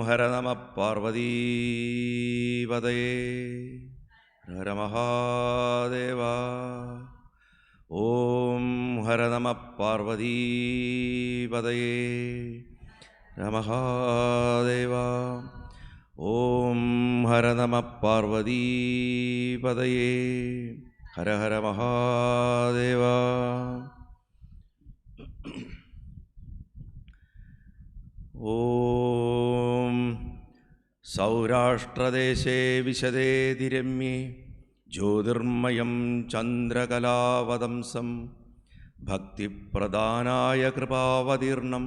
ഹര നമ പാർവതീപതയേ ഹര മഹാദേവ. ഓം ഹര നമ പാർവതീപതയേ ഹര മഹാദേവ. ഓം ഹര നമ പാർവതീപതയേ ഹര ഹര മഹാദേവ. ഓം സൗരാഷ്ട്രദേശേ വിശദേതിരമ്യേ ജ്യോതിർമയം ചന്ദ്രകലാവതംസം ഭക്തിപ്രദാനായ കൃപാവതീർണം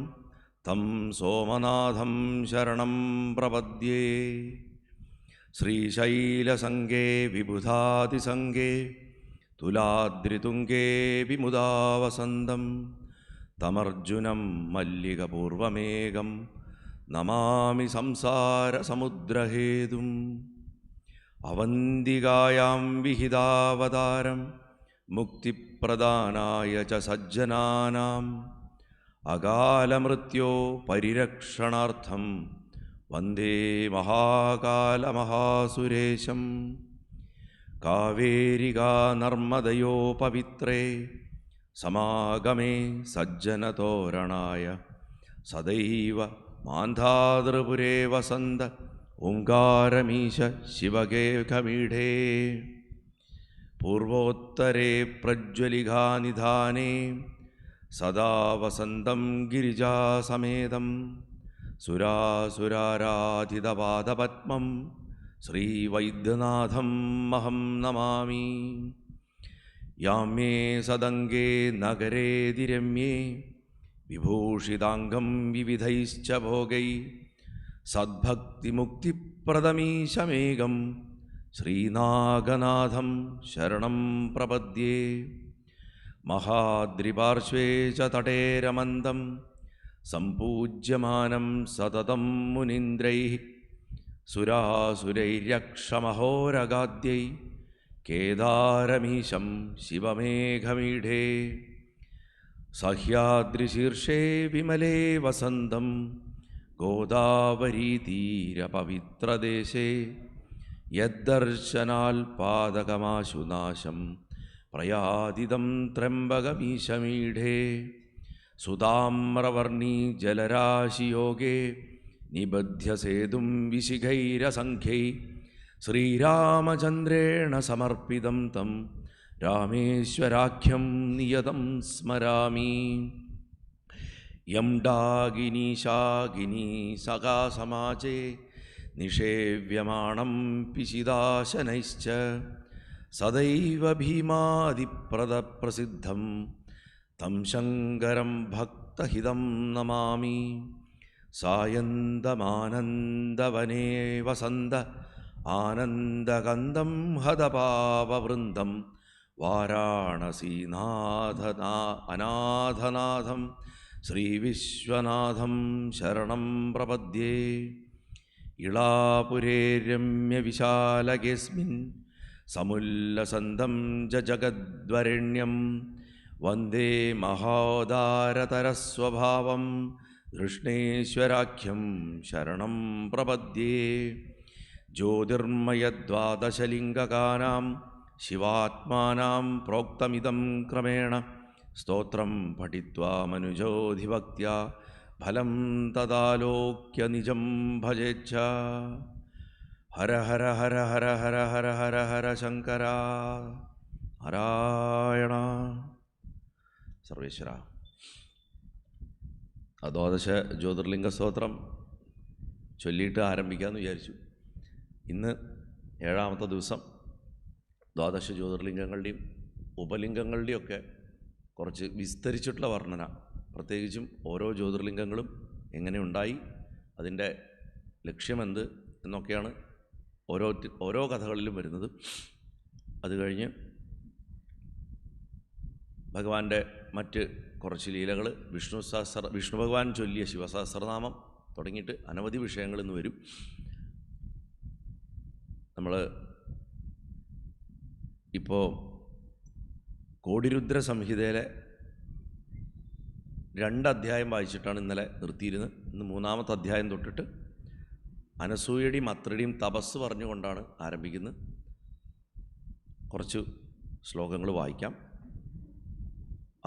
തം സോമനാഥം ശരണം പ്രപദ്യേ. ശ്രീശൈലസംഗേ വിബുധാതിസംഗേ തുലാദ്രിതുംഗേ വിമുദാവസന്തം തമർജുനം മല്ലികപൂർവമേകം നമാമി സംസാരസമുദ്രഹേതും. അവന്തികായാം വിഹിതാവതാരം മുക്തിപ്രദാനായ ച സജ്ജനാനാം അകാലമൃത്യോ പരിരക്ഷണാർത്ഥം വന്ദേ മഹാകാലമഹാസുരേശം. കാവേരികാ നർമ്മദയോ പവിത്രേ സമാഗമേ സജ്ജനതോരണായ സദൈവ മാന്ധാതൃപുരേ വസന്ത ഓംകാരമീശ ശിവഗേഖമീഢേ. പൂർവോത്തരേ പ്രജ്വലികാനിധാനേ സദാ വസന്തം ഗിരിജാസമേതം സുരാസുരാരാധിതപാദപദ്മം ശ്രീവൈദ്യനാഥം അഹം നമാമി. യാമേ സദംഗേ നഗരേതിരമ്യേ വിഭൂഷിതാംഗം വിവിധൈശ്ച ഭോഗൈ സദ്ഭക്തിമുക്തിപ്രദമീശമേകം ശ്രീനാഗനാഥം ശരണം പ്രപദ്യേ. മഹാദ്രിപാർശ്വേ ച തടേ രമന്തം സംപൂജ്യമാനം സതതം മുനീന്ദ്രൈഃ സുരാസുരൈര്യക്ഷമഹോരഗാദ്യൈ കേദാരമീശം ശിവമേഘമീഢേ. സഹ്യാദ്രിശീർഷേ വിമലേ വസന്തം ഗോദാവരീതീരപവിത്രദേശേ യദ്ദർശനാൽപാദകമാശുനാശം പ്രയാതിദം ത്രയംബകമീശമീഢേ. സുതാമ്രവർണീ ജലരാശിയോഗേ നിബധ്യസേതും വിശിഖൈരസംഖ്യൈ ശ്രീരാമചന്ദ്രേണ സമർപ്പിതം തം രാമേശ്വരാഖ്യം നിയതം സ്മരാമി. യം ഡാഗിനീശാഗിനീ സഖാസമാജേ നിഷേവ്യമാണം പിശിദാശനൈശ്ച സദൈവ ഭീമാദിപ്രദപ്രസിദ്ധം തം ശങ്കരം ഭക്തഹിതം നമാമി. സായന്തമാനന്ദവനേ വസന്ത ആനന്ദകന്ദം ഹതപാവവൃന്ദം വാരാണസീനാഥനാഥം ശ്രീവിശ്വനാഥം ശരണം പ്രപദ്യേ. ഇളാപുരേ രമ്യവിശാലകേസ്മിൻ സമുല്ലസന്തം ജഗദ്വരണ്യം വന്ദേ മഹോദാരതരസ്വഭാവം കൃഷ്ണേശ്വരാഖ്യം ശരണം പ്രപദ്യേ. ജ്യോതിർമയദ്വാദശലിംഗകാനാം ശിവാത്മാനാം പ്രോക്തമിദം ക്രമേണ സ്തോത്രം പഠിത്വാ മനുജോധിഭക്ത്യാ ഫലം തദാലോക്യ നിജം ഭജേച്ഛ. ഹര ഹര ഹര ഹര ഹര ഹര ഹര ഹര ശങ്കര നാരായണ സർവേശ്വര. ദ്വാദശ ജ്യോതിർലിംഗ സ്തോത്രം ചൊല്ലിയിട്ട് ആരംഭിക്കാമെന്ന് വിചാരിച്ചു. ഇന്ന് 7ാമത്തെ ദിവസം ദ്വാദശ ജ്യോതിർലിംഗങ്ങളുടെയും ഉപലിംഗങ്ങളുടെയൊക്കെ കുറച്ച് വിസ്തരിച്ചിട്ടുള്ള വർണ്ണന, പ്രത്യേകിച്ചും ഓരോ ജ്യോതിർലിംഗങ്ങളും എങ്ങനെ ഉണ്ടായി, അതിൻ്റെ ലക്ഷ്യമെന്ത് എന്നൊക്കെയാണ് ഓരോ കഥകളിലും വരുന്നത്. അത് കഴിഞ്ഞ് ഭഗവാന്റെ മറ്റ് കുറച്ച് ലീലകൾ, വിഷ്ണു ഭഗവാൻ ചൊല്ലിയ ശിവസഹസ്രനാമം തുടങ്ങിയിട്ട് അനവധി വിഷയങ്ങൾ ഇന്ന് വരും. നമ്മൾ ഇപ്പോൾ കോടിരുദ്ര സംഹിതയിലെ 2 അധ്യായം വായിച്ചിട്ടാണ് ഇന്നലെ നിർത്തിയിരുന്നത്. ഇന്ന് 3ാമത്തെ അധ്യായം തൊട്ടിട്ട് അനസൂയയുടെയും അത്രിയുടെയും തപസ് പറഞ്ഞുകൊണ്ടാണ് ആരംഭിക്കുന്നത്. കുറച്ച് ശ്ലോകങ്ങൾ വായിക്കാം.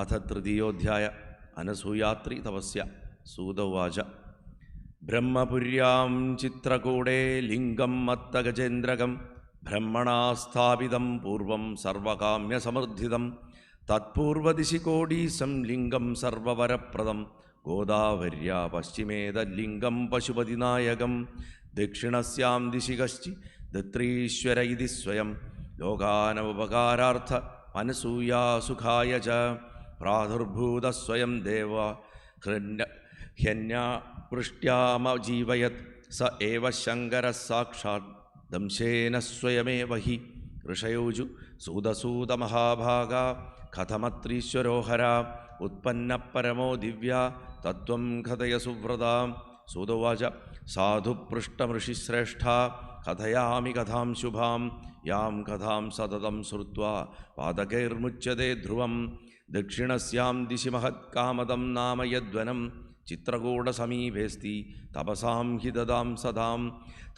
അഥ തൃതീയോധ്യായ അനസൂയാത്രി തപസ്യ. സൂതവാച. ബ്രഹ്മപുര്യാം ചിത്രകൂടേ ലിംഗം മത്തഗജേന്ദ്രകം ബ്രഹ്മണാ സ്ഥാപിതം പൂർവം സർവകാമ്യസമൃദ്ധിതം തത്പൂർവദിശി കോടീശം ലിംഗം സർവവരപ്രദം ഗോദാവര്യാ പശ്ചിമേതല്ലിംഗം പശുപതിനായകം ദക്ഷിണസ്യാം ദിശി കശ്ചി ദത്രീശ്വര ഇതി സ്വയം ലോകാനവപകാരാർത്ഥ അനസൂയാ സുഖായ ച പ്രാദുർഭൂത സ്വയം ദേവ ഹ്യന്യാപൃഷ്ട്യാമജീവയത് സ ഏവ ശങ്കര സാക്ഷാത് ദംശേന സ്വയമേവ ഹി ഋഷയോജു സൂതസൂതമഹാഭാഗ കഥമത്രീശ്വരോഹര ഉത്പന്ന പരമോ ദിവ്യ തത്വം കഥയ സുവ്രത. സൂതോവാച. സാധു പൃഷ്ടമൃഷിശ്രേഷ്ഠ കഥയാമി കഥാം ശുഭാം യാം കഥാം സതതം ശ്രുത്വാ പാതകൈർമുച്യതേ ധ്രുവം ദക്ഷിണസ്യാം ദിശി മഹത്കാമദം നാമ യദ്വനം ചിത്രകൂടസമീപേസ്തി തപസാം ഹി ദദാം സദാം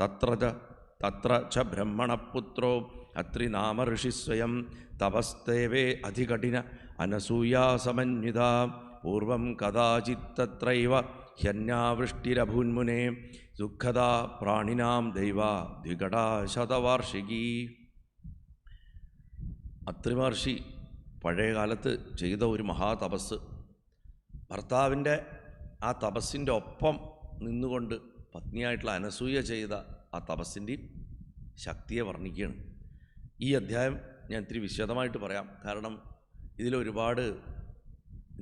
തത്ര ച ബ്രഹ്മണപുത്രോ അത്രി നാമ ഋഷിസ്വയം തപസ്തേവേ അധികഠിന അനസൂയാസമന്വിത പൂർവം കഥാചിത്തത്രൈവ ഹ്യന്യാവൃഷ്ടിരഭൂന്മുനെ ദുഃഖദാ പ്രാണിനാം ദൈവ ദ്വികടാ ശതവാർഷികി. അത്രി മഹർഷി പഴയകാലത്ത് ചെയ്ത ഒരു മഹാതപസ്, ഭർത്താവിൻ്റെ ആ തപസ്സിൻ്റെ ഒപ്പം നിന്നുകൊണ്ട് പത്നിയായിട്ടുള്ള അനസൂയ ചെയ്ത ആ തപസ്സിൻ്റെയും ശക്തിയെ വർണ്ണിക്കുകയാണ്. ഈ അധ്യായം ഞാൻ ഇത്തിരി വിശദമായിട്ട് പറയാം. കാരണം ഇതിലൊരുപാട്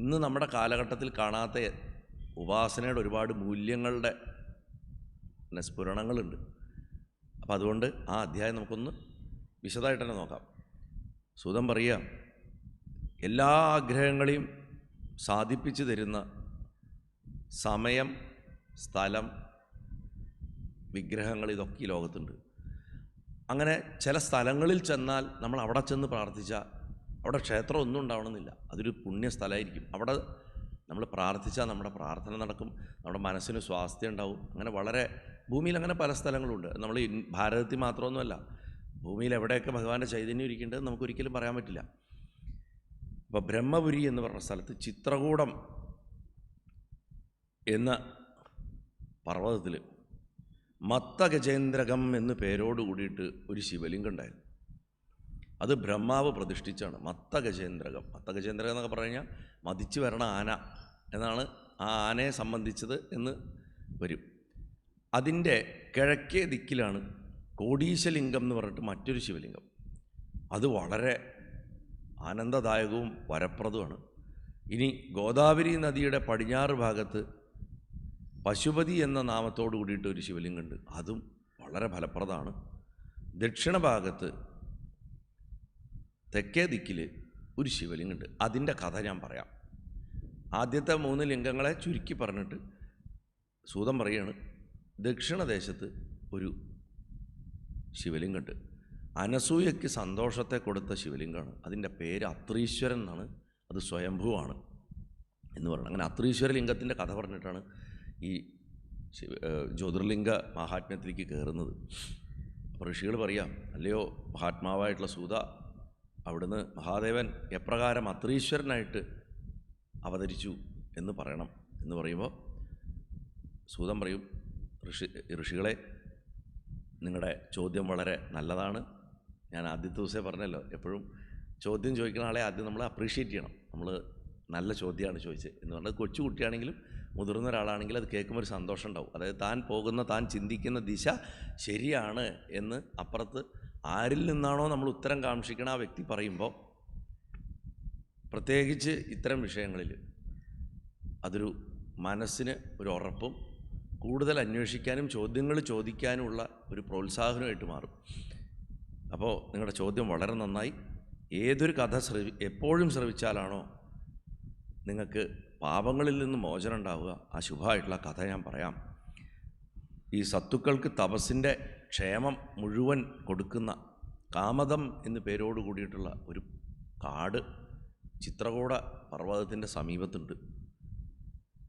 ഇന്ന് നമ്മുടെ കാലഘട്ടത്തിൽ കാണാത്ത ഉപാസനയുടെ ഒരുപാട് മൂല്യങ്ങളുടെ സ്ഫുരണങ്ങളുണ്ട്. അപ്പം അതുകൊണ്ട് ആ അധ്യായം നമുക്കൊന്ന് വിശദമായിട്ട് തന്നെ നോക്കാം. സൂതൻ പറയുക, എല്ലാ ആഗ്രഹങ്ങളെയും സാധിപ്പിച്ചു തരുന്ന സമയം, സ്ഥലം, വിഗ്രഹങ്ങൾ ഇതൊക്കെ ഈ ലോകത്തുണ്ട്. അങ്ങനെ ചില സ്ഥലങ്ങളിൽ ചെന്നാൽ നമ്മൾ അവിടെ ചെന്ന് പ്രാർത്ഥിച്ചാൽ അവിടെ ക്ഷേത്രം ഒന്നും ഉണ്ടാവണമെന്നില്ല, അതൊരു പുണ്യസ്ഥലമായിരിക്കും. അവിടെ നമ്മൾ പ്രാർത്ഥിച്ചാൽ നമ്മുടെ പ്രാർത്ഥന നടക്കും, നമ്മുടെ മനസ്സിന് സ്വാസ്ഥ്യം ഉണ്ടാവും. അങ്ങനെ വളരെ ഭൂമിയിൽ അങ്ങനെ പല സ്ഥലങ്ങളുണ്ട്. നമ്മൾ ഭാരതത്തിൽ മാത്രമൊന്നുമല്ല, ഭൂമിയിൽ എവിടെയൊക്കെ ഭഗവാന്റെ ചൈതന്യം ഇരിക്കേണ്ടത് നമുക്കൊരിക്കലും പറയാൻ പറ്റില്ല. അപ്പോൾ ബ്രഹ്മപുരി എന്ന് പറഞ്ഞ സ്ഥലത്ത് ചിത്രകൂടം എന്ന പർവ്വതത്തിൽ മത്തഗജേന്ദ്രകം എന്ന് പേരോട് കൂടിയിട്ട് ഒരു ശിവലിംഗം ഉണ്ടായിരുന്നു. അത് ബ്രഹ്മാവ് പ്രതിഷ്ഠിച്ചാണ്. മത്തഗജേന്ദ്രകം എന്നൊക്കെ പറഞ്ഞു കഴിഞ്ഞാൽ മതിച്ചു വരണ ആന എന്നാണ് ആ ആനയെ സംബന്ധിച്ചത് എന്ന് വരും. അതിൻ്റെ കിഴക്കേ ദിക്കിലാണ് കോടീശലിംഗം എന്ന് പറഞ്ഞിട്ട് മറ്റൊരു ശിവലിംഗം. അത് വളരെ ആനന്ദദായകവും വരപ്രദവുമാണ്. ഇനി ഗോദാവരി നദിയുടെ പടിഞ്ഞാറ് ഭാഗത്ത് പശുപതി എന്ന നാമത്തോടു കൂടിയിട്ട് ഒരു ശിവലിംഗമുണ്ട്, അതും വളരെ ഫലപ്രദമാണ്. ദക്ഷിണ ഭാഗത്ത് തെക്കേ ദിക്കിൽ ഒരു ശിവലിംഗമുണ്ട്, അതിൻ്റെ കഥ ഞാൻ പറയാം. ആദ്യത്തെ 3 ലിംഗങ്ങളെ ചുരുക്കി പറഞ്ഞിട്ട് സൂതൻ പറയാണ്, ദക്ഷിണദേശത്ത് ഒരു ശിവലിംഗമുണ്ട്, അനസൂയയ്ക്ക് സന്തോഷത്തെ കൊടുത്ത ശിവലിംഗമാണ്. അതിൻ്റെ പേര് അത്രീശ്വരൻ എന്നാണ്, അത് സ്വയംഭൂവാണ് എന്ന് പറയുന്നത്. അങ്ങനെ അത്രീശ്വര ലിംഗത്തിൻ്റെ കഥ പറഞ്ഞിട്ടാണ് ഈ ജ്യോതിർലിംഗ മഹാത്മ്യത്തിലേക്ക് കയറുന്നത്. അപ്പോൾ ഋഷികൾ പറയാം, അല്ലയോ മഹാത്മാവായിട്ടുള്ള സൂത, അവിടുന്ന് മഹാദേവൻ എപ്രകാരം അത്രീശ്വരനായിട്ട് അവതരിച്ചു എന്ന് പറയണം എന്ന് പറയുമ്പോൾ സൂതൻ പറയും, ഋഷികളെ, നിങ്ങളുടെ ചോദ്യം വളരെ നല്ലതാണ്. ഞാൻ ആദ്യത്തെ ദിവസമേ പറഞ്ഞല്ലോ, എപ്പോഴും ചോദ്യം ചോദിക്കുന്ന ആളെ ആദ്യം നമ്മൾ അപ്രീഷിയേറ്റ് ചെയ്യണം. നമ്മൾ നല്ല ചോദ്യമാണ് ചോദിച്ചത് എന്ന് പറഞ്ഞാൽ കൊച്ചു കുട്ടിയാണെങ്കിലും മുതിർന്ന ഒരാളാണെങ്കിലും അത് കേൾക്കുമ്പോൾ ഒരു സന്തോഷം ഉണ്ടാവും. അതായത് താൻ ചിന്തിക്കുന്ന ദിശ ശരിയാണ് എന്ന് അപ്പുറത്ത് ആരിൽ നിന്നാണോ നമ്മൾ ഉത്തരം കാക്ഷിക്കണ ആ വ്യക്തി പറയുമ്പോൾ, പ്രത്യേകിച്ച് ഇത്തരം വിഷയങ്ങളിൽ അതൊരു മനസ്സിന് ഒരു ഉറപ്പും കൂടുതൽ അന്വേഷിക്കാനും ചോദ്യങ്ങൾ ചോദിക്കാനുമുള്ള ഒരു പ്രോത്സാഹനമായിട്ട് മാറും. അപ്പോൾ നിങ്ങളുടെ ചോദ്യം വളരെ നന്നായി. ഏതൊരു കഥ എപ്പോഴും ശ്രവിച്ചാലാണോ നിങ്ങൾക്ക് പാപങ്ങളിൽ നിന്ന് മോചനം ഉണ്ടാവുക, ആ ശുഭമായിട്ടുള്ള കഥ ഞാൻ പറയാം. ഈ സത്തുക്കൾക്ക് തപസ്സിൻ്റെ ക്ഷേമം മുഴുവൻ കൊടുക്കുന്ന കാമദം എന്ന് പേരോട് കൂടിയിട്ടുള്ള ഒരു കാട് ചിത്രകൂട പർവ്വതത്തിൻ്റെ സമീപത്തുണ്ട്.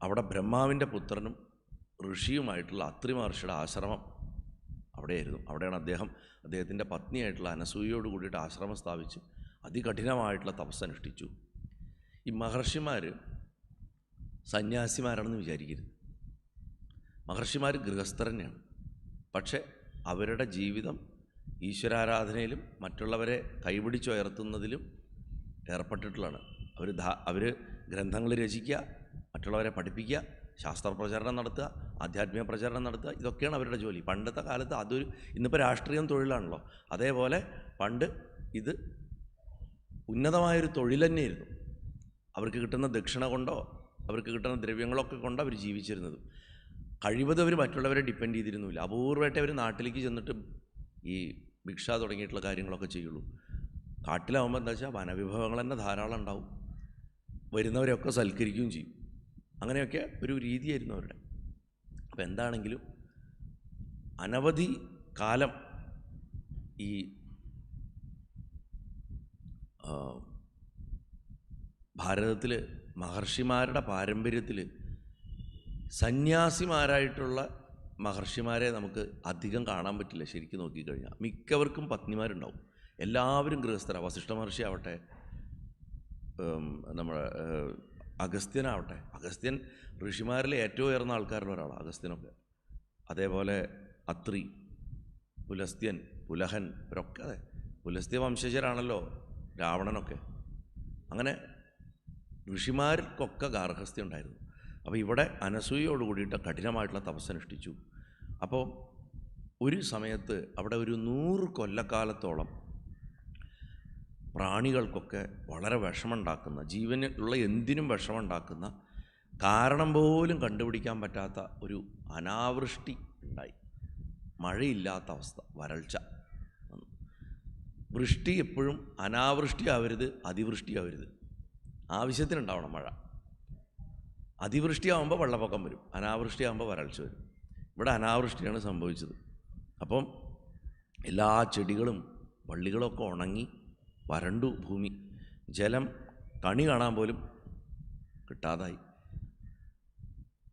അവിടെ ബ്രഹ്മാവിൻ്റെ പുത്രനും ഋഷിയുമായിട്ടുള്ള അത്രി മഹർഷിയുടെ ആശ്രമം അവിടെയായിരുന്നു. അവിടെയാണ് അദ്ദേഹത്തിൻ്റെ പത്നിയായിട്ടുള്ള അനസൂയയോട് കൂടിയിട്ട് ആശ്രമം സ്ഥാപിച്ച് അതികഠിനമായിട്ടുള്ള തപസ്സനുഷ്ഠിച്ചു. ഈ മഹർഷിമാർ സന്യാസിമാരാണെന്ന് വിചാരിക്കരുത്. മഹർഷിമാർ ഗൃഹസ്ഥർ തന്നെയാണ്. പക്ഷേ അവരുടെ ജീവിതം ഈശ്വരാരാധനയിലും മറ്റുള്ളവരെ കൈപിടിച്ചുയർത്തുന്നതിലും ഏർപ്പെട്ടിട്ടുള്ളതാണ്. അവർ ഗ്രന്ഥങ്ങൾ രചിക്കുക, മറ്റുള്ളവരെ പഠിപ്പിക്കുക, ശാസ്ത്രപ്രചാരണം നടത്തുക, ആധ്യാത്മിക പ്രചാരണം നടത്തുക, ഇതൊക്കെയാണ് അവരുടെ ജോലി. പണ്ടത്തെ കാലത്ത് ഇന്നിപ്പോൾ രാഷ്ട്രീയം തൊഴിലാണല്ലോ, അതേപോലെ പണ്ട് ഇത് ഉന്നതമായൊരു തൊഴിൽ തന്നെയായിരുന്നു. അവർക്ക് കിട്ടുന്ന ദക്ഷിണ കൊണ്ടോ അവർക്ക് കിട്ടുന്ന ദ്രവ്യങ്ങളൊക്കെ കൊണ്ടോ അവർ ജീവിച്ചിരുന്നത്. കഴിവതും അവർ മറ്റുള്ളവരെ ഡിപ്പെൻഡ് ചെയ്തിരുന്നില്ല. അപൂർവമായിട്ട് അവർ നാട്ടിലേക്ക് ചെന്നിട്ട് ഈ ഭിക്ഷ തുടങ്ങിയിട്ടുള്ള കാര്യങ്ങളൊക്കെ ചെയ്യുള്ളൂ. കാട്ടിലാവുമ്പോൾ എന്താ വെച്ചാൽ വനവിഭവങ്ങൾ തന്നെ ധാരാളം ഉണ്ടാവും, വരുന്നവരെയൊക്കെ സൽക്കരിക്കുകയും ചെയ്യും. അങ്ങനെയൊക്കെ ഒരു രീതിയായിരുന്നു അവരുടെ. അപ്പോൾ എന്താണെങ്കിലും അനവധി കാലം ഈ ഭാരതത്തിൽ മഹർഷിമാരുടെ പാരമ്പര്യത്തിൽ സന്യാസിമാരായിട്ടുള്ള മഹർഷിമാരെ നമുക്ക് അധികം കാണാൻ പറ്റില്ല. ശരിക്കും നോക്കിക്കഴിഞ്ഞാൽ മിക്കവർക്കും പത്നിമാരുണ്ടാവും. എല്ലാവരും ഗൃഹസ്ഥരാണ്. വസിഷ്ഠ മഹർഷി ആവട്ടെ, നമ്മുടെ അഗസ്ത്യനാവട്ടെ, അഗസ്ത്യൻ ഋഷിമാരിലെ ഏറ്റവും ഉയർന്ന ആൾക്കാരിൽ ഒരാളാണ് അഗസ്ത്യനൊക്കെ. അതേപോലെ അത്രി, പുലസ്ത്യൻ, പുലഹൻ, ഇവരൊക്കെ അതെ പുലസ്ത്യ വംശജരാണല്ലോ രാവണനൊക്കെ. അങ്ങനെ ഋഷിമാർക്കൊക്കെ ഗാർഹസ്ഥ്യം ഉണ്ടായിരുന്നു. അപ്പോൾ ഇവിടെ അനസൂയയോട് കൂടിയിട്ട് കഠിനമായിട്ടുള്ള തപസ്സനുഷ്ഠിച്ചു. അപ്പോൾ ഒരു സമയത്ത് അവിടെ ഒരു 100 കൊല്ലക്കാലത്തോളം പ്രാണികൾക്കൊക്കെ വളരെ വിഷമമുണ്ടാക്കുന്ന, ജീവനുള്ള എന്തിനും വിഷമമുണ്ടാക്കുന്ന, കാരണം പോലും കണ്ടുപിടിക്കാൻ പറ്റാത്ത ഒരു അനാവൃഷ്ടി ഉണ്ടായി. മഴയില്ലാത്ത അവസ്ഥ, വരൾച്ച. വൃഷ്ടി എപ്പോഴും അനാവൃഷ്ടി ആവരുത്, അതിവൃഷ്ടി ആവരുത്. ആവശ്യത്തിനുണ്ടാവണം മഴ. അതിവൃഷ്ടിയാകുമ്പോൾ വെള്ളപ്പൊക്കം വരും, അനാവൃഷ്ടിയാകുമ്പോൾ വരൾച്ച വരും. ഇവിടെ അനാവൃഷ്ടിയാണ് സംഭവിച്ചത്. അപ്പം എല്ലാ ചെടികളും വള്ളികളൊക്കെ ഉണങ്ങി വരണ്ടു ഭൂമി. ജലം കണി കാണാൻ പോലും കിട്ടാതായി.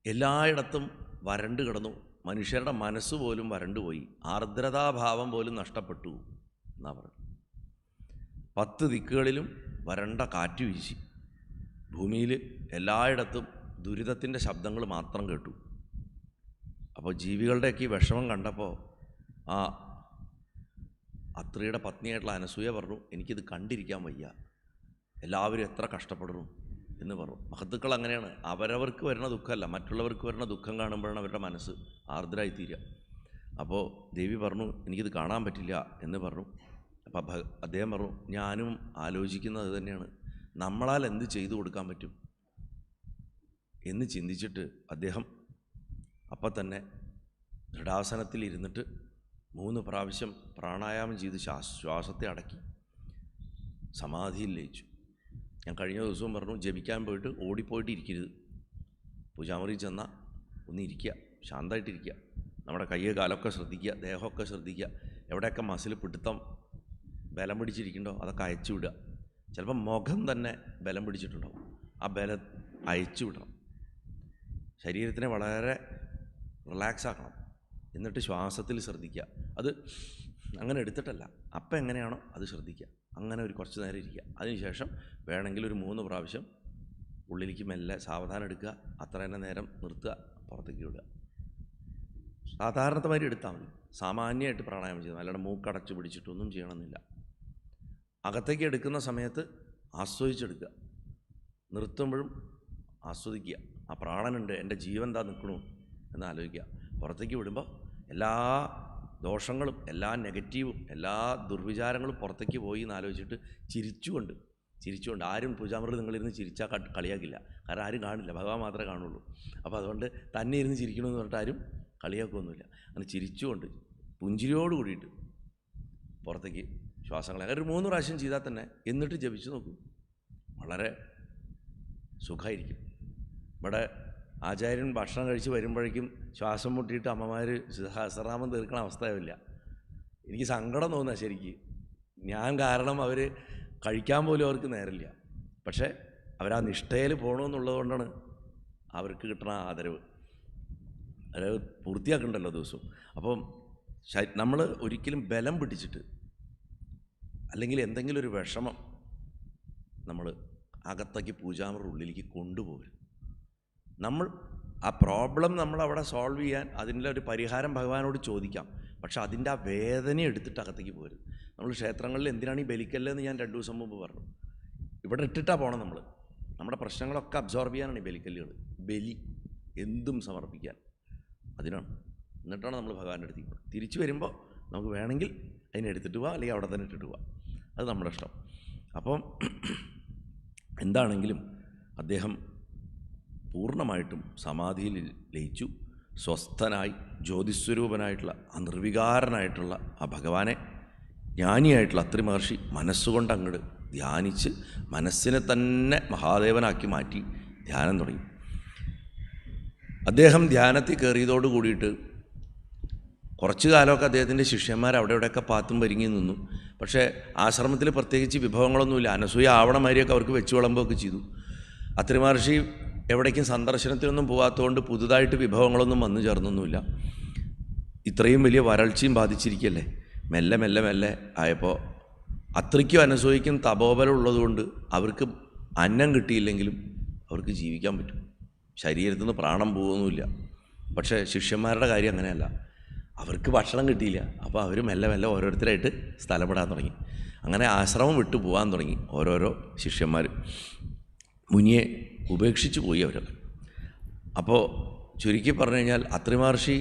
എല്ലായിടത്തും വരണ്ട് കിടന്നു. മനുഷ്യരുടെ മനസ്സ് പോലും വരണ്ടുപോയി. ആർദ്രതാഭാവം പോലും നഷ്ടപ്പെട്ടു എന്നാ പറഞ്ഞു. 10 ദിക്കുകളിലും വരണ്ട കാറ്റ് വീശി. ഭൂമിയിൽ എല്ലായിടത്തും ദുരിതത്തിൻ്റെ ശബ്ദങ്ങൾ മാത്രം കേട്ടു. അപ്പോൾ ജീവികളുടെയൊക്കെ ഈ വിഷമം കണ്ടപ്പോൾ ആ അത്രിയുടെ പത്നിയായിട്ടുള്ള അനസൂയ പറഞ്ഞു, എനിക്കിത് കണ്ടിരിക്കാൻ വയ്യ, എല്ലാവരും എത്ര കഷ്ടപ്പെടുന്നു എന്ന് പറഞ്ഞു. മഹത്തുക്കൾ അങ്ങനെയാണ്. അവരവർക്ക് വരുന്ന ദുഃഖമല്ല, മറ്റുള്ളവർക്ക് വരുന്ന ദുഃഖം കാണുമ്പോഴാണ് അവരുടെ മനസ്സ് ആർദ്രമായിത്തീരുക. അപ്പോൾ ദേവി പറഞ്ഞു, എനിക്കിത് കാണാൻ പറ്റില്ല എന്ന് പറഞ്ഞു. അപ്പോൾ അദ്ദേഹം പറഞ്ഞു, ഞാനും ആലോചിക്കുന്നത് തന്നെയാണ്, നമ്മളാൽ എന്ത് ചെയ്തു കൊടുക്കാൻ പറ്റും എന്ന് ചിന്തിച്ചിട്ട് അദ്ദേഹം അപ്പം തന്നെ ദൃഢാസനത്തിൽ ഇരുന്നിട്ട് 3 പ്രാവശ്യം പ്രാണായാമം ചെയ്ത് ശ്വാസത്തെ അടക്കി സമാധിയിൽ ലയിച്ചു. ഞാൻ കഴിഞ്ഞ ദിവസവും പറഞ്ഞു, ജപിക്കാൻ പോയിട്ട് ഓടിപ്പോയിട്ട് ഇരിക്കരുത്. പൂജാമുറി ചെന്നാൽ ഒന്ന് ഇരിക്കുക, ശാന്തമായിട്ടിരിക്കുക. നമ്മുടെ കയ്യ് കാലൊക്കെ ശ്രദ്ധിക്കുക, ദേഹമൊക്കെ ശ്രദ്ധിക്കുക. എവിടെയൊക്കെ മസിൽ പിടുത്തം ബലം പിടിച്ചിരിക്കണ്ടോ അതൊക്കെ അയച്ചു വിടുക. ചിലപ്പോൾ മുഖം തന്നെ ബലം പിടിച്ചിട്ടുണ്ടാവും, ആ ബലം അയച്ചു വിടണം. ശരീരത്തിനെ വളരെ റിലാക്സ് ആക്കണം. എന്നിട്ട് ശ്വാസത്തിൽ ശ്രദ്ധിക്കുക. അത് അങ്ങനെ എടുത്തിട്ടല്ല, അപ്പം എങ്ങനെയാണോ അത് ശ്രദ്ധിക്കുക. അങ്ങനെ ഒരു കുറച്ച് നേരം ഇരിക്കുക. അതിനുശേഷം വേണമെങ്കിൽ ഒരു 3 പ്രാവശ്യം ഉള്ളിലേക്ക് മെല്ലെ സാവധാനം എടുക്കുക. അത്ര തന്നെ നേരം നിർത്തുക, പുറത്തേക്ക് വിടുക. സാധാരണത്തെ മാതിരി എടുത്താൽ മതി. സാമാന്യമായിട്ട് പ്രാണായാമം ചെയ്യണം, അല്ലാണ്ട് മൂക്കടച്ച് പിടിച്ചിട്ടൊന്നും ചെയ്യണമെന്നില്ല. അകത്തേക്ക് എടുക്കുന്ന സമയത്ത് ആസ്വദിച്ചെടുക്കുക, നിർത്തുമ്പോഴും ആസ്വദിക്കുക. ആ പ്രാണനുണ്ട്, എൻ്റെ ജീവൻ എന്താ നിൽക്കണു എന്ന് ആലോചിക്കുക. പുറത്തേക്ക് വിടുമ്പോൾ എല്ലാ ദോഷങ്ങളും, എല്ലാ നെഗറ്റീവും, എല്ലാ ദുർവിചാരങ്ങളും പുറത്തേക്ക് പോയി എന്ന് ആലോചിച്ചിട്ട് ചിരിച്ചുകൊണ്ട് ആരും പൂജാമുറി നിങ്ങളിരുന്ന് ചിരിച്ചാൽ കളിയാക്കില്ല. കാരണം ആരും കാണില്ല, ഭഗവാൻ മാത്രമേ കാണുള്ളൂ. അപ്പോൾ അതുകൊണ്ട് തന്നെ ഇരുന്ന് ചിരിക്കണമെന്ന് പറഞ്ഞിട്ട് ആരും കളിയാക്കുകയൊന്നുമില്ല. അങ്ങനെ ചിരിച്ചുകൊണ്ട് പുഞ്ചിരിയോട് കൂടിയിട്ട് പുറത്തേക്ക് ശ്വാസങ്ങളെ ഒരു 3 പ്രാവശ്യം ചെയ്താൽ തന്നെ, എന്നിട്ട് ജപിച്ച് നോക്കൂ, വളരെ സുഖമായിരിക്കും. ഇവിടെ ആചാര്യൻ ഭക്ഷണം കഴിച്ച് വരുമ്പോഴേക്കും ശ്വാസം മുട്ടിയിട്ട് അമ്മമാർ സഹസ്രനാമം തീർക്കണ അവസ്ഥയാവില്ല. എനിക്ക് സങ്കടം തോന്നുക ശരിക്ക്. ഞാൻ കാരണം അവർ കഴിക്കാൻ പോലും അവർക്ക് നേരമില്ല. പക്ഷേ അവരാ നിഷ്ഠയിൽ പോകണമെന്നുള്ളത് കൊണ്ടാണ് അവർക്ക് കിട്ടുന്ന ആദരവ്. അത് പൂർത്തിയാക്കണ്ടല്ലോ ദിവസവും. അപ്പം നമ്മൾ ഒരിക്കലും ബലം പിടിച്ചിട്ട് അല്ലെങ്കിൽ എന്തെങ്കിലും ഒരു വിഷമം നമ്മൾ അകത്തേക്ക് പൂജാമുറിയുടെ ഉള്ളിലേക്ക് കൊണ്ടുപോകരുത്. നമ്മൾ ആ പ്രോബ്ലം നമ്മളവിടെ സോൾവ് ചെയ്യാൻ അതിൻ്റെ ഒരു പരിഹാരം ഭഗവാനോട് ചോദിക്കാം. പക്ഷെ അതിൻ്റെ ആ വേദന എടുത്തിട്ട് അകത്തേക്ക് പോകരുത്. നമ്മൾ ക്ഷേത്രങ്ങളിൽ എന്തിനാണ് ഈ ബലിക്കല്ലെന്ന് ഞാൻ 2 ദിവസം മുമ്പ് പറഞ്ഞു. ഇവിടെ ഇട്ടിട്ടാണ് പോകണം. നമ്മുടെ പ്രശ്നങ്ങളൊക്കെ അബ്സോർബ് ചെയ്യാനാണ് ഈ ബലിക്കല്ലുകൾ. ബലി എന്തും സമർപ്പിക്കാൻ അതിനാണ്. എന്നിട്ടാണ് നമ്മൾ ഭഗവാന്റെ അടുത്തേക്ക് പോകുക. തിരിച്ചു വരുമ്പോൾ നമുക്ക് വേണമെങ്കിൽ അതിനെടുത്തിട്ട് പോവാം, അല്ലെങ്കിൽ അവിടെ തന്നെ ഇട്ടിട്ട് പോവാം. അത് നമ്മുടെ ഇഷ്ടം. അപ്പം എന്താണെങ്കിലും അദ്ദേഹം പൂർണ്ണമായിട്ടും സമാധിയിൽ ലയിച്ചു. സ്വസ്ഥനായി ജ്യോതിസ്വരൂപനായിട്ടുള്ള ആ നിർവികാരനായിട്ടുള്ള ആ ഭഗവാനെ, ജ്ഞാനിയായിട്ടുള്ള അത്രി മഹർഷി മനസ്സുകൊണ്ട് അങ്ങോട്ട് ധ്യാനിച്ച് മനസ്സിനെ തന്നെ മഹാദേവനാക്കി മാറ്റി ധ്യാനം തുടങ്ങി. അദ്ദേഹം ധ്യാനത്തിൽ കയറിയതോട് കൂടിയിട്ട് കുറച്ചു കാലമൊക്കെ അദ്ദേഹത്തിൻ്റെ ശിഷ്യന്മാർ അവിടെ ഇവിടെയൊക്കെ പാത്തും പരിങ്ങി നിന്നു. പക്ഷേ ആശ്രമത്തിൽ പ്രത്യേകിച്ച് വിഭവങ്ങളൊന്നുമില്ല. അനസൂയ ആവണമാരിയൊക്കെ അവർക്ക് വെച്ച് വിളമ്പുകയൊക്കെ ചെയ്തു. അത്രി മഹർഷി എവിടേക്കും സന്ദർശനത്തിനൊന്നും പോകാത്തതുകൊണ്ട് പുതുതായിട്ട് വിഭവങ്ങളൊന്നും വന്നു ചേർന്നൊന്നുമില്ല. ഇത്രയും വലിയ വരൾച്ചയും ബാധിച്ചിരിക്കുകയല്ലേ. മെല്ലെ മെല്ലെ മെല്ലെ ആയപ്പോൾ അത്രയ്ക്കും അനസൂയയ്ക്കും തപോബലം ഉള്ളതുകൊണ്ട് അവർക്ക് അന്നം കിട്ടിയില്ലെങ്കിലും അവർക്ക് ജീവിക്കാൻ പറ്റും. ശരീരത്തിൽ നിന്ന് പ്രാണം പോകുന്നുമില്ല. പക്ഷേ ശിഷ്യന്മാരുടെ കാര്യം അങ്ങനെയല്ല. അവർക്ക് ഭക്ഷണം കിട്ടിയില്ല. അപ്പോൾ അവർ മെല്ലെ മെല്ലെ ഓരോരുത്തരായിട്ട് സ്ഥലപ്പെടാൻ തുടങ്ങി. അങ്ങനെ ആശ്രമം വിട്ടു പോകാൻ തുടങ്ങി ഓരോരോ ശിഷ്യന്മാർ. മുനിയെ ഉപേക്ഷിച്ച് പോയി അവരൊക്കെ. അപ്പോൾ ചുരുക്കി പറഞ്ഞു കഴിഞ്ഞാൽ അത്രി മഹർഷി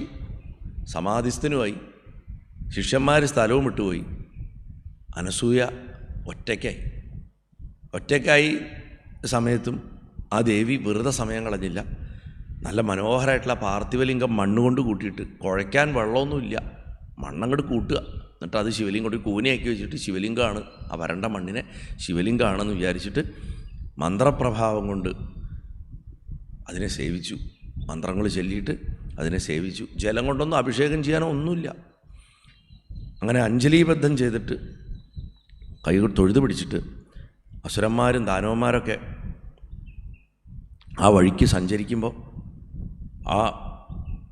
സമാധിസ്ഥനുമായി, ശിഷ്യന്മാർ സ്ഥലവും വിട്ടുപോയി, അനസൂയ ഒറ്റയ്ക്കായി സമയത്തും ആ ദേവി വെറുതെ സമയം കളഞ്ഞില്ല. നല്ല മനോഹരമായിട്ടുള്ള പാർത്ഥിവലിംഗം മണ്ണുകൊണ്ട് കൂട്ടിയിട്ട്, കുഴയ്ക്കാൻ വെള്ളമൊന്നുമില്ല, മണ്ണങ്ങോട്ട് കൂട്ടുക, എന്നിട്ട് അത് ശിവലിംഗം കൊണ്ട് കൂനയാക്കി വെച്ചിട്ട് ശിവലിംഗമാണ്, ആ വരണ്ട മണ്ണിനെ ശിവലിംഗമാണെന്ന് വിചാരിച്ചിട്ട് മന്ത്രപ്രഭാവം കൊണ്ട് അതിനെ സേവിച്ചു. മന്ത്രങ്ങൾ ചൊല്ലിയിട്ട് അതിനെ സേവിച്ചു. ജലം കൊണ്ടൊന്നും അഭിഷേകം ചെയ്യാനോ ഒന്നുമില്ല. അങ്ങനെ അഞ്ജലീബദ്ധം ചെയ്തിട്ട് കൈ തൊഴുതു പിടിച്ചിട്ട് അസുരന്മാരും ദാനവന്മാരൊക്കെ ആ വഴിക്ക് സഞ്ചരിക്കുമ്പോൾ ആ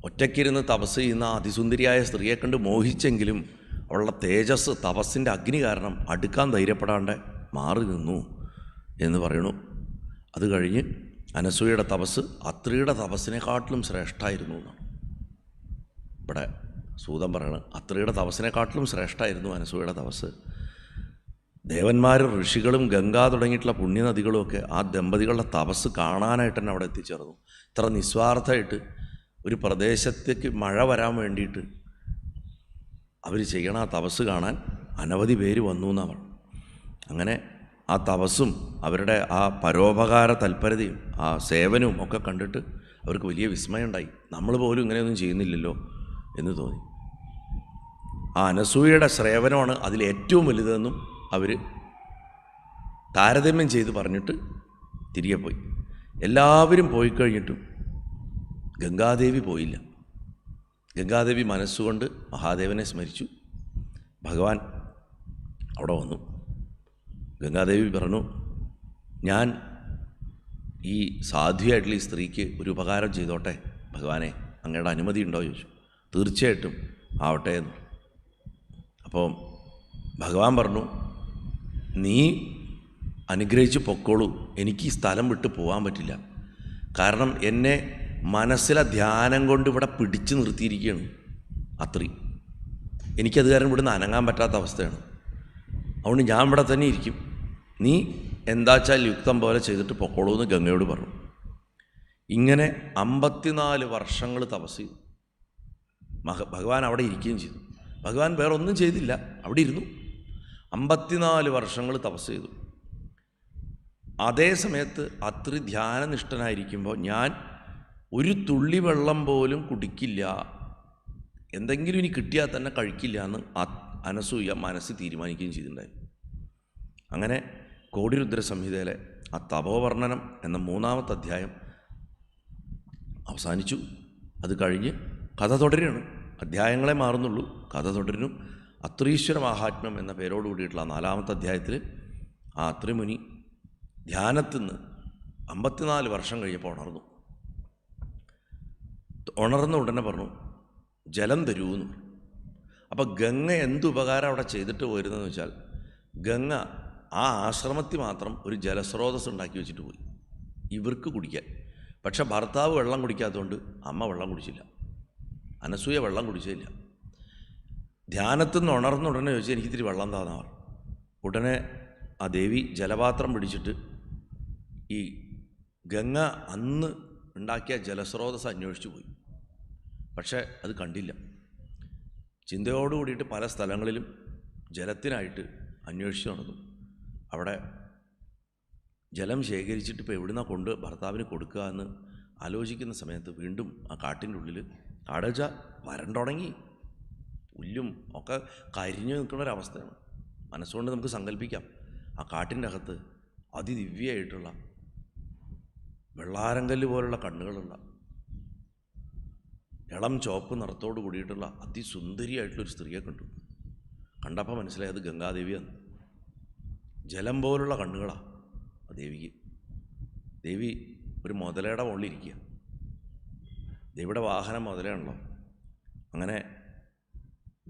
ഒറ്റയ്ക്കിരുന്ന് തപസ് ചെയ്യുന്ന അതിസുന്ദരിയായ സ്ത്രീയെ കണ്ട് മോഹിച്ചെങ്കിലും അവളുടെ തേജസ്, തപസ്സിൻ്റെ അഗ്നി കാരണം അടുക്കാൻ ധൈര്യപ്പെടാണ്ട് മാറി നിന്നു എന്ന് പറയണു. അത് കഴിഞ്ഞ് അനസൂയയുടെ തപസ് അത്രിയുടെ തപസ്സിനെക്കാട്ടിലും ശ്രേഷ്ഠമായിരുന്നു എന്നാണ് ഇവിടെ സൂതം പറയണത്. അത്രിയുടെ തപസ്സിനെക്കാട്ടിലും ശ്രേഷ്ഠമായിരുന്നു അനസൂയയുടെ തപസ്. ദേവന്മാരും ഋഷികളും ഗംഗ തുടങ്ങിയിട്ടുള്ള പുണ്യനദികളുമൊക്കെ ആ ദമ്പതികളുടെ തപസ് കാണാനായിട്ട് തന്നെ അവിടെ എത്തിച്ചേർന്നു. ഇത്ര നിസ്വാർത്ഥമായിട്ട് ഒരു പ്രദേശത്തേക്ക് മഴ വരാൻ വേണ്ടിയിട്ട് അവർ ചെയ്യണ ആ തപസ് കാണാൻ അനവധി പേര് വന്നു എന്നാണ്. അങ്ങനെ ആ തപസ്സും അവരുടെ ആ പരോപകാര തൽപരതയും ആ സേവനവും ഒക്കെ കണ്ടിട്ട് അവർക്ക് വലിയ വിസ്മയം ഉണ്ടായി. നമ്മൾ പോലും ഇങ്ങനെയൊന്നും ചെയ്യുന്നില്ലല്ലോ എന്ന് തോന്നി. ആ അനസൂയയുടെ സേവനമാണ് അതിലേറ്റവും വലുതെന്നും അവർ താരതമ്യം ചെയ്ത് പറഞ്ഞിട്ട് തിരികെ പോയി. എല്ലാവരും പോയി കഴിഞ്ഞിട്ടും ഗംഗാദേവി പോയില്ല. ഗംഗാദേവി മനസ്സുകൊണ്ട് മഹാദേവനെ സ്മരിച്ചു. ഭഗവാൻ അവിടെ വന്നു. ഗംഗാദേവി പറഞ്ഞു, ഞാൻ ഈ സാധ്വിയായിട്ടുള്ള ഈ സ്ത്രീക്ക് ഒരു ഉപകാരം ചെയ്തോട്ടെ ഭഗവാനെ, അങ്ങയുടെ അനുമതി ഉണ്ടോ ചോദിച്ചു. തീർച്ചയായിട്ടും ആവട്ടെ എന്ന്. അപ്പോൾ ഭഗവാൻ പറഞ്ഞു, നീ അനുഗ്രഹിച്ച് പൊക്കോളൂ, എനിക്ക് ഈ സ്ഥലം വിട്ട് പോകാൻ പറ്റില്ല. കാരണം എന്നെ മനസ്സിലെ ധ്യാനം കൊണ്ട് ഇവിടെ പിടിച്ചു നിർത്തിയിരിക്കുകയാണ് അത്രി. എനിക്കത് കാരണം ഇവിടുന്ന് അനങ്ങാൻ പറ്റാത്ത അവസ്ഥയാണ്. അതുകൊണ്ട് ഞാൻ ഇവിടെ തന്നെ ഇരിക്കും, നീ എന്താച്ചാൽ യുക്തം പോലെ ചെയ്തിട്ട് പൊക്കോളൂ എന്ന് ഗംഗയോട് പറഞ്ഞു. ഇങ്ങനെ 54 വർഷങ്ങൾ തപസ് ചെയ്തു. ഭഗവാൻ അവിടെ ഇരിക്കുകയും ചെയ്തു. ഭഗവാൻ വേറെ ഒന്നും ചെയ്തില്ല, അവിടെ ഇരുന്നു. 54 വർഷങ്ങൾ തപസ് ചെയ്തു. അതേ സമയത്ത് അത്രി ധ്യാനനിഷ്ഠനായിരിക്കുമ്പോൾ ഞാൻ ഒരു തുള്ളി വെള്ളം പോലും കുടിക്കില്ല, എന്തെങ്കിലും ഇനി കിട്ടിയാൽ തന്നെ കഴിക്കില്ല എന്ന് അനസൂയ മനസ്സിൽ തീരുമാനിക്കുകയും ചെയ്തിട്ടുണ്ടായി. അങ്ങനെ കോടിരുദ്ര സംഹിതയിലെ ആ തപോവർണ്ണനം എന്ന 3-ാമത്തെ അധ്യായം അവസാനിച്ചു. അത് കഴിഞ്ഞ് കഥ തുടരുകയാണ്. അധ്യായങ്ങളെ മാറുന്നുള്ളൂ, കഥ തുടരുന്നു. അത്രീശ്വര മാഹാത്മ്യം എന്ന പേരോട് കൂടിയിട്ടുള്ള 4-ാമത്തെ അധ്യായത്തിൽ ആ അത്രിമുനി ധ്യാനത്തിൽ നിന്ന് 54 വർഷം കഴിഞ്ഞപ്പോൾ ഉണർന്നു. ഉണർന്ന ഉടനെ പറഞ്ഞു, ജലം തരൂന്ന്. അപ്പോൾ ഗംഗ എന്തുപകാരം അവിടെ ചെയ്തിട്ട് പോയിരുന്നതെന്ന് വെച്ചാൽ, ഗംഗ ആ ആശ്രമത്തിൽ മാത്രം ഒരു ജലസ്രോതസ് ഉണ്ടാക്കി വെച്ചിട്ട് പോയി ഇവർക്ക് കുടിക്കാൻ. പക്ഷെ ഭർത്താവ് വെള്ളം കുടിക്കാത്തതുകൊണ്ട് അമ്മ വെള്ളം കുടിച്ചില്ല, അനസൂയ വെള്ളം കുടിച്ചില്ല. ധ്യാനത്തിൽ നിന്ന് ഉണർന്ന ഉടനെ ചോദിച്ചാൽ എനിക്കിത്തിരി വെള്ളം താന്നവർ. ഉടനെ ആ ദേവി ജലപാത്രം പിടിച്ചിട്ട് ഈ ഗംഗ അന്ന് ഉണ്ടാക്കിയ ജലസ്രോതസ് അന്വേഷിച്ചു പോയി. പക്ഷേ അത് കണ്ടില്ല. ചിന്തയോടു കൂടിയിട്ട് പല സ്ഥലങ്ങളിലും ജലത്തിനായിട്ട് അന്വേഷിച്ച് നടന്നു. അവിടെ ജലം ശേഖരിച്ചിട്ട് ഇപ്പോൾ എവിടുന്നാണ് കൊണ്ട് ഭർത്താവിന് കൊടുക്കുക എന്ന് ആലോചിക്കുന്ന സമയത്ത് വീണ്ടും ആ കാട്ടിൻ്റെ ഉള്ളിൽ, കാട് വെച്ചാൽ വരണ്ടുടങ്ങി, പുല്ലും ഒക്കെ കരിഞ്ഞു നിൽക്കുന്ന ഒരവസ്ഥയാണ്. മനസ്സുകൊണ്ട് നമുക്ക് സങ്കല്പിക്കാം. ആ കാട്ടിൻ്റെ അകത്ത് അതിദിവ്യമായിട്ടുള്ള വെള്ളാരങ്കല്ല് പോലുള്ള കണ്ണുകളുള്ള, ഇളം ചുവപ്പ് നിറത്തോട് കൂടിയിട്ടുള്ള അതിസുന്ദരിയായിട്ടുള്ളൊരു സ്ത്രീയെ കണ്ടു. കണ്ടപ്പോൾ മനസ്സിലായി അത് ഗംഗാദേവിയാണ്. ജലം പോലുള്ള കണ്ണുകളാണ് ആ ദേവിക്ക്. ദേവി ഒരു മുതലയുടെ മുകളിലിരിക്കുക. ദേവിയുടെ വാഹനം മുതലയാണല്ലോ. അങ്ങനെ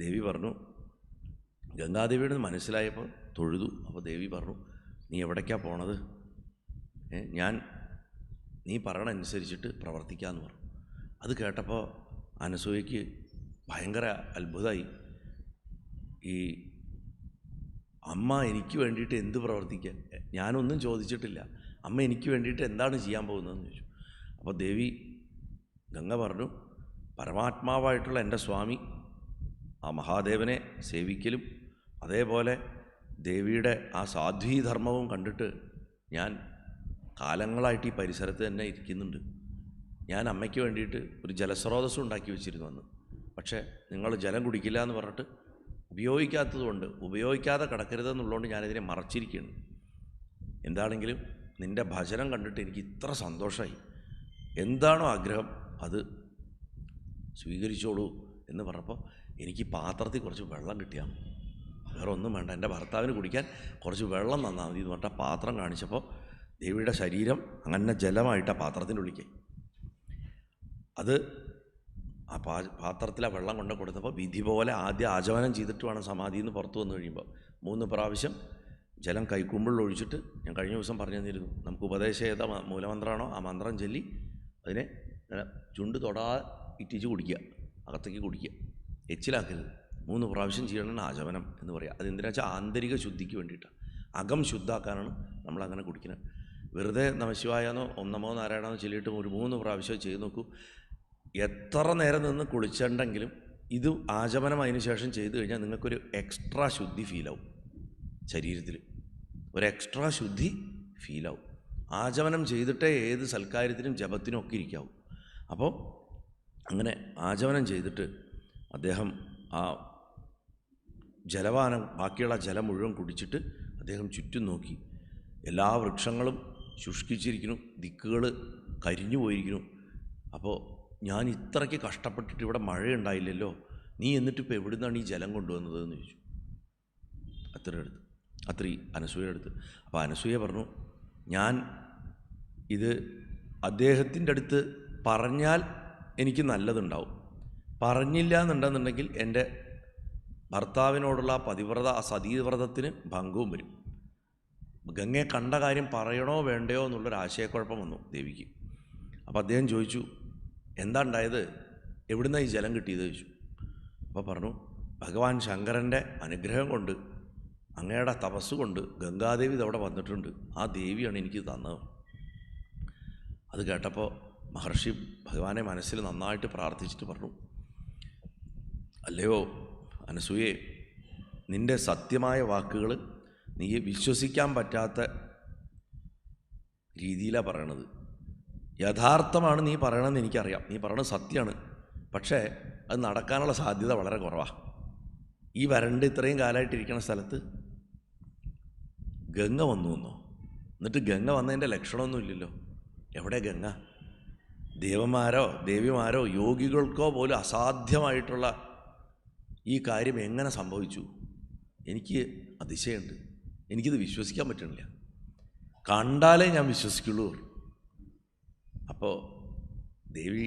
ദേവി പറഞ്ഞു, ഗംഗാദേവിയുടെ മനസ്സിലായപ്പോൾ തൊഴുതു. അപ്പോൾ ദേവി പറഞ്ഞു, നീ എവിടേക്കാണ് പോണത്? നീ പറയണനുസരിച്ചിട്ട് പ്രവർത്തിക്കാമെന്ന് പറഞ്ഞു. അത് കേട്ടപ്പോൾ അനസൂയയ്ക്ക് ഭയങ്കര അത്ഭുതമായി. ഈ അമ്മ എനിക്ക് വേണ്ടിയിട്ട് എന്ത് പ്രവർത്തിക്കാൻ? ഞാനൊന്നും ചോദിച്ചിട്ടില്ല, അമ്മ എനിക്ക് വേണ്ടിയിട്ട് എന്താണ് ചെയ്യാൻ പോകുന്നതെന്ന് ചോദിച്ചു. അപ്പോൾ ഗംഗ പറഞ്ഞു, പരമാത്മാവായിട്ടുള്ള എൻ്റെ സ്വാമി ആ മഹാദേവനെ സേവിക്കലും അതേപോലെ ദേവിയുടെ ആ സാധ്വീധർമ്മവും കണ്ടിട്ട് ഞാൻ കാലങ്ങളായിട്ട് ഈ പരിസരത്ത് തന്നെ ഇരിക്കുന്നുണ്ട്. ഞാൻ അമ്മയ്ക്ക് വേണ്ടിയിട്ട് ഒരു ജലസ്രോതസ്സും ഉണ്ടാക്കി വെച്ചിരുന്നു അന്ന്. പക്ഷേ നിങ്ങൾ ജലം കുടിക്കില്ല എന്ന് പറഞ്ഞിട്ട് ഉപയോഗിക്കാത്തതുകൊണ്ട്, ഉപയോഗിക്കാതെ കിടക്കരുതെന്നുള്ളതുകൊണ്ട് ഞാനിതിനെ മറച്ചിരിക്കുകയാണ്. എന്താണെങ്കിലും നിൻ്റെ ഭജനം കണ്ടിട്ട് എനിക്ക് ഇത്ര സന്തോഷമായി. എന്താണോ ആഗ്രഹം അത് സ്വീകരിച്ചോളൂ എന്ന് പറഞ്ഞപ്പോൾ എനിക്ക് പാത്രത്തിൽ കുറച്ച് വെള്ളം കിട്ടിയാൽ, വേറെ ഒന്നും വേണ്ട, എൻ്റെ ഭർത്താവിന് കുടിക്കാൻ കുറച്ച് വെള്ളം തന്നാൽ മതി എന്ന് പറഞ്ഞാൽ പാത്രം കാണിച്ചപ്പോൾ ദേവിയുടെ ശരീരം അങ്ങനെ ജലമായിട്ട് ആ പാത്രത്തിൻ്റെ ഉള്ളിക്കായി. അത് ആ പാത്രത്തിലെ വെള്ളം കൊണ്ട് കൊടുത്തപ്പോൾ വിധി പോലെ ആദ്യം ആചമനം ചെയ്തിട്ട് വേണം സമാധിയിൽ നിന്ന് പുറത്തു വന്നു കഴിയുമ്പോൾ 3 പ്രാവശ്യം ജലം കൈക്കുമ്പിളിൽ ഒഴിച്ചിട്ട്, ഞാൻ കഴിഞ്ഞ ദിവസം പറഞ്ഞു തന്നിരുന്നു, നമുക്ക് ഉപദേശം ഏതാ മൂലമന്ത്രമാണോ ആ മന്ത്രം ചൊല്ലി അതിനെ ചുണ്ട് തൊടാതെ ഇറ്റിച്ച് കുടിക്കുക, അകത്തേക്ക് കുടിക്കുക, എച്ചിലാക്കരുത്. 3 പ്രാവശ്യം ചെയ്യണമെന്ന് ആചമനം എന്ന് പറയുക. അതെന്തിനാ വെച്ചാൽ ആന്തരിക ശുദ്ധിക്ക് വേണ്ടിയിട്ടാണ്, അകം ശുദ്ധാക്കാനാണ് നമ്മളങ്ങനെ കുടിക്കുന്നത്. വെറുതെ നമശിവായെന്നോ ഓം നമോ നാരായണമെന്നോ ചൊല്ലിയിട്ട് ഒരു 3 പ്രാവശ്യം ചെയ്ത് നോക്കൂ. എത്ര നേരം നിന്ന് കുളിച്ചിട്ടുണ്ടെങ്കിലും ഇത് ആചമനം അതിന് ശേഷം ചെയ്തു കഴിഞ്ഞാൽ നിങ്ങൾക്കൊരു എക്സ്ട്രാ ശുദ്ധി ഫീലാവും. ശരീരത്തിൽ ഒരു എക്സ്ട്രാ ശുദ്ധി ഫീലാവും. ആചമനം ചെയ്തിട്ടേ ഏത് സൽക്കാര്യത്തിനും ജപത്തിനും ഒക്കെ ഇരിക്കാവും. അപ്പോൾ അങ്ങനെ ആചമനം ചെയ്തിട്ട് അദ്ദേഹം ആ ജലപാനം, ബാക്കിയുള്ള ജലം മുഴുവൻ കുടിച്ചിട്ട് അദ്ദേഹം ചുറ്റും നോക്കി. എല്ലാ വൃക്ഷങ്ങളും ശുഷ്കിച്ചിരിക്കുന്നു, ദിക്കുകൾ കരിഞ്ഞു പോയിരിക്കുന്നു. അപ്പോൾ ഞാൻ ഇത്രയ്ക്ക് കഷ്ടപ്പെട്ടിട്ട് ഇവിടെ മഴയുണ്ടായില്ലല്ലോ, നീ എന്നിട്ടിപ്പോൾ എവിടെ നിന്നാണ് ഈ ജലം കൊണ്ടുവന്നത് എന്ന് ചോദിച്ചു. അത്രി അനസൂയയുടെ അടുത്ത്. അപ്പോൾ അനസൂയ പറഞ്ഞു, ഞാൻ ഇത് അദ്ദേഹത്തിൻ്റെ അടുത്ത് പറഞ്ഞാൽ എനിക്ക് നല്ലതുണ്ടാവും, പറഞ്ഞില്ല എന്നുണ്ടെന്നുണ്ടെങ്കിൽ എൻ്റെ ഭർത്താവിനോടുള്ള ആ സതീവ്രതത്തിന് ഭംഗവും വരും. ഗംഗയെ കണ്ട കാര്യം പറയണോ വേണ്ടയോ എന്നുള്ളൊരു ആശയക്കുഴപ്പം വന്നു ദേവിക്ക്. അപ്പോൾ അദ്ദേഹം ചോദിച്ചു, എന്താ ഉണ്ടായത്, എവിടുന്നാണ് ഈ ജലം കിട്ടിയത് ചോദിച്ചു. അപ്പോൾ പറഞ്ഞു, ഭഗവാൻ ശങ്കരൻ്റെ അനുഗ്രഹം കൊണ്ട്, അങ്ങയുടെ തപസ് കൊണ്ട് ഗംഗാദേവി ഇതവിടെ വന്നിട്ടുണ്ട്, ആ ദേവിയാണ് എനിക്ക് തന്നത്. അത് കേട്ടപ്പോൾ മഹർഷി ഭഗവാനെ മനസ്സിൽ നന്നായിട്ട് പ്രാർത്ഥിച്ചിട്ട് പറഞ്ഞു, അല്ലയോ അനസൂയേ, നിൻ്റെ സത്യമായ വാക്കുകൾ നീ വിശ്വസിക്കാൻ പറ്റാത്ത രീതിയിലാണ് പറയണത്. യഥാർത്ഥമാണ് നീ പറയണമെന്ന് എനിക്കറിയാം, നീ പറയണത് സത്യമാണ്. പക്ഷേ അത് നടക്കാനുള്ള സാധ്യത വളരെ കുറവാണ്. ഈ വരണ്ട് ഇത്രയും കാലമായിട്ടിരിക്കുന്ന സ്ഥലത്ത് ഗംഗ വന്നു എന്നോ? എന്നിട്ട് ഗംഗ വന്നതിൻ്റെ ലക്ഷണമൊന്നുമില്ലല്ലോ. എവിടെ ഗംഗ? ദേവന്മാരോ ദേവിമാരോ യോഗികൾക്കോ പോലും അസാധ്യമായിട്ടുള്ള ഈ കാര്യം എങ്ങനെ സംഭവിച്ചു? എനിക്ക് അതിശയമുണ്ട്, എനിക്കിത് വിശ്വസിക്കാൻ പറ്റണില്ല. കണ്ടാലേ ഞാൻ വിശ്വസിക്കുള്ളൂ. അപ്പോൾ ദേവി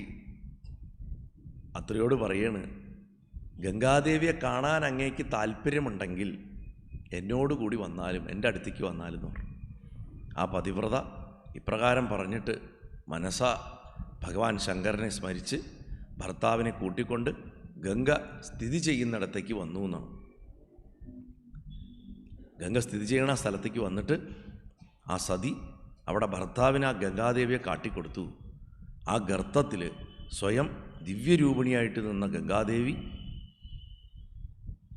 അത്രയോട് പറയാണ്, ഗംഗാദേവിയെ കാണാൻ അങ്ങേക്ക് താല്പര്യമുണ്ടെങ്കിൽ എന്നോടുകൂടി വന്നാലും, എൻ്റെ അടുത്തേക്ക് വന്നാലും എന്ന് പറഞ്ഞു. ആ പതിവ്രത ഇപ്രകാരം പറഞ്ഞിട്ട് മനസ്സാ ഭഗവാൻ ശങ്കരനെ സ്മരിച്ച് ഭർത്താവിനെ കൂട്ടിക്കൊണ്ട് ഗംഗ സ്ഥിതി ചെയ്യുന്നിടത്തേക്ക് വന്നു എന്നാണ്. ഗംഗ സ്ഥിതി ചെയ്യുന്ന സ്ഥലത്തേക്ക് വന്നിട്ട് ആ സതി അവിടെ ഭർത്താവിന് ആ ഗംഗാദേവിയെ കാട്ടിക്കൊടുത്തു. ആ ഗർത്തത്തിൽ സ്വയം ദിവ്യരൂപിണിയായിട്ട് നിന്ന ഗംഗാദേവി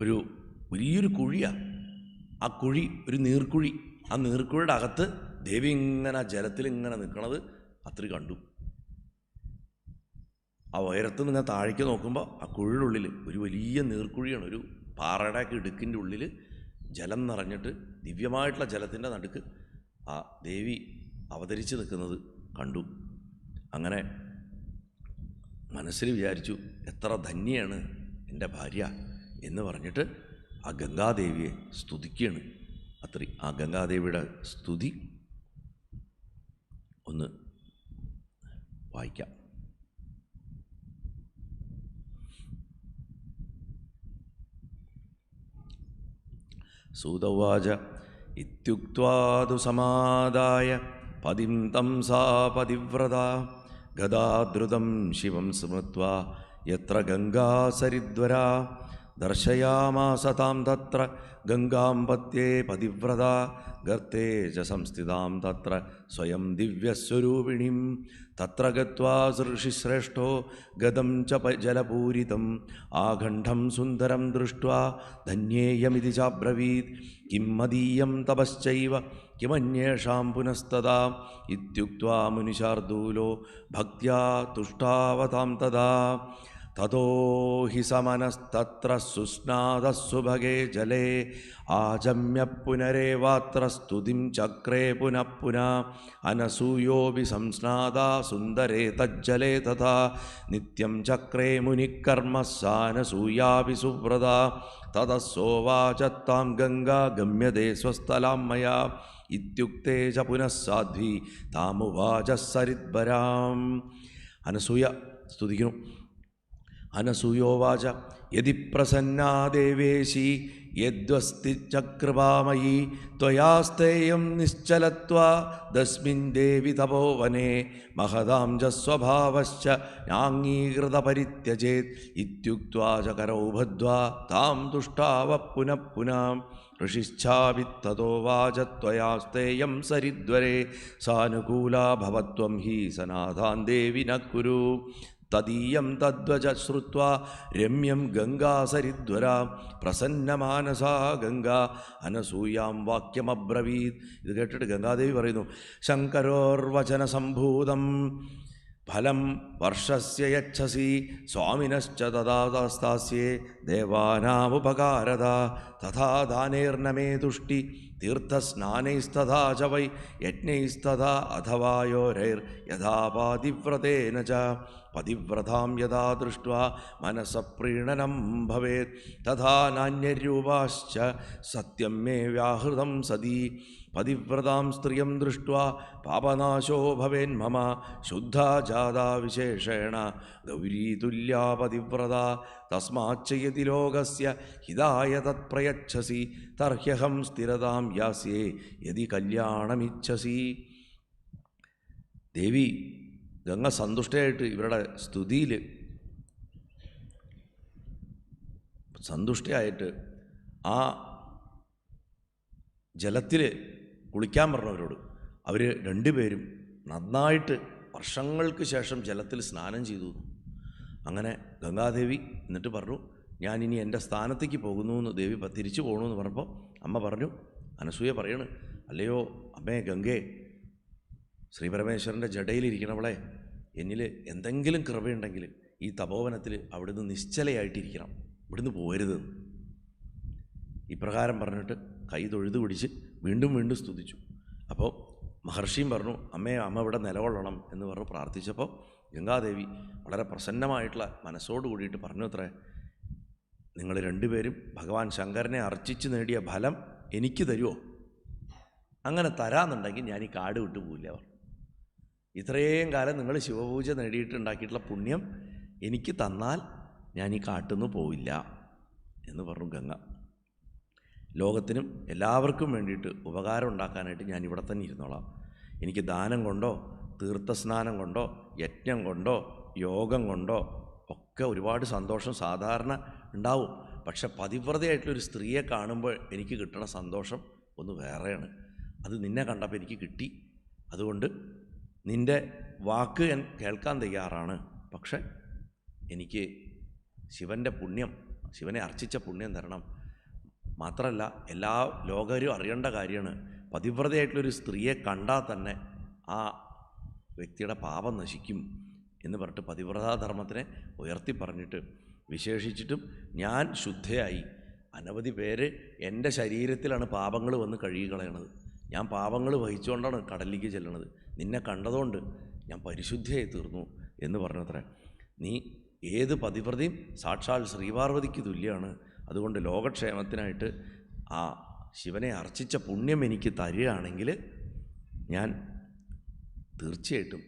ഒരു വലിയൊരു കുഴിയാണ്. ആ കുഴി ഒരു നീർക്കുഴി. ആ നീർക്കുഴിയുടെ അകത്ത് ദേവി ഇങ്ങനെ ജലത്തിൽ ഇങ്ങനെ നിൽക്കണത് അത്ര കണ്ടു. ആ ഉയരത്ത് നിന്ന് താഴേക്ക് നോക്കുമ്പോൾ ആ കുഴിയുടെ ഉള്ളിൽ ഒരു വലിയ നീർക്കുഴിയാണ്. ഒരു പാറയുടെ ഇടുക്കിൻ്റെ ഉള്ളിൽ ജലം നിറഞ്ഞിട്ട് ദിവ്യമായിട്ടുള്ള ജലത്തിൻ്റെ നടുക്ക് ആ ദേവി അവതരിച്ച് നിൽക്കുന്നത് കണ്ടു. അങ്ങനെ മനസ്സിൽ വിചാരിച്ചു, എത്ര ധന്യാണ് എൻ്റെ ഭാര്യ എന്ന് പറഞ്ഞിട്ട് ആ ഗംഗാദേവിയെ സ്തുതിക്കുകയാണ്. ആ ഗംഗാദേവിയുടെ സ്തുതി ഒന്ന് വായിക്കാം. സൂതവാച ഇത്യുക്ത്വാതു സമാദായ പതിം തം സാ പതിവ്രത ഗദാദ്രുതം ശിവം സ്മൃത്വാ യത്ര ഗംഗാസരിദ്വരാ ദർശയാമാസ താം തത്ര ഗംഗാം പത്യേ പതിവ്രത ഗർത്തേ ച സംസ്ഥിതാം തത്ര സ്വയം ദിവ്യസ്വരൂപിണീം തത്ര ഗത്വാ ഋഷിശ്രേഷ്ഠോ ഗദം ച ജലപൂരിതം ആഖണ്ഡം സുന്ദരം ദൃഷ്ട്വാ ധന്യേയമിതി ചാബ്രവീത് കിം മദീയം തപശ്ചൈവ കിമന്യേഷാം പുനസ്തദാ ഇത്യുക്ത്വാ മുനിശാർദൂലോ ഭക്ത്യാ തുഷ്ടാവതാം തദാ തതോ ഹി സമനസ്തത്ര സുസ്നാദസ്സുഭഗേ ജലേ ആചമ്യ പുനരേവാത്ര സ്തുതിം ചക്രേ പുനഃ പുനഃ അനസൂയോപി സംസ്നാദാ സുന്ദരേ തജ്ജലേ തഥാ നിത്യം ചക്രേ മുനിക്കർമ്മ സാനസൂയാപി സുവ്രത തതസ്സോവാച താം ഗംഗാ ഗമ്യതേ സ്വസ്ഥലാം മയാ ഇത്യുക്തേ ച പുനഃ സാധ്വി താമുവാച സരിദ്വരാം. അനസൂയ സ്തുതിക്കുന്നു. അനസൂയോവാച യദി പ്രസന്നാ ദേവേശി യദ്വസ്തി ചകൃപാമയീ ത്വയാസ്തേയം നിശ്ചലത്വാ തസ്മിൻ ദേവി തപോവനേ മഹതാം ച സ്വഭാവശ്ച ജ്ഞാംഗീകൃതപരിത്യജേത് ഇത്യുക്ത്വാ ച കരൗ ബദ്ധ്വാ താം തുഷ്ടാവ പുനഃ പുനഃ ഋഷിശ്ചാപിത്തതോ വാച ത്വയാസ്തേയം സരിദ്വരേ സാനുകൂലാ ഭവത്വം ഹി സനാഥാൻ ദേവി ന കുരു തദീയം തദ്വച ശ്രുത്വാ രമ്യം ഗംഗാസരിദ്വരാ പ്രസന്നമാനസാ ഗംഗാ അനസൂയാം വാക്യമബ്രവീത്. ഇത് കേട്ടിട്ട് ഗംഗാദേവി പറയുന്നു, ശങ്കരോർവചന സംഭൂതം ഫലം വർഷസ്യ യച്ഛസി സ്വാമിനശ്ച തഥാസ്താസ്യേ ദേവാനാമുപകാരത തഥാ ദാനേർന മേ തുഷ്ടി തീർത്ഥസ്നാനൈസ്തഥാ ച വൈ യജ്ഞൈസ്തഥാ അഥവാ യോരൈർ യഥാ പാതിവ്രതേന ച പതിവ്രതാം യഥാ ദൃഷ്ട്വാ മനസഃ പ്രീണനം ഭവേത് തഥാ നാന്യരൂപാശ്ച സത്യം മേ വ്യാഹൃതം സതി പതിവ്രതാം സ്ത്രിയം ദൃഷ്ട്വാ പാപനാശോ ഭവേന്മമ ശുദ്ധാ ജാതാ വിശേഷേണ ഗൗരീതുല്യാ പതിവ്രത തസ്മാच्च യദി ലോകസ്യ ഹിതായ തത്പ്രയച്ഛസി തർഹ്യഹം സ്ഥിരതാം യാസ്യേ യദി കല്യാണമിച്ഛസി. ദേവി ഗംഗ സന്തുഷ്ടയായിട്ട് ഇവരുടെ സ്തുതിയിൽ സന്തുഷ്ടയായിട്ട് ആ ജലത്തിൽ കുളിക്കാൻ പറഞ്ഞവരോട് അവർ രണ്ടുപേരും നന്നായിട്ട് വർഷങ്ങൾക്ക് ശേഷം ജലത്തിൽ സ്നാനം ചെയ്തു. അങ്ങനെ ഗംഗാദേവി എന്നിട്ട് പറഞ്ഞു, ഞാനിനി എൻ്റെ സ്ഥാനത്തേക്ക് പോകുന്നു എന്ന് ദേവി തിരിച്ചു പോകണമെന്ന് പറഞ്ഞപ്പോൾ അമ്മ പറഞ്ഞു, അനസൂയ പറയണ്, അല്ലയോ അമ്മേ ഗംഗേ, ശ്രീപരമേശ്വരൻ്റെ ജടയിലിരിക്കണവളെ, എന്നിൽ എന്തെങ്കിലും കൃപയുണ്ടെങ്കിൽ ഈ തപോവനത്തിൽ അവിടുന്ന് നിശ്ചലയായിട്ടിരിക്കണം, ഇവിടുന്ന് പോരുതെന്ന്. ഇപ്രകാരം പറഞ്ഞിട്ട് കൈ തൊഴുതു പിടിച്ച് വീണ്ടും വീണ്ടും സ്തുതിച്ചു. അപ്പോൾ മഹർഷിയും പറഞ്ഞു, അമ്മ ഇവിടെ നിലകൊള്ളണം എന്ന് പറഞ്ഞു പ്രാർത്ഥിച്ചപ്പോൾ ഗംഗാദേവി വളരെ പ്രസന്നമായിട്ടുള്ള മനസ്സോട് കൂടിയിട്ട് പറഞ്ഞു, അത്രേ, നിങ്ങൾ രണ്ടുപേരും ഭഗവാൻ ശങ്കരനെ അർച്ചിച്ച് നേടിയ ഫലം എനിക്ക് തരുമോ? അങ്ങനെ തരാമെന്നുണ്ടെങ്കിൽ ഞാൻ ഈ കാട് വിട്ടു പോവില്ല. പറഞ്ഞു, ഇത്രയും കാലം നിങ്ങൾ ശിവപൂജ നേടിയിട്ടുണ്ടാക്കിയിട്ടുള്ള പുണ്യം എനിക്ക് തന്നാൽ ഞാൻ ഈ കാട്ടിൽ പോവില്ല എന്ന് പറഞ്ഞു ഗംഗ. ലോകത്തിനും എല്ലാവർക്കും വേണ്ടിയിട്ട് ഉപകാരം ഉണ്ടാക്കാനായിട്ട് ഞാൻ ഇവിടെ തന്നെ ഇരുന്നോളാം. എനിക്ക് ദാനം കൊണ്ടോ തീർത്ഥസ്നാനം കൊണ്ടോ യജ്ഞം കൊണ്ടോ യോഗം കൊണ്ടോ ഒക്കെ ഒരുപാട് സന്തോഷം സാധാരണ ഉണ്ടാവും. പക്ഷെ പതിവ്രതയായിട്ടുള്ളൊരു സ്ത്രീയെ കാണുമ്പോൾ എനിക്ക് കിട്ടുന്ന സന്തോഷം ഒന്ന് വേറെയാണ്. അത് നിന്നെ കണ്ടപ്പോൾ എനിക്ക് കിട്ടി. അതുകൊണ്ട് നിൻ്റെ വാക്ക് ഞാൻ കേൾക്കാൻ തയ്യാറാണ്. പക്ഷെ എനിക്ക് ശിവൻ്റെ പുണ്യം, ശിവനെ അർച്ചിച്ച പുണ്യം തരണം. മാത്രമല്ല എല്ലാ ലോകരും അറിയേണ്ട കാര്യമാണ്, പതിവ്രതയായിട്ടുള്ളൊരു സ്ത്രീയെ കണ്ടാൽ തന്നെ ആ വ്യക്തിയുടെ പാപം നശിക്കും എന്ന് പറഞ്ഞിട്ട് പതിവ്രതാധർമ്മത്തിനെ ഉയർത്തി പറഞ്ഞിട്ട് വിശേഷിച്ചിട്ടും ഞാൻ ശുദ്ധയായി. അനവധി പേര് എൻ്റെ ശരീരത്തിലാണ് പാപങ്ങൾ വന്ന് കഴുകിക്കളയണത്. ഞാൻ പാപങ്ങൾ വഹിച്ചുകൊണ്ടാണ് കടലിലേക്ക് ചെല്ലണത്. നിന്നെ കണ്ടതുകൊണ്ട് ഞാൻ പരിശുദ്ധിയായി തീർന്നു എന്ന് പറഞ്ഞത്രേ. നീ ഏത് പതിവ്രതയും സാക്ഷാൽ ശ്രീപാർവതിക്ക് തുല്യമാണ്. അതുകൊണ്ട് ലോകക്ഷേമത്തിനായിട്ട് ആ ശിവനെ അർച്ചിച്ച പുണ്യം എനിക്ക് തരികയാണെങ്കിൽ ഞാൻ തീർച്ചയായിട്ടും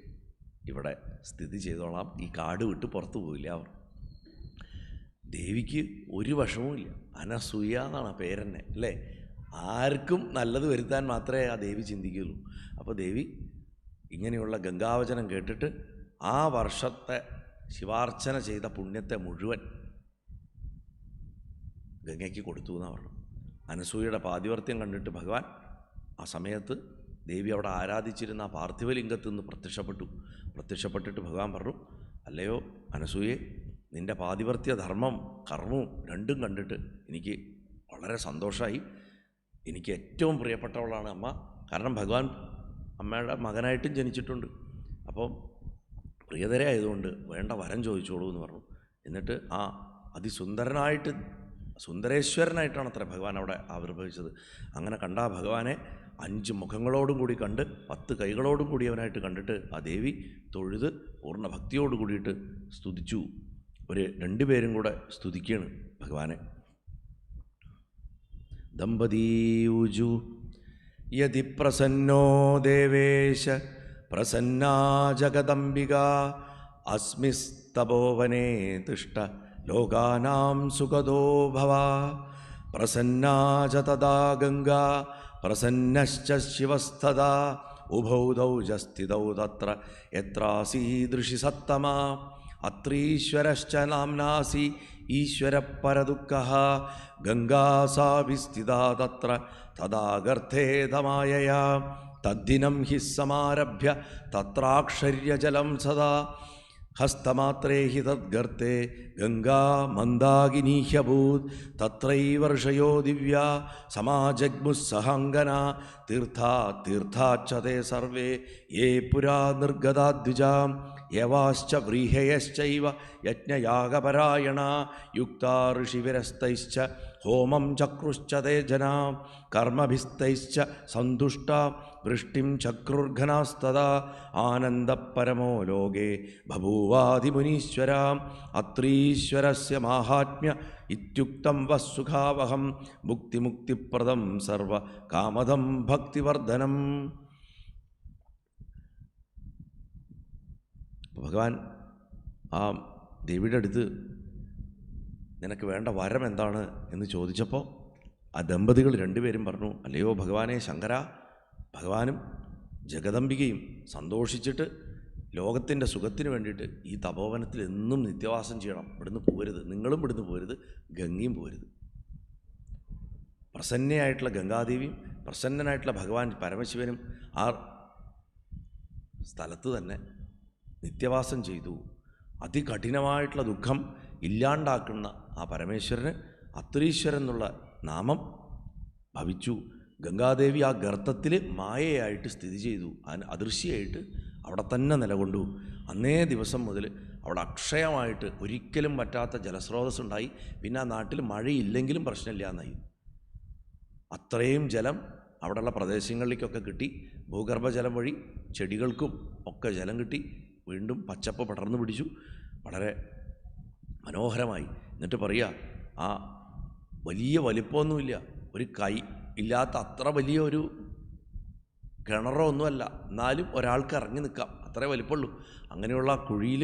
ഇവിടെ സ്ഥിതി ചെയ്തോളാം, ഈ കാട് വിട്ട് പുറത്തു പോയില്ല. അവർ ദേവിക്ക് ഒരു വിഷമവുമില്ല. അനസൂയ എന്നാണ് പേരെന്നെ, അല്ലേ? ആർക്കും നല്ലത് വരുത്താൻ മാത്രമേ ആ ദേവി ചിന്തിക്കുകയുള്ളൂ. അപ്പോൾ ദേവി ഇങ്ങനെയുള്ള ഗംഗാവചനം കേട്ടിട്ട് ആ വർഷത്തെ ശിവാർച്ചന ചെയ്ത പുണ്യത്തെ മുഴുവൻ ഗംഗയ്ക്ക് കൊടുത്തു എന്നാണ് പറഞ്ഞു. അനസൂയയുടെ പാതിവർത്തിയം കണ്ടിട്ട് ഭഗവാൻ ആ സമയത്ത് ദേവി അവിടെ ആരാധിച്ചിരുന്ന ആ പാർത്ഥിവലിംഗത്തിൽ നിന്ന് പ്രത്യക്ഷപ്പെട്ടിട്ട് ഭഗവാൻ പറഞ്ഞു, അല്ലയോ അനസൂയെ, നിൻ്റെ പാതിവർത്തിയ ധർമ്മം കർമ്മവും രണ്ടും കണ്ടിട്ട് എനിക്ക് വളരെ സന്തോഷമായി. എനിക്ക് ഏറ്റവും പ്രിയപ്പെട്ടവളാണ് അമ്മ. കാരണം ഭഗവാൻ അമ്മയുടെ മകനായിട്ടും ജനിച്ചിട്ടുണ്ട്. അപ്പോൾ പ്രിയതരായതുകൊണ്ട് വേണ്ട വരം ചോദിച്ചോളൂ എന്ന് പറഞ്ഞു. എന്നിട്ട് ആ അതിസുന്ദരനായിട്ട് സുന്ദരേശ്വരനായിട്ടാണ് അത്ര ഭഗവാൻ അവിടെ ആവിർഭവിച്ചത്. അങ്ങനെ കണ്ട ആ ഭഗവാനെ 5 മുഖങ്ങളോടും കൂടി കണ്ട് 10 കൈകളോടും കൂടിയവനായിട്ട് കണ്ടിട്ട് ആ ദേവി തൊഴുത് പൂർണ്ണ ഭക്തിയോട് കൂടിയിട്ട് സ്തുതിച്ചു. 2 പേരും കൂടെ സ്തുതിക്കുകയാണ് ഭഗവാനെ. ദമ്പതീയുജു യതി പ്രസന്നോ ദേവേശ പ്രസന്നാ ജഗദംബിക അസ്മിസ്തപോവനേ തിഷ്ഠ ലോകാനാം സുഖദോ ഭവ. പ്രസന്നാ ച തദാ ഗംഗാ പ്രസന്നശ്ച ശിവസ്തദാ ഉഭൗ ദൗജസ്ഥിതൗ തത്ര യത്രാസീദൃശി സത്തമാ. അത്രീശ്വരശ്ച നാംനാസി ഈശ്വരപരദുഃഖഃ ഗംഗാ സാഭിസ്ഥിതാ തത്ര തദാ ഗർഭേദമായയാ. തദ്ദിനം ഹി സമാരഭ്യ തത്രാക്ഷര്യജലം സദാ ഹസ്തമാത്രേ ഹി തദ്ഗർത്തെ ഗംഗാ മന്ദാകിനീഹ്യഭൂത്. തത്രൈവർഷയോ ദിവ്യാ സമാജഗ്മുസ്സഹാംഗനാ തീർത്ഥാച്ച തേ സർവേ യേ പുരാ നിർഗതാ ദ്വിജാം. യവാശ്ച വ്രീഹയശ്ചൈവ യജ്ഞയാഗപരായണാ യുക്താ ഋഷിവിരസ്തൈശ്ച ഹോമം ചക്രുശ്ച തേ ജനാ. കർമ്മഭിസ്തൈശ്ച സന്തുഷ്ടാ വൃഷ്ടിം ചക്രുർഘനാസ്തദാ. ആനന്ദപരമോ ലോകേ ബഭൂവാധിമുനീശ്വരാ. അത്രീശ്വരസ്യ മാഹാത്മ്യ ഇത്യുക്തം വസ്സുഖാവഹം. മുക്തിമുക്തിപ്രദം സർവ കാമദം ഭക്തിവർദ്ധനം. ഭഗവാൻ ആ ദേവിയുടെ അടുത്ത് നിനക്ക് വേണ്ട വരം എന്താണ് എന്ന് ചോദിച്ചപ്പോൾ ആ ദമ്പതികൾ 2 പേരും പറഞ്ഞു, അല്ലയോ ഭഗവാനെ ശങ്കര, ഭഗവാനും ജഗദംബികയും സന്തോഷിച്ചിട്ട് ലോകത്തിൻ്റെ സുഖത്തിന് വേണ്ടിയിട്ട് ഈ തപോവനത്തിൽ എന്നും നിത്യവാസം ചെയ്യണം. ഇവിടുന്ന് പോരുത്, നിങ്ങളും ഇവിടുന്ന് പോരുത്, ഗംഗയും പോരുത്. പ്രസന്നയായിട്ടുള്ള ഗംഗാദേവിയും പ്രസന്നനായിട്ടുള്ള ഭഗവാൻ പരമശിവനും ആ സ്ഥലത്ത് തന്നെ നിത്യവാസം ചെയ്തു. അതികഠിനമായിട്ടുള്ള ദുഃഖം ഇല്ലാണ്ടാക്കുന്ന ആ പരമേശ്വരന് അത്രീശ്വരൻ എന്നുള്ള നാമം ഭവിച്ചു. ഗംഗാദേവി ആ ഗർത്തത്തിൽ മായയായിട്ട് സ്ഥിതി ചെയ്തു, അദൃശ്യമായിട്ട് അവിടെ തന്നെ നിലകൊണ്ടു. അന്നേ ദിവസം മുതൽ അവിടെ അക്ഷയമായിട്ട് ഒരിക്കലും പറ്റാത്ത ജലസ്രോതസ് ഉണ്ടായി. പിന്നെ ആ നാട്ടിൽ മഴയില്ലെങ്കിലും പ്രശ്നമില്ല എന്നായി. അത്രയും ജലം അവിടെയുള്ള പ്രദേശങ്ങളിലേക്കൊക്കെ കിട്ടി. ഭൂഗർഭജലം വഴി ചെടികൾക്കും ഒക്കെ ജലം കിട്ടി. വീണ്ടും പച്ചപ്പ് പടർന്നു പിടിച്ചു. വളരെ മനോഹരമായി. എന്നിട്ട് പറയുക, ആ വലിയ വലിപ്പമൊന്നുമില്ല, ഒരു കൈ ഇല്ലാത്ത അത്ര വലിയ ഒരു കിണറോ ഒന്നുമല്ല, എന്നാലും ഒരാൾക്ക് ഇറങ്ങി നിൽക്കാം, അത്രേ വലിപ്പമുള്ളൂ. അങ്ങനെയുള്ള കുഴിയിൽ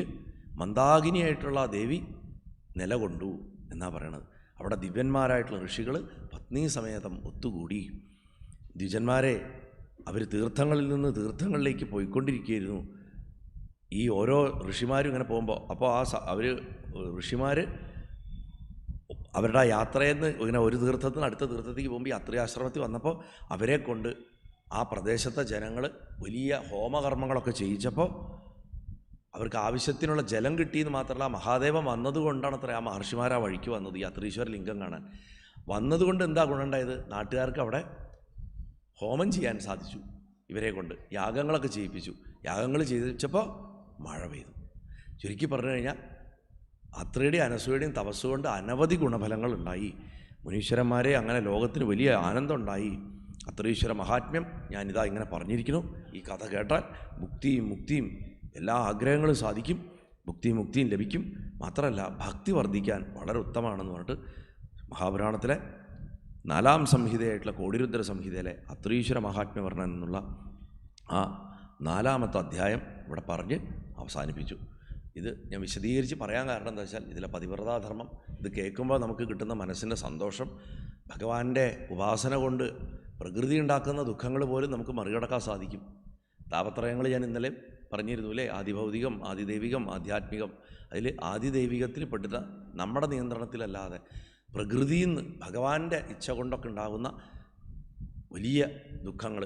മന്ദാകിനിയായിട്ടുള്ള ദേവി നിലകൊണ്ടു എന്നാണ് പറയണത്. അവിടെ ദിവ്യന്മാരായിട്ടുള്ള ഋഷികൾ പത്നീ സമേതം ഒത്തുകൂടി. ദ്വിജന്മാരെ അവർ തീർത്ഥങ്ങളിൽ നിന്ന് തീർത്ഥങ്ങളിലേക്ക് പോയിക്കൊണ്ടിരിക്കുകയായിരുന്നു. ഈ ഓരോ ഋഷിമാരും ഇങ്ങനെ പോകുമ്പോൾ അപ്പോൾ അവർ ഋഷിമാർ അവരുടെ ആ യാത്രയിൽ നിന്ന് ഇങ്ങനെ ഒരു തീർത്ഥത്തിൽ നിന്ന് അടുത്ത തീർത്ഥത്തേക്ക് പോകുമ്പോൾ ഈ അത്രിയാശ്രമത്തിൽ വന്നപ്പോൾ അവരെ കൊണ്ട് ആ പ്രദേശത്തെ ജനങ്ങൾ വലിയ ഹോമകർമ്മങ്ങളൊക്കെ ചെയ്യിച്ചപ്പോൾ അവർക്ക് ആവശ്യത്തിനുള്ള ജലം കിട്ടിയെന്ന് മാത്രമല്ല, മഹാദേവൻ വന്നതുകൊണ്ടാണ് അത്ര ആ മഹർഷിമാർ ആ വഴിക്ക് വന്നത് ഈ അത്രീശ്വര ലിംഗം കാണാൻ. വന്നതുകൊണ്ട് എന്താ ഗുണമുണ്ടായത്? നാട്ടുകാർക്ക് അവിടെ ഹോമം ചെയ്യാൻ സാധിച്ചു. ഇവരെ കൊണ്ട് യാഗങ്ങളൊക്കെ ചെയ്യിപ്പിച്ചു. യാഗങ്ങൾ ചെയ്യിച്ചപ്പോൾ മഴ പെയ്തു. ചുരുക്കി പറഞ്ഞു കഴിഞ്ഞാൽ അത്രയുടെയും അനസൂയുടെയും തപസ്സുകൊണ്ട് അനവധി ഗുണഫലങ്ങൾ ഉണ്ടായി. മുനീശ്വരന്മാരെ അങ്ങനെ ലോകത്തിന് വലിയ ആനന്ദം ഉണ്ടായി. അത്രീശ്വര മഹാത്മ്യം ഞാനിതാ ഇങ്ങനെ പറഞ്ഞിരിക്കുന്നു. ഈ കഥ കേട്ടാൽ മുക്തിയും എല്ലാ ആഗ്രഹങ്ങളും സാധിക്കും, മുക്തിയും ലഭിക്കും. മാത്രമല്ല ഭക്തി വർദ്ധിക്കാൻ വളരെ ഉത്തമമാണെന്ന് പറഞ്ഞിട്ട് മഹാപുരാണത്തിലെ 4ാം സംഹിതയായിട്ടുള്ള കോടിരുദ്ര സംഹിതയിലെ അത്രീശ്വര മഹാത്മ്യ വർണ്ണൻ എന്നുള്ള ആ 4ാമത്തെ അധ്യായം ഇവിടെ പറഞ്ഞ് അവസാനിപ്പിച്ചു. ഇത് ഞാൻ വിശദീകരിച്ച് പറയാൻ കാരണം എന്താ വെച്ചാൽ ഇതിലെ പതിവ്രതാധർമ്മം ഇത് കേൾക്കുമ്പോൾ നമുക്ക് കിട്ടുന്ന മനസ്സിൻ്റെ സന്തോഷം, ഭഗവാന്റെ ഉപാസന കൊണ്ട് പ്രകൃതി ഉണ്ടാക്കുന്ന ദുഃഖങ്ങൾ പോലും നമുക്ക് മറികടക്കാൻ സാധിക്കും. താപത്രയങ്ങൾ ഞാൻ ഇന്നലെ പറഞ്ഞിരുന്നു അല്ലേ? ആദിഭൗതികം, ആദിദൈവികം, ആധ്യാത്മികം. അതിൽ ആദിദൈവികത്തിൽ പെട്ടിട്ട നമ്മുടെ നിയന്ത്രണത്തിലല്ലാതെ പ്രകൃതിയിൽ നിന്ന് ഭഗവാന്റെ ഇച്ഛ കൊണ്ടൊക്കെ ഉണ്ടാകുന്ന വലിയ ദുഃഖങ്ങൾ,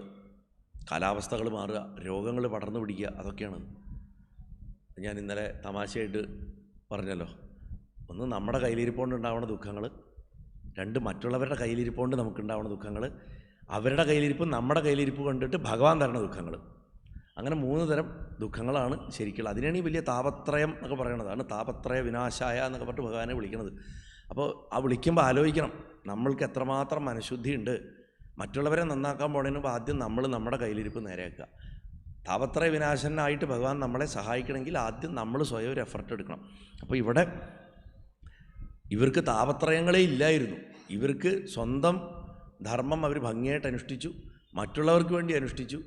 കാലാവസ്ഥകൾ മാറുക, രോഗങ്ങൾ പടർന്നു പിടിക്കുക, അതൊക്കെയാണ്. ഞാൻ ഇന്നലെ തമാശയായിട്ട് പറഞ്ഞല്ലോ, ഒന്ന് നമ്മുടെ കയ്യിലിരിപ്പോണ്ട് ഉണ്ടാവുന്ന ദുഃഖങ്ങൾ, 2 മറ്റുള്ളവരുടെ കയ്യിലിരിപ്പോണ്ട് നമുക്കുണ്ടാവുന്ന ദുഃഖങ്ങൾ, അവരുടെ കയ്യിലിരിപ്പ് നമ്മുടെ കയ്യിലിരിപ്പ് കണ്ടിട്ട് ഭഗവാൻ തരുന്ന ദുഃഖങ്ങൾ. അങ്ങനെ 3 തരം ദുഃഖങ്ങളാണ് ശരിക്കുള്ള. അതിനാണ് ഈ വലിയ താപത്രയം എന്നൊക്കെ പറയണതാണ്. താപത്രയ വിനാശായ എന്നൊക്കെ പറഞ്ഞിട്ട് ഭഗവാനെ വിളിക്കുന്നത്. അപ്പോൾ ആ വിളിക്കുമ്പോൾ ആലോചിക്കണം നമ്മൾക്ക് എത്രമാത്രം മനഃശുദ്ധി ഉണ്ട്. മറ്റുള്ളവരെ നന്നാക്കാൻ പോണതിന് മുമ്പ് ആദ്യം നമ്മൾ നമ്മുടെ കയ്യിലിരിപ്പ് നേരെയാക്കുക. താപത്രയ വിനാശനായിട്ട് ഭഗവാൻ നമ്മളെ സഹായിക്കണമെങ്കിൽ ആദ്യം നമ്മൾ സ്വയം ഒരു എഫർട്ട് എടുക്കണം. അപ്പോൾ ഇവിടെ ഇവർക്ക് താപത്രയങ്ങളേ ഇല്ലായിരുന്നു. ഇവർക്ക് സ്വന്തം ധർമ്മം അവർ ഭംഗിയായിട്ട് അനുഷ്ഠിച്ചു, മറ്റുള്ളവർക്ക് വേണ്ടി അനുഷ്ഠിച്ചു,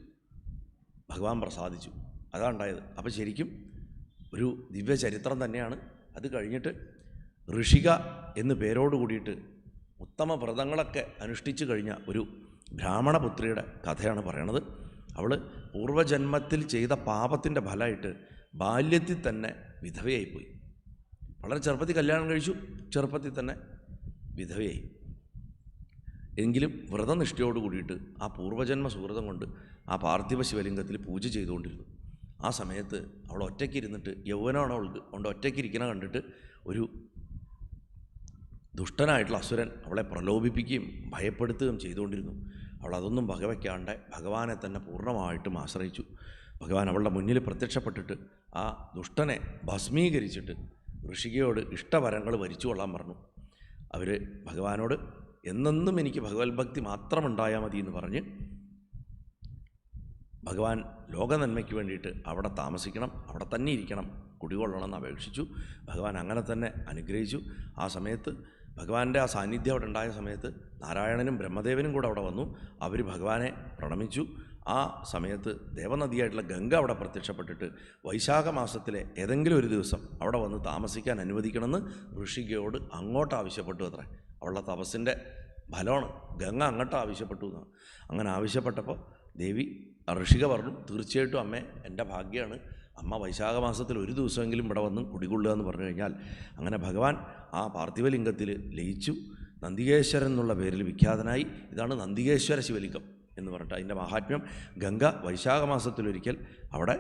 ഭഗവാൻ പ്രസാദിച്ചു. അതാണ് ഉണ്ടായത്. അപ്പോൾ ശരിക്കും ഒരു ദിവ്യ ചരിത്രം തന്നെയാണ്. അത് കഴിഞ്ഞിട്ട് ഋഷിക എന്ന് പേരോട് കൂടിയിട്ട് ഉത്തമ വ്രതങ്ങളൊക്കെ അനുഷ്ഠിച്ചു കഴിഞ്ഞ ഒരു ബ്രാഹ്മണപുത്രിയുടെ കഥയാണ് പറയണത്. അവൾ പൂർവ്വജന്മത്തിൽ ചെയ്ത പാപത്തിൻ്റെ ഫലമായിട്ട് ബാല്യത്തിൽ തന്നെ വിധവയായിപ്പോയി. വളരെ ചെറുപ്പത്തിൽ കല്യാണം കഴിച്ചു, ചെറുപ്പത്തിൽ തന്നെ വിധവയായി. എങ്കിലും വ്രതനിഷ്ഠയോട് കൂടിയിട്ട് ആ പൂർവ്വജന്മ സുഹൃതം കൊണ്ട് ആ പാർത്ഥിവ ശിവലിംഗത്തിൽ പൂജ ചെയ്തുകൊണ്ടിരുന്നു. ആ സമയത്ത് അവൾ ഒറ്റയ്ക്ക് ഇരുന്നിട്ട്, യൗവനമാണ് അവൾക്ക്, കൊണ്ട് ഒറ്റയ്ക്ക് ഇരിക്കണ കണ്ടിട്ട് ഒരു ദുഷ്ടനായിട്ടുള്ള അസുരൻ അവളെ പ്രലോഭിപ്പിക്കുകയും ഭയപ്പെടുത്തുകയും ചെയ്തുകൊണ്ടിരുന്നു. അവൾ അതൊന്നും വകവയ്ക്കാണ്ട് ഭഗവാനെ തന്നെ പൂർണ്ണമായിട്ടും ആശ്രയിച്ചു. ഭഗവാൻ അവളുടെ മുന്നിൽ പ്രത്യക്ഷപ്പെട്ടിട്ട് ആ ദുഷ്ടനെ ഭസ്മീകരിച്ചിട്ട് ഋഷികയോട് ഇഷ്ടവരങ്ങൾ വരിച്ചു കൊള്ളാൻ പറഞ്ഞു. അവർ ഭഗവാനോട് എന്നെന്നും എനിക്ക് ഭഗവത് ഭക്തി മാത്രമുണ്ടായാൽ മതി എന്ന് പറഞ്ഞ് ഭഗവാൻ ലോകനന്മയ്ക്ക് വേണ്ടിയിട്ട് അവിടെ താമസിക്കണം, അവിടെ തന്നെ ഇരിക്കണം, കുടികൊള്ളണം എന്ന് അപേക്ഷിച്ചു. ഭഗവാൻ അങ്ങനെ തന്നെ അനുഗ്രഹിച്ചു. ആ സമയത്ത് ഭഗവാന്റെ ആ സാന്നിധ്യം അവിടെ ഉണ്ടായ സമയത്ത് നാരായണനും ബ്രഹ്മദേവനും കൂടെ അവിടെ വന്നു. അവർ ഭഗവാനെ പ്രണമിച്ചു. ആ സമയത്ത് ദേവനദിയായിട്ടുള്ള ഗംഗ അവിടെ പ്രത്യക്ഷപ്പെട്ടിട്ട് വൈശാഖ മാസത്തിലെ ഏതെങ്കിലും ഒരു ദിവസം അവിടെ വന്ന് താമസിക്കാൻ അനുവദിക്കണമെന്ന് ഋഷികയോട് അങ്ങോട്ട് ആവശ്യപ്പെട്ടു. അത്ര അവളുടെ തപസ്സിൻ്റെ ഫലമാണ്. ഗംഗ അങ്ങോട്ട് ആവശ്യപ്പെട്ടു എന്നാണ്. അങ്ങനെ ആവശ്യപ്പെട്ടപ്പോൾ ദേവി ഋഷിക പറഞ്ഞു, തീർച്ചയായിട്ടും അമ്മേ, എൻ്റെ ഭാഗ്യമാണ്, അമ്മ വൈശാഖ മാസത്തിൽ ഒരു ദിവസമെങ്കിലും ഇവിടെ വന്ന് കുടികൊള്ളുക എന്ന് പറഞ്ഞു കഴിഞ്ഞാൽ. അങ്ങനെ ഭഗവാൻ ആ പാർത്ഥിവലിംഗത്തിൽ ലയിച്ചു. നന്ദികേശ്വരൻ എന്നുള്ള പേരിൽ വിഖ്യാതനായി. ഇതാണ് നന്ദികേശ്വര ശിവലിംഗം എന്ന് പറഞ്ഞിട്ട് അതിൻ്റെ മഹാത്മ്യം. ഗംഗ വൈശാഖ മാസത്തിലൊരിക്കൽ അവിടെ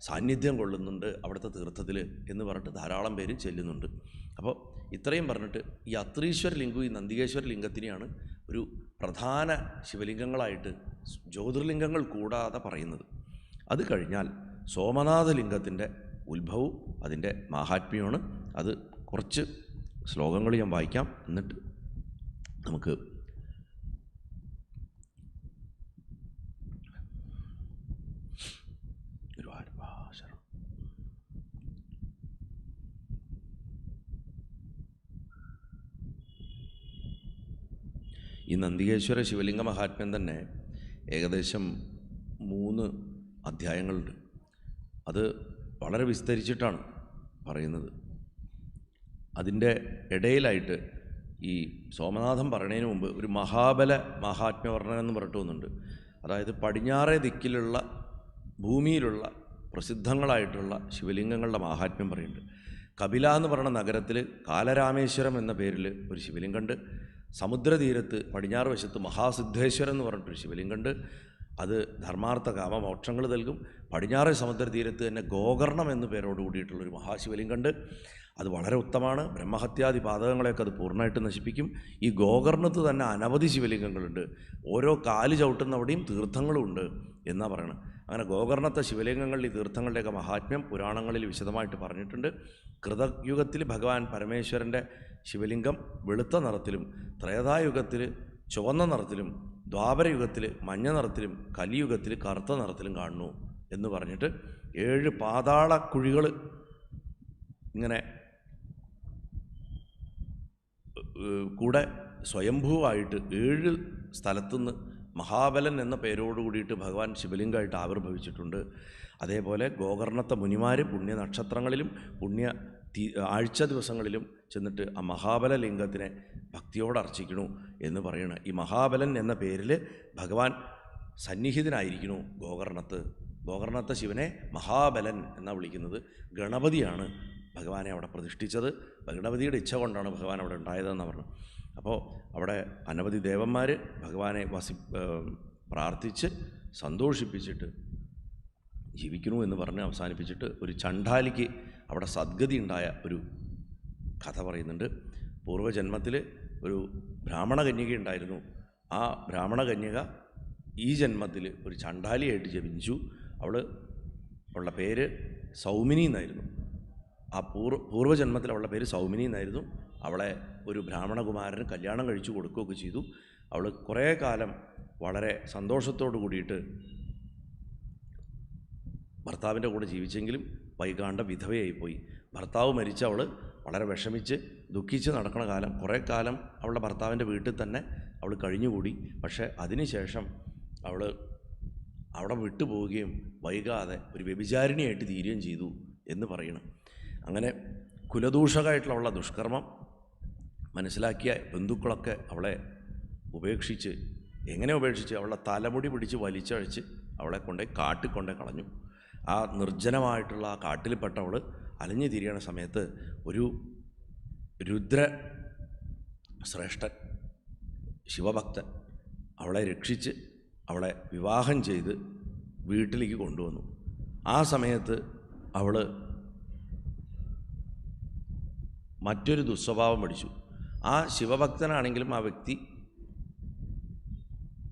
സാന്നിധ്യം കൊള്ളുന്നുണ്ട് അവിടുത്തെ തീർത്ഥത്തിൽ എന്ന് പറഞ്ഞിട്ട് ധാരാളം പേര് ചെല്ലുന്നുണ്ട്. അപ്പോൾ ഇത്രയും പറഞ്ഞിട്ട് ഈ അത്രീശ്വര ലിംഗവും ഈ നന്ദികേശ്വര ലിംഗത്തിനെയാണ് ഒരു പ്രധാന ശിവലിംഗങ്ങളായിട്ട് ജ്യോതിർലിംഗങ്ങൾ കൂടാതെ പറയുന്നത്. അത് കഴിഞ്ഞാൽ സോമനാഥലിംഗത്തിൻ്റെ ഉത്ഭവവും അതിൻ്റെ മാഹാത്മ്യമാണ്. അത് കുറച്ച് ശ്ലോകങ്ങൾ ഞാൻ വായിക്കാം, എന്നിട്ട് നമുക്ക് ഈ നന്ദികേശ്വര ശിവലിംഗ മഹാത്മ്യം തന്നെ ഏകദേശം 3 അധ്യായങ്ങളുണ്ട്. അത് വളരെ വിസ്തരിച്ചിട്ടാണ് പറയുന്നത്. അതിൻ്റെ ഇടയിലായിട്ട് ഈ സോമനാഥൻ പറയുന്നതിന് മുമ്പ് ഒരു മഹാബല മഹാത്മ്യവർണ്ണനം എന്ന് പറഞ്ഞിട്ട് ഒന്നുണ്ട്. അതായത് പടിഞ്ഞാറേ ദിക്കിലുള്ള ഭൂമിയിലുള്ള പ്രസിദ്ധങ്ങളായിട്ടുള്ള ശിവലിംഗങ്ങളുടെ മാഹാത്മ്യം പറയുന്നുണ്ട്. കപില എന്ന് പറയുന്ന നഗരത്തിൽ കാലരാമേശ്വരം എന്ന പേരിൽ ഒരു ശിവലിംഗമുണ്ട്. സമുദ്രതീരത്ത് പടിഞ്ഞാറ് വശത്ത് മഹാസിദ്ധേശ്വരം എന്ന് പറഞ്ഞിട്ടൊരു ശിവലിംഗമുണ്ട്. അത് ധർമാർത്ഥ കാമ മോക്ഷങ്ങൾ നൽകും. പടിഞ്ഞാറ് സമുദ്രതീരത്ത് തന്നെ ഗോകർണം എന്ന പേരോട് കൂടിയിട്ടുള്ളൊരു മഹാശിവലിംഗമുണ്ട്. അത് വളരെ ഉത്തമമാണ്. ബ്രഹ്മഹത്യാദി പാതകങ്ങളെയൊക്കെ അത് പൂർണ്ണമായിട്ട് നശിപ്പിക്കും. ഈ ഗോകർണത്ത് തന്നെ അനവധി ശിവലിംഗങ്ങളുണ്ട്. ഓരോ കാല് ചവിട്ടുന്നവിടെയും തീർത്ഥങ്ങളുമുണ്ട് എന്നാണ് പറയണം. അങ്ങനെ ഗോകർണത്തെ ശിവലിംഗങ്ങളിൽ ഈ തീർത്ഥങ്ങളുടെയൊക്കെ മഹാത്മ്യം പുരാണങ്ങളിൽ വിശദമായിട്ട് പറഞ്ഞിട്ടുണ്ട്. കൃതയുഗത്തിൽ ഭഗവാൻ പരമേശ്വരൻ്റെ ശിവലിംഗം വെളുത്ത നിറത്തിലും, ത്രേതായുഗത്തിൽ ചുവന്ന നിറത്തിലും, ദ്വാപരയുഗത്തിൽ മഞ്ഞ നിറത്തിലും, കലിയുഗത്തിൽ കറുത്ത നിറത്തിലും കാണുന്നു എന്ന് പറഞ്ഞിട്ട് 7 പാതാള കുഴികൾ ഇങ്ങനെ കൂടെ സ്വയംഭൂവായിട്ട് 7 സ്ഥലത്തുനിന്ന് മഹാബലൻ എന്ന പേരോട് കൂടിയിട്ട് ഭഗവാൻ ശിവലിംഗമായിട്ട് ആവിർഭവിച്ചിട്ടുണ്ട്. അതേപോലെ ഗോകർണത്തെ മുനിമാർ പുണ്യ നക്ഷത്രങ്ങളിലും പുണ്യ ആഴ്ച ദിവസങ്ങളിലും ചെന്നിട്ട് ആ മഹാബല ലിംഗത്തിനെ ഭക്തിയോടെ അർച്ചിക്കണു എന്ന് പറയണം. ഈ മഹാബലൻ എന്ന പേരിൽ ഭഗവാൻ സന്നിഹിതനായിരിക്കണു ഗോകർണത്തെ ശിവനെ മഹാബലൻ എന്നാണ് വിളിക്കുന്നത്. ഗണപതിയാണ് ഭഗവാനെ അവിടെ പ്രതിഷ്ഠിച്ചത്. ഗണപതിയുടെ ഇച്ഛ കൊണ്ടാണ് ഭഗവാൻ അവിടെ ഉണ്ടായതെന്ന് പറഞ്ഞു. അപ്പോൾ അവിടെ അനവധി ദേവന്മാർ ഭഗവാനെ പ്രാർത്ഥിച്ച് സന്തോഷിപ്പിച്ചിട്ട് ജീവിക്കണു എന്ന് പറഞ്ഞ് അവസാനിപ്പിച്ചിട്ട് ഒരു ചണ്ഡാലിക്ക് അവിടെ സദ്ഗതി ഉണ്ടായ ഒരു കഥ പറയുന്നുണ്ട്. പൂർവ്വജന്മത്തിൽ ഒരു ബ്രാഹ്മണ കന്യക ഉണ്ടായിരുന്നു. ആ ബ്രാഹ്മണ കന്യക ഈ ജന്മത്തിൽ ഒരു ചണ്ഡാലിയായിട്ട് ജനിച്ചു. അവളുടെ പേര് സൗമിനി എന്നായിരുന്നു. ആ പൂർവ്വജന്മത്തിൽ അവളുടെ പേര് സൗമിനി എന്നായിരുന്നു. അവളെ ഒരു ബ്രാഹ്മണകുമാരന് കല്യാണം കഴിച്ചു കൊടുക്കുകയൊക്കെ ചെയ്തു. അവൾ കുറേ കാലം വളരെ സന്തോഷത്തോടു കൂടിയിട്ട് ഭർത്താവിൻ്റെ കൂടെ ജീവിച്ചെങ്കിലും വൈകാണ്ട വിധവയായിപ്പോയി. ഭർത്താവ് മരിച്ച അവൾ വളരെ വിഷമിച്ച് ദുഃഖിച്ച് നടക്കണ കാലം കുറേ കാലം അവളുടെ ഭർത്താവിൻ്റെ വീട്ടിൽ തന്നെ അവൾ കഴിഞ്ഞുകൂടി. പക്ഷേ അതിനുശേഷം അവൾ അവിടെ വിട്ടുപോവുകയും വൈകാതെ ഒരു വ്യഭിചാരിണിയായിട്ട് തീരുകയും ചെയ്തു എന്ന് പറയണം. അങ്ങനെ കുലദൂഷകമായിട്ടുള്ള അവളുടെ ദുഷ്കർമ്മം മനസ്സിലാക്കിയ ബന്ധുക്കളൊക്കെ അവളെ ഉപേക്ഷിച്ച്, എങ്ങനെ ഉപേക്ഷിച്ച്, അവളുടെ തലമുടി പിടിച്ച് വലിച്ചഴിച്ച് അവളെ കാട്ടിക്കൊണ്ടേ കളഞ്ഞു. ആ നിർജ്ജനമായിട്ടുള്ള ആ കാട്ടിൽപ്പെട്ടവൾ അലഞ്ഞു തിരിയണ സമയത്ത് ഒരു രുദ്ര ശ്രേഷ്ഠൻ ശിവഭക്തൻ അവളെ രക്ഷിച്ച് അവളെ വിവാഹം ചെയ്ത് വീട്ടിലേക്ക് കൊണ്ടുവന്നു. ആ സമയത്ത് അവൾ മറ്റൊരു ദുസ്വഭാവം പഠിച്ചു. ആ ശിവഭക്തനാണെങ്കിലും ആ വ്യക്തി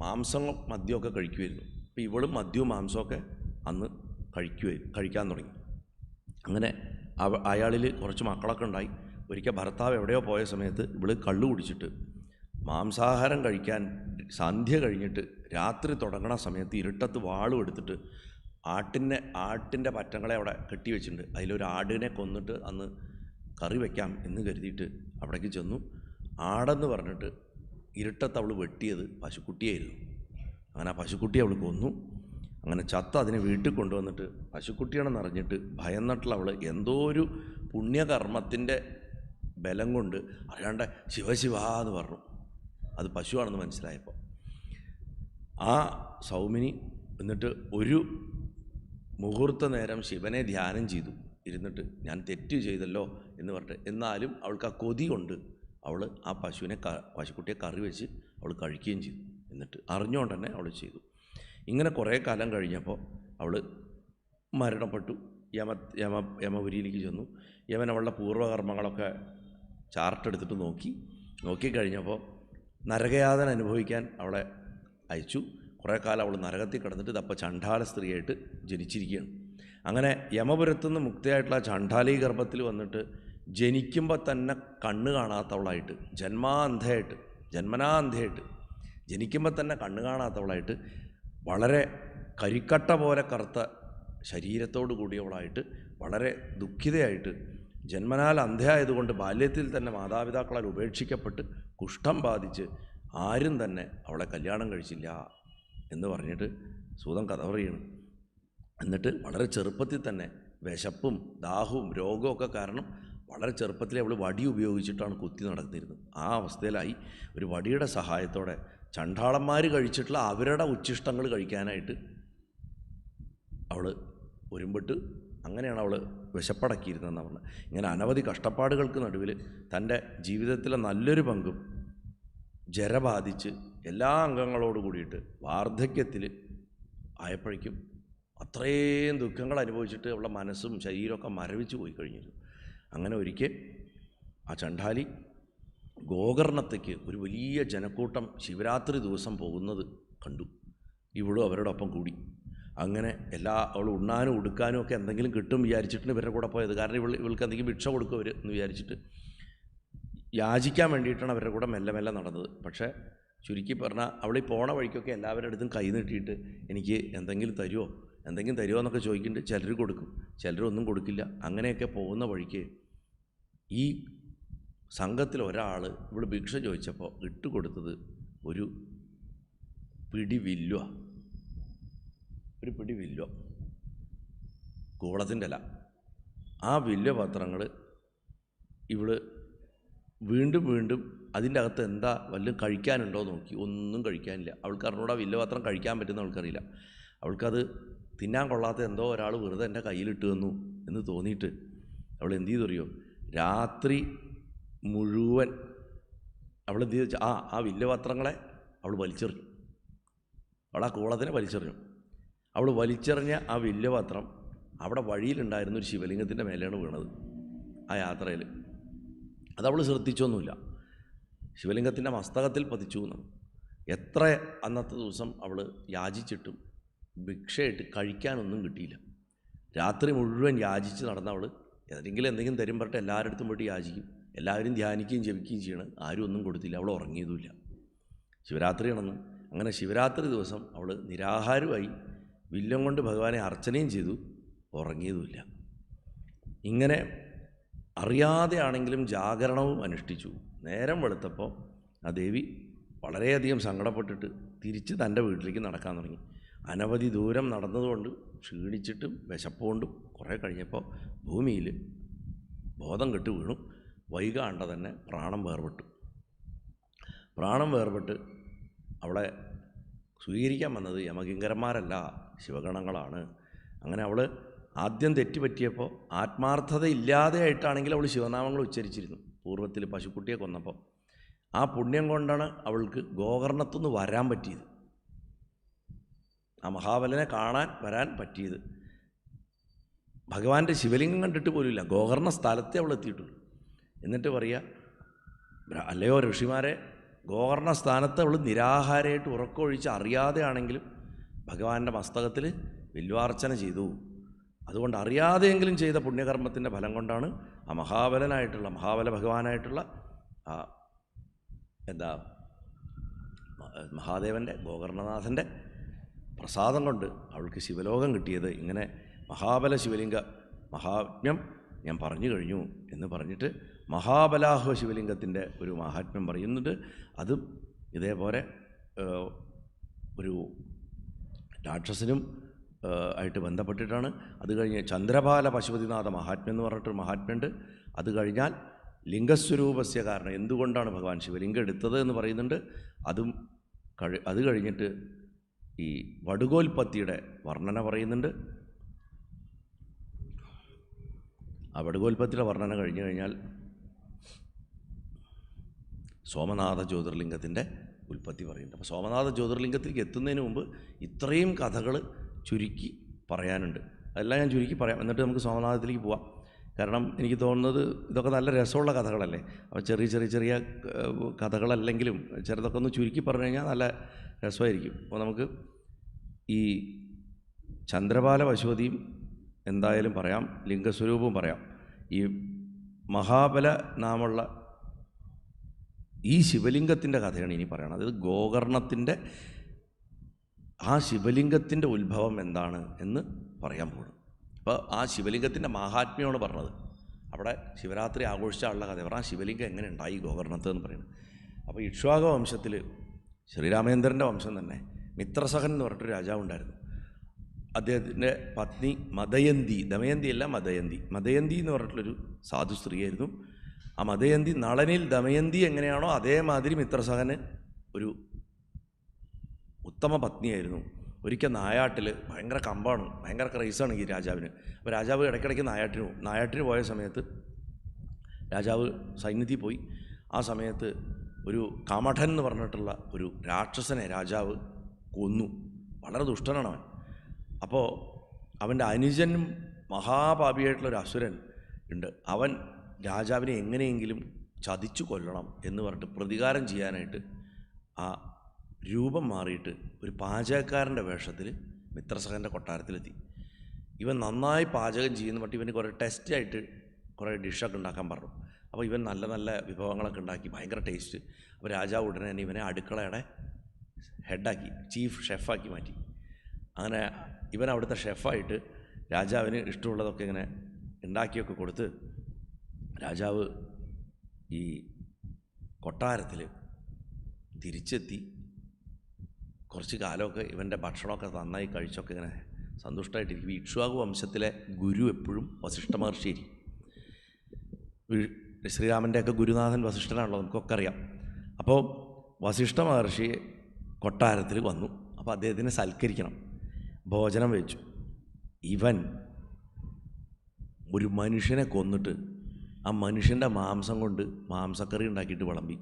മാംസം മദ്യമൊക്കെ കഴിക്കുമായിരുന്നു. അപ്പോൾ ഇവളും മദ്യവും മാംസമൊക്കെ അന്ന് കഴിക്കാൻ തുടങ്ങി. അങ്ങനെ അയാളിൽ കുറച്ച് മക്കളൊക്കെ ഉണ്ടായി. ഒരിക്കൽ ഭർത്താവ് എവിടെയോ പോയ സമയത്ത് ഇവള് കള്ളു കുടിച്ചിട്ട് മാംസാഹാരം കഴിക്കാൻ സന്ധ്യ കഴിഞ്ഞിട്ട് രാത്രി തുടങ്ങണ സമയത്ത് ഇരുട്ടത്ത് വാളും എടുത്തിട്ട് ആട്ടിൻ്റെ പറ്റങ്ങളെ അവിടെ കെട്ടിവെച്ചിട്ടുണ്ട്. അതിലൊരു ആടിനെ കൊന്നിട്ട് അന്ന് കറി വയ്ക്കാം എന്ന് കരുതിയിട്ട് അവിടേക്ക് ചെന്നു. ആടെന്ന് പറഞ്ഞിട്ട് ഇരുട്ടത്ത് അവൾ വെട്ടിയത് പശുക്കുട്ടിയായിരുന്നു. അങ്ങനെ ആ പശുക്കുട്ടിയെ അവൾ കൊന്നു. അങ്ങനെ ചത്ത അതിനെ വീട്ടിൽ കൊണ്ടുവന്നിട്ട് പശുക്കുട്ടിയാണെന്ന് അറിഞ്ഞിട്ട് ഭയന്നിട്ടുള്ള അവൾ എന്തോ ഒരു പുണ്യകർമ്മത്തിൻ്റെ ബലം കൊണ്ട് അറിയാണ്ട് ശിവശിവ എന്ന് പറഞ്ഞു. അത് പശുവാണെന്ന് മനസ്സിലായപ്പോൾ ആ സൗമിനി എന്നിട്ട് ഒരു മുഹൂർത്ത നേരം ശിവനെ ധ്യാനം ചെയ്തു ഇരുന്നിട്ട്, ഞാൻ തെറ്റ് ചെയ്തല്ലോ എന്ന് പറഞ്ഞിട്ട്. എന്നാലും അവൾക്ക് ആ കൊതി കൊണ്ട് അവൾ ആ പശുക്കുട്ടിയെ കറി വെച്ച് അവൾ കഴിക്കുകയും ചെയ്തു. എന്നിട്ട് അറിഞ്ഞുകൊണ്ട് തന്നെ അവൾ ചെയ്തു. ഇങ്ങനെ കുറേ കാലം കഴിഞ്ഞപ്പോൾ അവൾ മരണപ്പെട്ടു. യമപുരിയിലേക്ക് ചെന്നു. യമൻ അവളുടെ പൂർവ്വകർമ്മങ്ങളൊക്കെ ചാർട്ടെടുത്തിട്ട് നോക്കിക്കഴിഞ്ഞപ്പോൾ നരകയാതന അനുഭവിക്കാൻ അവളെ അയച്ചു. കുറേ കാലം അവൾ നരകത്തിൽ കിടന്നിട്ട് ഇതപ്പോൾ ചണ്ഡാല സ്ത്രീയായിട്ട് ജനിച്ചിരിക്കുകയാണ്. അങ്ങനെ യമപുരത്തുനിന്ന് മുക്തിയായിട്ടുള്ള ചണ്ഡാലി ഗർഭത്തിൽ വന്നിട്ട് ജനിക്കുമ്പോൾ തന്നെ കണ്ണ് കാണാത്തവളായിട്ട്, ജന്മനാന്ധയായിട്ട് ജനിക്കുമ്പോൾ തന്നെ കണ്ണ് കാണാത്തവളായിട്ട്, വളരെ കരിക്കട്ട പോലെ കറുത്ത ശരീരത്തോടു കൂടിയവളായിട്ട്, വളരെ ദുഃഖിതയായിട്ട്, ജന്മനാൽ അന്ധയായതുകൊണ്ട് ബാല്യത്തിൽ തന്നെ മാതാപിതാക്കളാൽ ഉപേക്ഷിക്കപ്പെട്ട് കുഷ്ഠം ബാധിച്ച് ആരും തന്നെ അവളെ കല്യാണം കഴിച്ചില്ല എന്ന് പറഞ്ഞിട്ട് സൂതൻ കഥ പറയണം. എന്നിട്ട് വളരെ ചെറുപ്പത്തിൽ തന്നെ വിശപ്പും ദാഹവും രോഗമൊക്കെ കാരണം വളരെ ചെറുപ്പത്തിലെ അവൾ വടി ഉപയോഗിച്ചിട്ടാണ് കുത്തി നടത്തിയിരുന്നത്. ആ അവസ്ഥയിലായി ഒരു വടിയുടെ സഹായത്തോടെ ചണ്ഡാളന്മാർ കഴിച്ചിട്ടുള്ള അവരുടെ ഉച്ഛിഷ്ടങ്ങൾ കഴിക്കാനായിട്ട് അവൾ ഒരുമ്പെട്ട് അങ്ങനെയാണ് അവൾ വിശപ്പടക്കിയിരുന്നതെന്ന് പറഞ്ഞത്. ഇങ്ങനെ അനവധി കഷ്ടപ്പാടുകൾക്ക് നടുവിൽ തൻ്റെ ജീവിതത്തിലെ നല്ലൊരു പങ്കും ജര ബാധിച്ച് എല്ലാ അംഗങ്ങളോട് കൂടിയിട്ട് വാർദ്ധക്യത്തിൽ ആയപ്പോഴേക്കും അത്രയും ദുഃഖങ്ങൾ അനുഭവിച്ചിട്ട് അവളുടെ മനസ്സും ശരീരമൊക്കെ മരവിച്ച് പോയി കഴിഞ്ഞിരുന്നു. അങ്ങനെ ഒരിക്കൽ ആ ചണ്ഡാലി ഗോകർണത്തേക്ക് ഒരു വലിയ ജനക്കൂട്ടം ശിവരാത്രി ദിവസം പോകുന്നത് കണ്ടു. ഇവളും അവരുടെ ഒപ്പം കൂടി. അങ്ങനെ അവൾ ഉണ്ണാനും ഉടുക്കാനും ഒക്കെ എന്തെങ്കിലും കിട്ടും വിചാരിച്ചിട്ടാണ് ഇവരുടെ കൂടെ പോയത്. കാരണം ഇവൾക്ക് എന്തെങ്കിലും ഭിക്ഷ കൊടുക്കും അവർ എന്ന് വിചാരിച്ചിട്ട് യാചിക്കാൻ വേണ്ടിയിട്ടാണ് അവരുടെ കൂടെ മെല്ലെ മെല്ലെ നടന്നത്. പക്ഷേ ചുരുക്കി പറഞ്ഞാൽ അവൾ ഈ പോണ വഴിക്കൊക്കെ എല്ലാവരുടെ അടുത്തും കൈ നീട്ടിയിട്ട് എനിക്ക് എന്തെങ്കിലും തരുമോ എന്നൊക്കെ ചോദിക്കുന്നുണ്ട്. ചിലർ കൊടുക്കും, ചിലരൊന്നും കൊടുക്കില്ല. അങ്ങനെയൊക്കെ പോകുന്ന വഴിക്ക് ഈ സംഘത്തിൽ ഒരാൾ ഇവൾ ഭിക്ഷ ചോദിച്ചപ്പോൾ ഇട്ടുകൊടുത്തത് ഒരു പിടി വില്ലുവ. ഒരു പിടി വില്ലുവ, കൂളത്തിൻ്റെ ഇല. ആ വില്ലുവ പത്രങ്ങൾ ഇവൾ വീണ്ടും വീണ്ടും അതിൻ്റെ അകത്ത് എന്താ വല്ലതും കഴിക്കാനുണ്ടോ നോക്കി. ഒന്നും കഴിക്കാനില്ല. അവൾക്ക് അറിഞ്ഞൂടാ വില്ലുവ പത്രം കഴിക്കാൻ പറ്റുന്ന അവൾക്കറിയില്ല. അവൾക്കത് തിന്നാൻ കൊള്ളാത്ത എന്തോ ഒരാൾ വെറുതെ എൻ്റെ കയ്യിലിട്ട് തന്നു എന്ന് തോന്നിയിട്ട് അവൾ എന്ത് ചെയ്തറിയോ, രാത്രി മുഴുവൻ അവൾ എന്ത് ചെയ്തു, ആ വില്ലുവ പത്രങ്ങളെ അവൾ വലിച്ചെറിഞ്ഞു. അവൾ ആ കൂളത്തിനെ വലിച്ചെറിഞ്ഞു. അവൾ വലിച്ചെറിഞ്ഞ ആ വില്ലുവ പത്രം അവിടെ വഴിയിലുണ്ടായിരുന്ന ഒരു ശിവലിംഗത്തിൻ്റെ മേലെയാണ് വീണത്. ആ യാത്രയിൽ അതവൾ ശ്രദ്ധിച്ചൊന്നുമില്ല. ശിവലിംഗത്തിൻ്റെ മസ്തകത്തിൽ പതിച്ചു എന്നാണ്. എത്ര അന്നത്തെ ദിവസം അവൾ യാചിച്ചിട്ടും ഭിക്ഷയായിട്ട് കഴിക്കാനൊന്നും കിട്ടിയില്ല. രാത്രി മുഴുവൻ യാചിച്ച് നടന്നവൾ എന്തെങ്കിലും തരും പറഞ്ഞിട്ട് എല്ലാവരുടെ അടുത്തും പോയിട്ട് യാചിക്കും. എല്ലാവരും ധ്യാനിക്കുകയും ജപിക്കുകയും ചെയ്യണം. ആരും ഒന്നും കൊടുത്തില്ല. അവൾ ഉറങ്ങിയതുമില്ല. ശിവരാത്രിയാണെന്ന്. അങ്ങനെ ശിവരാത്രി ദിവസം അവൾ നിരാഹാരമായി വില്ലും കൊണ്ട് ഭഗവാനെ അർച്ചനയും ചെയ്തു. ഉറങ്ങിയതുമില്ല. ഇങ്ങനെ അറിയാതെയാണെങ്കിലും ജാഗരണവും അനുഷ്ഠിച്ചു. നേരം വെളുത്തപ്പോൾ ആ ദേവി വളരെയധികം സങ്കടപ്പെട്ടിട്ട് തിരിച്ച് തൻ്റെ വീട്ടിലേക്ക് നടക്കാൻ തുടങ്ങി. അനവധി ദൂരം നടന്നതുകൊണ്ട് ക്ഷീണിച്ചിട്ടും വിശപ്പുകൊണ്ടും കുറേ കഴിഞ്ഞപ്പോൾ ഭൂമിയിൽ ബോധം കെട്ട് വീണു. വൈകാണ്ട തന്നെ പ്രാണം വേർപെട്ട് അവളെ സ്വീകരിക്കാൻ വന്നത് യമകിങ്കരന്മാരല്ല, ശിവഗണങ്ങളാണ്. അങ്ങനെ അവൾ ആദ്യം തെറ്റുപറ്റിയപ്പോൾ ആത്മാർത്ഥതയില്ലാതെയായിട്ടാണെങ്കിൽ അവൾ ശിവനാമങ്ങൾ ഉച്ചരിച്ചിരുന്നു. പൂർവ്വത്തിൽ പശുക്കുട്ടിയെ കൊന്നപ്പോൾ ആ പുണ്യം കൊണ്ടാണ് അവൾക്ക് ഗോകർണത്തുനിന്ന് വരാൻ പറ്റിയത്, ആ മഹാബലനെ വരാൻ പറ്റിയത്. ഭഗവാന്റെ ശിവലിംഗം കണ്ടിട്ട് പോലുമില്ല, ഗോകർണ സ്ഥലത്തെ അവൾ എത്തിയിട്ടുള്ളൂ. എന്നിട്ട് പറയുക, അല്ലയോ ഋഷിമാരെ, ഗോകർണ സ്ഥാനത്ത് അവൾ നിരാഹാരമായിട്ട് ഉറക്കമൊഴിച്ച് അറിയാതെയാണെങ്കിലും ഭഗവാന്റെ മസ്തകത്തിൽ വില്വാർച്ചന ചെയ്തു. അതുകൊണ്ട് അറിയാതെയെങ്കിലും ചെയ്ത പുണ്യകർമ്മത്തിൻ്റെ ഫലം കൊണ്ടാണ് ആ മഹാബല ഭഗവാനായിട്ടുള്ള മഹാദേവൻ്റെ ഗോകർണനാഥൻ്റെ പ്രസാദം കൊണ്ട് അവൾക്ക് ശിവലോകം കിട്ടിയത്. ഇങ്ങനെ മഹാബല ശിവലിംഗ മഹാത്മ്യം ഞാൻ പറഞ്ഞു കഴിഞ്ഞു എന്ന് പറഞ്ഞിട്ട് മഹാബലാഹ്വ ശിവലിംഗത്തിൻ്റെ ഒരു മഹാത്മ്യം പറയുന്നുണ്ട്. അതും ഇതേപോലെ ഒരു രാക്ഷസനും ആയിട്ട് ബന്ധപ്പെട്ടിട്ടാണ്. അത് കഴിഞ്ഞ് ചന്ദ്രപാല പശുപതിനാഥ മഹാത്മ്യം എന്ന് പറഞ്ഞിട്ടൊരു മഹാത്മ്യമുണ്ട്. അത് കഴിഞ്ഞാൽ ലിംഗസ്വരൂപസ്യ കാരണം, എന്തുകൊണ്ടാണ് ഭഗവാൻ ശിവലിംഗം എടുത്തത് എന്ന് പറയുന്നുണ്ട്. അത് കഴിഞ്ഞിട്ട് ഈ വടുകോൽപ്പത്തിയുടെ വർണ്ണന പറയുന്നുണ്ട്. ആ വടുകോൽപ്പത്തിയുടെ വർണ്ണന കഴിഞ്ഞു കഴിഞ്ഞാൽ സോമനാഥ ജ്യോതിർലിംഗത്തിൻ്റെ ഉൽപ്പത്തി പറയുന്നുണ്ട്. അപ്പോൾ സോമനാഥ ജ്യോതിർലിംഗത്തിലേക്ക് എത്തുന്നതിന് മുമ്പ് ഇത്രയും കഥകൾ ചുരുക്കി പറയാനുണ്ട്. അതെല്ലാം ഞാൻ ചുരുക്കി പറയാം, എന്നിട്ട് നമുക്ക് സോമനാഥത്തിലേക്ക് പോവാം. കാരണം എനിക്ക് തോന്നുന്നത് ഇതൊക്കെ നല്ല രസമുള്ള കഥകളല്ലേ. അപ്പോൾ ചെറിയ കഥകളല്ലെങ്കിലും ചിലതൊക്കെ ഒന്ന് ചുരുക്കി പറഞ്ഞു കഴിഞ്ഞാൽ നല്ല രസമായിരിക്കും. അപ്പോൾ നമുക്ക് ഈ ചന്ദ്രപാല പശുപതിയും എന്തായാലും പറയാം, ലിംഗസ്വരൂപവും പറയാം. ഈ മഹാബല നാമുള്ള ഈ ശിവലിംഗത്തിൻ്റെ കഥയാണ് ഇനി പറയണത്. അതായത് ഗോകർണത്തിൻ്റെ ആ ശിവലിംഗത്തിൻ്റെ ഉത്ഭവം എന്താണ് എന്ന് പറയാൻ പോകുന്നു. അപ്പോൾ ആ ശിവലിംഗത്തിൻ്റെ മഹാത്മ്യമാണ് പറഞ്ഞത്. അവിടെ ശിവരാത്രി ആഘോഷിച്ചാലുള്ള കഥ പറഞ്ഞാൽ ആ ശിവലിംഗം എങ്ങനെ ഉണ്ടായി ഗോകർണത്ത് എന്ന് പറയുന്നത്. അപ്പോൾ ഇക്ഷ്വാക വംശത്തിൽ ശ്രീരാമേന്ദ്രൻ്റെ വംശം തന്നെ മിത്രസഹൻ എന്ന് പറഞ്ഞിട്ടൊരു രാജാവുണ്ടായിരുന്നു. അദ്ദേഹത്തിൻ്റെ പത്നി മദയന്തി, ദമയന്തിയല്ല മദയന്തി, മദയന്തി എന്ന് പറഞ്ഞിട്ടുള്ളൊരു സാധു സ്ത്രീയായിരുന്നു. ആ മദയന്തി, നളനിൽ ദമയന്തി എങ്ങനെയാണോ അതേമാതിരി മിത്രസഹന് ഒരു ഉത്തമ പത്നിയായിരുന്നു. ഒരിക്കൽ നായാട്ടിൽ ഭയങ്കര കമ്പാണ്, ഭയങ്കര ക്രൈസാണ് ഈ രാജാവിന്. അപ്പോൾ രാജാവ് ഇടയ്ക്കിടയ്ക്ക് നായാട്ടിന് പോകും. നായാട്ടിന് പോയ സമയത്ത് രാജാവ് സൈന്യത്തിൽ പോയി. ആ സമയത്ത് ഒരു കാമഠൻ എന്ന് പറഞ്ഞിട്ടുള്ള ഒരു രാക്ഷസനെ രാജാവ് കൊന്നു. വളരെ ദുഷ്ടനാണ് അവൻ. അപ്പോൾ അവൻ്റെ അനുജനും മഹാപാപിയായിട്ടുള്ളൊരു അസുരൻ ഉണ്ട്. അവൻ രാജാവിനെ എങ്ങനെയെങ്കിലും ചതിച്ചു കൊല്ലണം എന്ന് പറഞ്ഞിട്ട് പ്രതികാരം ചെയ്യാനായിട്ട് ആ രൂപം മാറിയിട്ട് ഒരു പാചകക്കാരൻ്റെ വേഷത്തിൽ മിത്രസഹൻ്റെ കൊട്ടാരത്തിലെത്തി. ഇവൻ നന്നായി പാചകം ചെയ്യുന്ന പറ്റി ഇവന് കുറേ ടെസ്റ്റായിട്ട് കുറേ ഡിഷൊക്കെ ഉണ്ടാക്കാൻ പറഞ്ഞു. അപ്പോൾ ഇവൻ നല്ല നല്ല വിഭവങ്ങളൊക്കെ ഉണ്ടാക്കി, ഭയങ്കര ടേസ്റ്റ്. അപ്പോൾ രാജാവ് ഉടനെ തന്നെ ഇവനെ അടുക്കളയുടെ ഹെഡാക്കി, ചീഫ് ഷെഫാക്കി മാറ്റി. അങ്ങനെ ഇവൻ അവിടുത്തെ ഷെഫായിട്ട് രാജാവിന് ഇഷ്ടമുള്ളതൊക്കെ ഇങ്ങനെ ഉണ്ടാക്കിയൊക്കെ കൊടുത്ത് രാജാവ് ഈ കൊട്ടാരത്തിൽ തിരിച്ചെത്തി. കുറച്ച് കാലമൊക്കെ ഇവൻ്റെ ഭക്ഷണമൊക്കെ നന്നായി കഴിച്ചൊക്കെ ഇങ്ങനെ സന്തുഷ്ടമായിട്ടിരിക്കും. ഇക്ഷ്വാകു വംശത്തിലെ ഗുരു എപ്പോഴും വസിഷ്ഠ മഹർഷിയായിരിക്കും. ശ്രീരാമൻ്റെയൊക്കെ ഗുരുനാഥൻ വസിഷ്ഠനാണല്ലോ, നമുക്കൊക്കെ അറിയാം. അപ്പോൾ വസിഷ്ഠ മഹർഷി കൊട്ടാരത്തിൽ വന്നു. അപ്പോൾ അദ്ദേഹത്തിനെ സൽക്കരിക്കണം, ഭോജനം വെച്ചു. ഇവൻ ഒരു മനുഷ്യനെ കൊന്നിട്ട് ആ മനുഷ്യൻ്റെ മാംസം കൊണ്ട് മാംസക്കറി ഉണ്ടാക്കിയിട്ട് വിളമ്പി.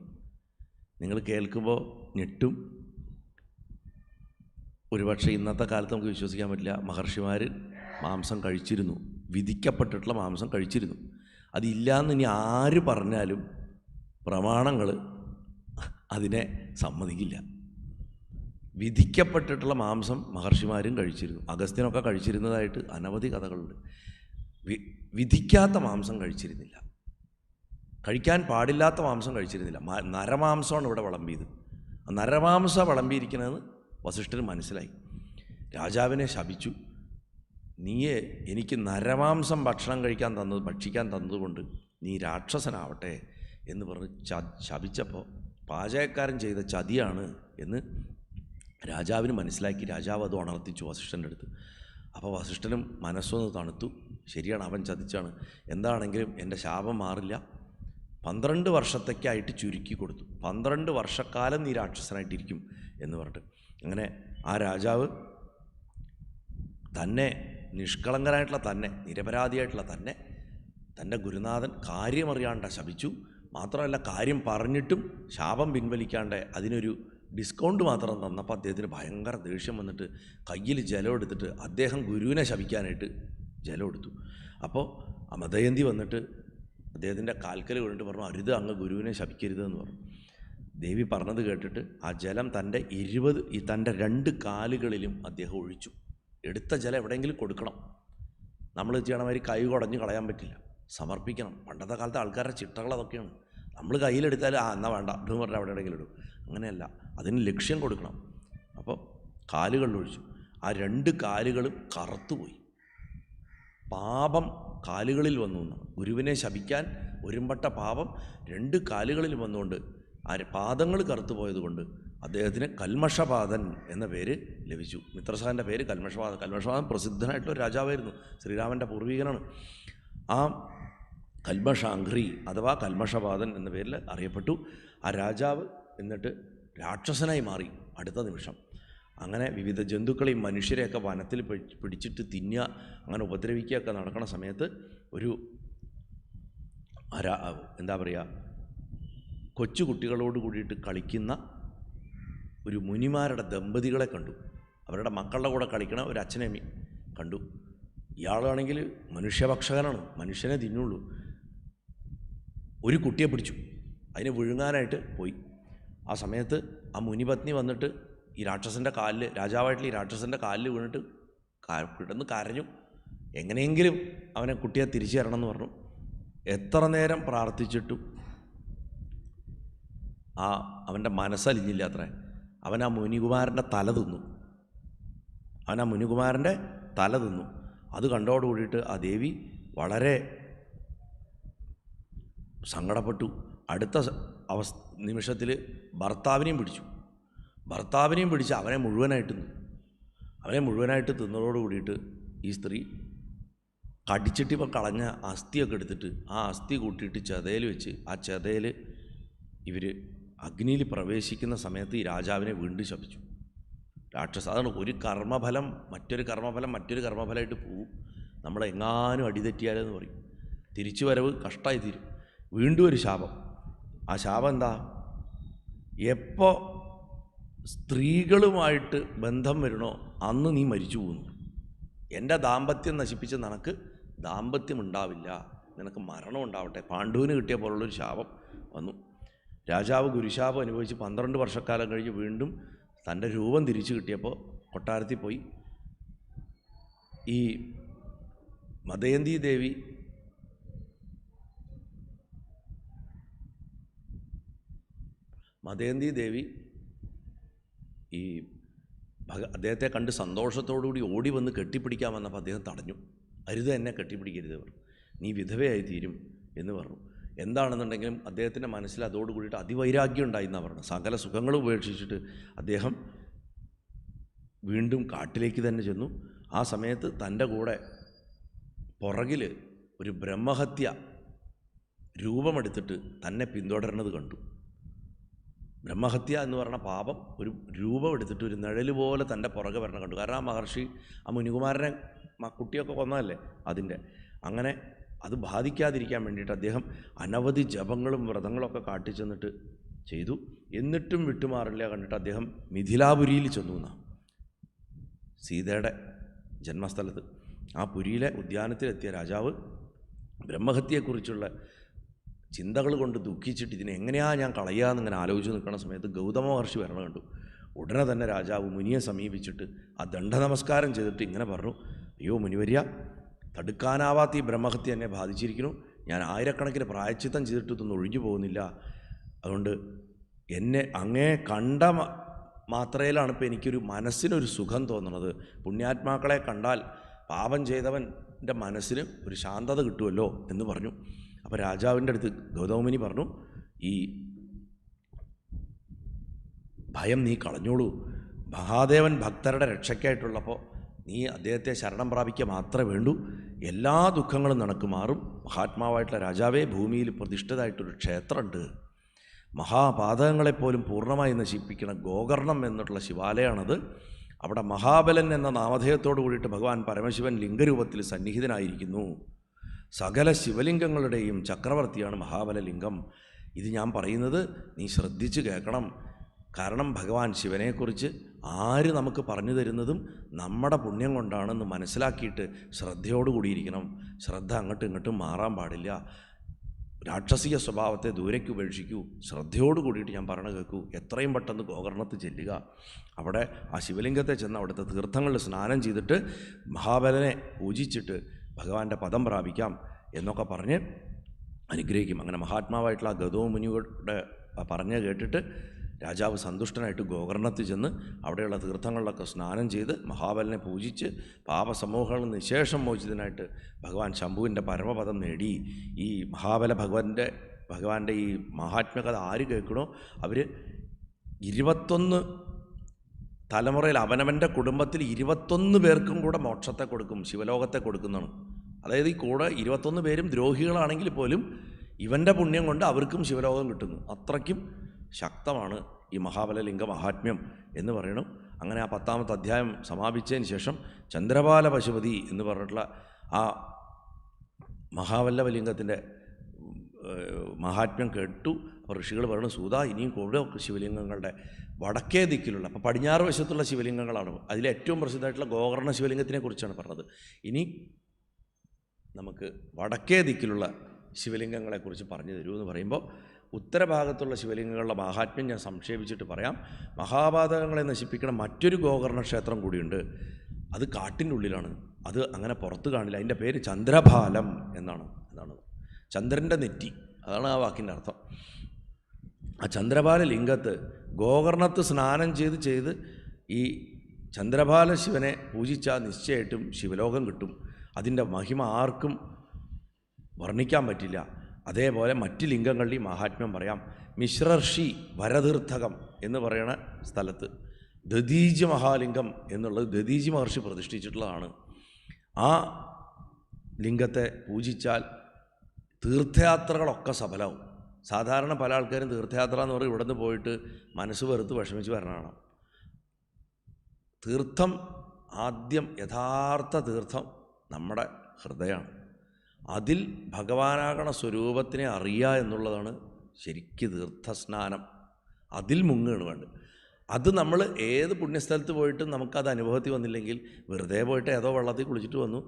നിങ്ങൾ കേൾക്കുമ്പോൾ ഞെട്ടും. ഒരുപക്ഷെ ഇന്നത്തെ കാലത്ത് നമുക്ക് വിശ്വസിക്കാൻ പറ്റില്ല. മഹർഷിമാർ മാംസം കഴിച്ചിരുന്നു, വിധിക്കപ്പെട്ടിട്ടുള്ള മാംസം കഴിച്ചിരുന്നു. അതില്ലാന്ന് ഇനി ആര് പറഞ്ഞാലും പ്രമാണങ്ങൾ അതിനെ സമ്മതിക്കില്ല. വിധിക്കപ്പെട്ടിട്ടുള്ള മാംസം മഹർഷിമാരും കഴിച്ചിരുന്നു. അഗസ്ത്യനൊക്കെ കഴിച്ചിരുന്നതായിട്ട് അനവധി കഥകളുണ്ട്. വിധിക്കാത്ത മാംസം കഴിച്ചിരുന്നില്ല, കഴിക്കാൻ പാടില്ലാത്ത മാംസം കഴിച്ചിരുന്നില്ല. നരമാംസമാണ് ഇവിടെ വിളമ്പിയത്. നരമാംസം വിളമ്പിയിരിക്കണമെന്ന് വസിഷ്ഠന് മനസ്സിലായി. രാജാവിനെ ശപിച്ചു. നീയെ എനിക്ക് നരമാംസം ഭക്ഷിക്കാൻ തന്നതുകൊണ്ട് നീ രാക്ഷസനാവട്ടെ എന്ന് പറഞ്ഞ് ശപിച്ചപ്പോൾ പാചകക്കാരൻ ചെയ്ത ചതിയാണ് എന്ന് രാജാവിന് മനസ്സിലാക്കി. രാജാവ് അത് ഉണർത്തിച്ചു വസിഷ്ഠൻ്റെ അടുത്ത്. അപ്പോൾ വസിഷ്ഠനും മനസ്സൊന്ന് തണുത്തു. ശരിയാണ്, അവൻ ചതിച്ചാണ്. എന്താണെങ്കിലും എൻ്റെ ശാപം മാറില്ല. 12 വർഷത്തേക്കായിട്ട് ചുരുക്കി കൊടുത്തു. 12 വർഷക്കാലം നീ രാക്ഷസനായിട്ടിരിക്കും എന്ന് പറഞ്ഞിട്ട്. അങ്ങനെ ആ രാജാവ് തന്നെ നിഷ്കളങ്കനായിട്ടുള്ള തന്നെ, നിരപരാധിയായിട്ടുള്ള തന്നെ, തൻ്റെ ഗുരുനാഥൻ കാര്യമറിയാണ്ട ശപിച്ചു. മാത്രമല്ല, കാര്യം പറഞ്ഞിട്ടും ശാപം പിൻവലിക്കാണ്ട് അതിനൊരു ഡിസ്കൗണ്ട് മാത്രം തന്നപ്പോൾ അദ്ദേഹത്തിന് ഭയങ്കര ദേഷ്യം വന്നിട്ട് കയ്യിൽ ജലം എടുത്തിട്ട് അദ്ദേഹം ഗുരുവിനെ ശപിക്കാനായിട്ട് ജലം എടുത്തു. അപ്പോൾ മദയന്തി വന്നിട്ട് അദ്ദേഹത്തിൻ്റെ കാൽക്കൽ വീണിട്ട് പറഞ്ഞു, അരുത്, അങ്ങ് ഗുരുവിനെ ശപിക്കരുതെന്ന് പറഞ്ഞു. ദേവി പറഞ്ഞത് കേട്ടിട്ട് ആ ജലം തൻ്റെ 2 കാലുകളിലും അദ്ദേഹം ഒഴിച്ചു. എടുത്ത ജലം എവിടെയെങ്കിലും കൊടുക്കണം. നമ്മൾ ചെയ്യണമാതിരി കൈ കുടഞ്ഞ് കളയാൻ പറ്റില്ല, സമർപ്പിക്കണം. പണ്ടത്തെ കാലത്തെ ആൾക്കാരുടെ ചിട്ടകൾ അതൊക്കെയാണ്. നമ്മൾ കയ്യിലെടുത്താൽ എന്നാൽ വേണ്ട എന്ന് പറഞ്ഞാൽ അവിടെ എവിടെയെങ്കിലും ഇടും. അങ്ങനെയല്ല, അതിന് ലക്ഷ്യം കൊടുക്കണം. അപ്പോൾ കാലുകളിൽ ഒഴിച്ചു. ആ 2 കാലുകളും കറുത്തുപോയി. പാപം കാലുകളിൽ വന്നു എന്നാണ്. ഗുരുവിനെ ശപിക്കാൻ ഒരുമ്പെട്ട പാപം 2 കാലുകളിൽ വന്നുകൊണ്ട് ആ പാദങ്ങൾ കറുത്തു പോയതുകൊണ്ട് അദ്ദേഹത്തിന് കൽമഷപാദൻ എന്ന പേര് ലഭിച്ചു. മിത്രസഹൻ്റെ പേര് കൽമഷപാദൻ. കൽമഷപാദൻ പ്രസിദ്ധനായിട്ടുള്ള രാജാവായിരുന്നു, ശ്രീരാമൻ്റെ പൂർവികനാണ്. ആ കൽമഷാംഘ്രി അഥവാ കൽമഷപാദൻ എന്ന പേരിൽ അറിയപ്പെട്ടു. ആ രാജാവ് എന്നിട്ട് രാക്ഷസനായി മാറി അടുത്ത നിമിഷം. അങ്ങനെ വിവിധ ജന്തുക്കളെയും മനുഷ്യരെയൊക്കെ വനത്തിൽ പിടിച്ചിട്ട് തിന്നുക, അങ്ങനെ ഉപദ്രവിക്കുകയൊക്കെ നടക്കുന്ന സമയത്ത് ഒരു എന്താ പറയുക, കൊച്ചു കുട്ടികളോട് കൂടിയിട്ട് കളിക്കുന്ന ഒരു മുനിമാരുടെ ദമ്പതികളെ കണ്ടു. അവരുടെ മക്കളുടെ കൂടെ കളിക്കണ ഒരു അച്ഛനമ്മി കണ്ടു. ഇയാളാണെങ്കിൽ മനുഷ്യഭക്ഷകനാണ്, മനുഷ്യനെ തിന്നുള്ളൂ. ഒരു കുട്ടിയെ പിടിച്ചു, അതിനെ വിഴുങ്ങാനായിട്ട് പോയി. ആ സമയത്ത് ആ മുനിപത്നി വന്നിട്ട് ഈ രാക്ഷസൻ്റെ കാലിൽ, രാജാവായിട്ടുള്ള ഈ രാക്ഷസൻ്റെ കാലിൽ വീണിട്ട് കിടന്ന് കരഞ്ഞു. എങ്ങനെയെങ്കിലും അവനെ കുട്ടിയെ തിരിച്ചു തരണം എന്ന് പറഞ്ഞു. എത്ര നേരം പ്രാർത്ഥിച്ചിട്ടും അവൻ്റെ മനസ്സലിഞ്ഞില്ല അത്രേ. അവൻ ആ മുനികുമാരൻ്റെ തല തിന്നു. അത് കണ്ടോടുകൂടിയിട്ട് ആ ദേവി വളരെ സങ്കടപ്പെട്ടു. അടുത്ത നിമിഷത്തിൽ ഭർത്താവിനെയും പിടിച്ച് അവനെ മുഴുവനായിട്ട് അവനെ മുഴുവനായിട്ട് തിന്നതോട് കൂടിയിട്ട് ഈ സ്ത്രീ കടിച്ചിട്ട് ഇപ്പം കളഞ്ഞ അസ്ഥിയൊക്കെ എടുത്തിട്ട് ആ അസ്ഥി കൂട്ടിയിട്ട് ചെതയിൽ വെച്ച് ആ ചെതയിൽ ഇവർ അഗ്നിയിൽ പ്രവേശിക്കുന്ന സമയത്ത് ഈ രാജാവിനെ വീണ്ടും ശപിച്ചു. അതാണ് ഒരു കർമ്മഫലം മറ്റൊരു കർമ്മഫലമായിട്ട് പോവും. നമ്മളെങ്ങാനും അടിതെറ്റിയാലെന്ന് പറയും. തിരിച്ചു വരവ് കഷ്ടമായി തീരും. വീണ്ടും ഒരു ശാപം. ആ ശാപം എന്താ? എപ്പോൾ സ്ത്രീകളുമായിട്ട് ബന്ധം വരണോ അന്ന് നീ മരിച്ചു പോകുന്നു. എൻ്റെ ദാമ്പത്യം നശിപ്പിച്ച നിനക്ക് ദാമ്പത്യം ഉണ്ടാവില്ല, നിനക്ക് മരണം ഉണ്ടാവട്ടെ. പാണ്ഡുവിന് കിട്ടിയ പോലുള്ളൊരു ശാപം വന്നു. രാജാവ് ഗുരുശാപം അനുഭവിച്ച് 12 വർഷക്കാലം കഴിഞ്ഞ് വീണ്ടും തൻ്റെ രൂപം തിരിച്ചു കിട്ടിയപ്പോൾ കൊട്ടാരത്തിൽ പോയി ഈ മദയന്തി ദേവി ഈ അദ്ദേഹത്തെ കണ്ട് സന്തോഷത്തോടുകൂടി ഓടി വന്ന് കെട്ടിപ്പിടിക്കാൻ വന്നപ്പോൾ അദ്ദേഹം തടഞ്ഞു. അരുത്, എന്നെ കെട്ടിപ്പിടിക്കരുത് പറഞ്ഞു. നീ വിധവയായി തീരും എന്ന് പറഞ്ഞു. എന്താണെന്നുണ്ടെങ്കിലും അദ്ദേഹത്തിൻ്റെ മനസ്സിൽ അതോടുകൂടിയിട്ട് അതിവൈരാഗ്യം ഉണ്ടായിന്നാണ് പറഞ്ഞത്. സകല സുഖങ്ങളും ഉപേക്ഷിച്ചിട്ട് അദ്ദേഹം വീണ്ടും കാട്ടിലേക്ക് തന്നെ ചെന്നു. ആ സമയത്ത് തൻ്റെ കൂടെ പുറകിൽ ഒരു ബ്രഹ്മഹത്യ രൂപമെടുത്തിട്ട് തന്നെ പിന്തുടരുന്നത് കണ്ടു. ബ്രഹ്മഹത്യ എന്ന് പറഞ്ഞ പാപം ഒരു രൂപം എടുത്തിട്ട് ഒരു നിഴൽ പോലെ തൻ്റെ പുറകെ വരണം കണ്ടു. കാരണം ആ മഹർഷി ആ മുനികുമാരനെ കുട്ടിയൊക്കെ കൊന്നതല്ലേ അതിൻ്റെ. അങ്ങനെ അത് ബാധിക്കാതിരിക്കാൻ വേണ്ടിയിട്ട് അദ്ദേഹം അനവധി ജപങ്ങളും വ്രതങ്ങളൊക്കെ കാട്ടിച്ചെന്നിട്ട് ചെയ്തു. എന്നിട്ടും വിട്ടുമാറില്ല കണ്ടിട്ട് അദ്ദേഹം മിഥിലാപുരിയിൽ ചെന്നു എന്നാണ്, സീതയുടെ ജന്മസ്ഥലത്ത്. ആ പുരിയിലെ ഉദ്യാനത്തിലെത്തിയ രാജാവ് ബ്രഹ്മഹത്യയെക്കുറിച്ചുള്ള ചിന്തകൾ കൊണ്ട് ദുഃഖിച്ചിട്ട് ഇതിനെങ്ങനെയാണ് ഞാൻ കളയാന്നിങ്ങനെ ആലോചിച്ച് നിൽക്കുന്ന സമയത്ത് ഗൗതമ മഹർഷി വരണം കണ്ടു. ഉടനെ തന്നെ രാജാവ് മുനിയെ സമീപിച്ചിട്ട് ആ ദണ്ഡനമസ്കാരം ചെയ്തിട്ട് ഇങ്ങനെ പറഞ്ഞു, അയ്യോ മുനിവര്യ, തടുക്കാനാവാത്ത ഈ ബ്രഹ്മഹത്യ എന്നെ ബാധിച്ചിരിക്കുന്നു. ഞാൻ ആയിരക്കണക്കിന് പ്രായശ്ചിത്തം ചെയ്തിട്ട് ഇതൊന്നും ഒഴിഞ്ഞു പോകുന്നില്ല. അതുകൊണ്ട് എന്നെ അങ്ങേ കണ്ട മാത്രയിലാണ് ഇപ്പോൾ എനിക്കൊരു മനസ്സിനൊരു സുഖം തോന്നുന്നത്. പുണ്യാത്മാക്കളെ കണ്ടാൽ പാപം ചെയ്തവൻ്റെ മനസ്സിന് ഒരു ശാന്തത കിട്ടുമല്ലോ എന്ന് പറഞ്ഞു. അപ്പോൾ രാജാവിൻ്റെ അടുത്ത് ഗൗതമമുനി പറഞ്ഞു, ഈ ഭയം നീ കളഞ്ഞോളൂ. മഹാദേവൻ ഭക്തരുടെ രക്ഷയ്ക്കായിട്ടുള്ളപ്പോൾ നീ അദ്ദേഹത്തെ ശരണം പ്രാപിക്കുക മാത്രമേ വേണ്ടൂ. എല്ലാ ദുഃഖങ്ങളും നിനക്ക് മാറും. മഹാത്മാവായിട്ടുള്ള രാജാവേ, ഭൂമിയിൽ പ്രതിഷ്ഠിതമായിട്ടൊരു ക്ഷേത്രമുണ്ട്. മഹാപാതകങ്ങളെപ്പോലും പൂർണ്ണമായി നശിപ്പിക്കുന്ന ഗോകർണം എന്നുള്ള ശിവാലയമാണത്. അവിടെ മഹാബലൻ എന്ന നാമധേയത്തോടു കൂടിയിട്ട് ഭഗവാൻ പരമശിവൻ ലിംഗരൂപത്തിൽ സന്നിഹിതനായിരിക്കുന്നു. സകല ശിവലിംഗങ്ങളുടെയും ചക്രവർത്തിയാണ് മഹാബലലിംഗം. ഇത് ഞാൻ പറയുന്നത് നീ ശ്രദ്ധിച്ച് കേൾക്കണം. കാരണം ഭഗവാൻ ശിവനെക്കുറിച്ച് ആര് നമുക്ക് പറഞ്ഞു തരുന്നതും നമ്മുടെ പുണ്യം കൊണ്ടാണെന്ന് മനസ്സിലാക്കിയിട്ട് ശ്രദ്ധയോടുകൂടിയിരിക്കണം. ശ്രദ്ധ അങ്ങോട്ടും ഇങ്ങോട്ടും മാറാൻ പാടില്ല. രാക്ഷസിക സ്വഭാവത്തെ ദൂരേക്ക് ഉപേക്ഷിക്കൂ. ശ്രദ്ധയോട് കൂടിയിട്ട് ഞാൻ പറയണ കേൾക്കൂ. എത്രയും പെട്ടെന്ന് ഗോകർണത്ത് ചെല്ലുക. അവിടെ ആ ശിവലിംഗത്തെ ചെന്ന് അവിടുത്തെ തീർത്ഥങ്ങളിൽ സ്നാനം ചെയ്തിട്ട് മഹാബലനെ പൂജിച്ചിട്ട് ഭഗവാന്റെ പദം പ്രാപിക്കാം എന്നൊക്കെ പറഞ്ഞ് അനുഗ്രഹിക്കും. അങ്ങനെ മഹാത്മാവായിട്ടുള്ള ഗൗതമമുനിയുടെ പറഞ്ഞ് കേട്ടിട്ട് രാജാവ് സന്തുഷ്ടനായിട്ട് ഗോകർണത്തിൽ ചെന്ന് അവിടെയുള്ള തീർത്ഥങ്ങളിലൊക്കെ സ്നാനം ചെയ്ത് മഹാബലനെ പൂജിച്ച് പാപസമൂഹങ്ങളിൽ നിന്ന് നിശേഷം മോചിതനായിട്ട് ഭഗവാൻ ശംഭുവിൻ്റെ പരമപദം നേടി. ഈ മഹാബല ഭഗവാന്റെ ഈ മഹാത്മ്യകഥ ആര് കേൾക്കണോ അവർ 21 തലമുറയിൽ അവനവൻ്റെ കുടുംബത്തിൽ 21 പേർക്കും കൂടെ മോക്ഷത്തെ കൊടുക്കും, ശിവലോകത്തെ കൊടുക്കുന്നതാണ്. അതായത് ഈ കൂടെ 21 പേരും ദ്രോഹികളാണെങ്കിൽ പോലും ഇവൻ്റെ പുണ്യം കൊണ്ട് അവർക്കും ശിവലോകം കിട്ടുന്നു. അത്രയ്ക്കും ശക്തമാണ് ഈ മഹാബലലിംഗ മഹാത്മ്യം എന്ന് പറയണം. അങ്ങനെ ആ 10ാമത്തെ അധ്യായം സമാപിച്ചതിന് ശേഷം ചന്ദ്രപാല പശുപതി എന്ന് പറഞ്ഞിട്ടുള്ള ആ മഹാവല്ലഭലിംഗത്തിൻ്റെ മഹാത്മ്യം കേട്ടു. അപ്പോൾ ഋഷികൾ പറയുന്നു, സൂത ഇനിയും കൂടെ ശിവലിംഗങ്ങളുടെ വടക്കേ ദിക്കിലുള്ള, അപ്പോൾ പടിഞ്ഞാറ് വശത്തുള്ള ശിവലിംഗങ്ങളാണ്. അതിലേറ്റവും പ്രസിദ്ധമായിട്ടുള്ള ഗോകർണ ശിവലിംഗത്തിനെ കുറിച്ചാണ് പറഞ്ഞത്. ഇനി നമുക്ക് വടക്കേ ദിക്കിലുള്ള ശിവലിംഗങ്ങളെക്കുറിച്ച് പറഞ്ഞു തരൂ എന്ന് പറയുമ്പോൾ ഉത്തരഭാഗത്തുള്ള ശിവലിംഗങ്ങളുടെ മഹാത്മ്യം ഞാൻ സംക്ഷേപിച്ചിട്ട് പറയാം. മഹാപാതകങ്ങളെ നശിപ്പിക്കുന്ന മറ്റൊരു ഗോകർണ ക്ഷേത്രം കൂടിയുണ്ട്. അത് കാട്ടിൻ്റെ ഉള്ളിലാണ്. അത് അങ്ങനെ പുറത്ത് കാണില്ല. അതിൻ്റെ പേര് ചന്ദ്രഭാലം എന്നാണ്. ചന്ദ്രൻ്റെ നെറ്റി, അതാണ് ആ വാക്കിൻ്റെ അർത്ഥം. ആ ചന്ദ്രപാല ലിംഗത്ത് ഗോകർണത്ത് സ്നാനം ചെയ്ത് ഈ ചന്ദ്രപാല ശിവനെ പൂജിച്ചാൽ നിശ്ചയമായിട്ടും ശിവലോകം കിട്ടും. അതിൻ്റെ മഹിമ ആർക്കും വർണ്ണിക്കാൻ പറ്റില്ല. അതേപോലെ മറ്റ് ലിംഗങ്ങളുടെയും മഹാത്മ്യം പറയാം. മിശ്രർഷി വരതീർത്ഥകം എന്ന് പറയുന്ന സ്ഥലത്ത് ദധീജി മഹാലിംഗം എന്നുള്ളത് ദധീജി മഹർഷി പ്രതിഷ്ഠിച്ചിട്ടുള്ളതാണ്. ആ ലിംഗത്തെ പൂജിച്ചാൽ തീർത്ഥയാത്രകളൊക്കെ സഫലമാവും. സാധാരണ പല ആൾക്കാരും തീർത്ഥയാത്ര എന്ന് പറയും ഇവിടെ നിന്ന് പോയിട്ട് മനസ്സ് വെറുത്ത് വിഷമിച്ച് വരണതാണ്. തീർത്ഥം ആദ്യം യഥാർത്ഥ തീർത്ഥം നമ്മുടെ ഹൃദയമാണ്. അതിൽ ഭഗവാനാകണ സ്വരൂപത്തിനെ അറിയുക എന്നുള്ളതാണ് ശരിക്കും തീർത്ഥസ്നാനം. അതിൽ മുങ്ങുകയാണ് വേണ്ടത്. അത് നമ്മൾ ഏത് പുണ്യസ്ഥലത്ത് പോയിട്ടും നമുക്കത് അനുഭവത്തിൽ വന്നില്ലെങ്കിൽ വെറുതെ പോയിട്ട് ഏതോ വെള്ളത്തിൽ കുളിച്ചിട്ട് വന്നു,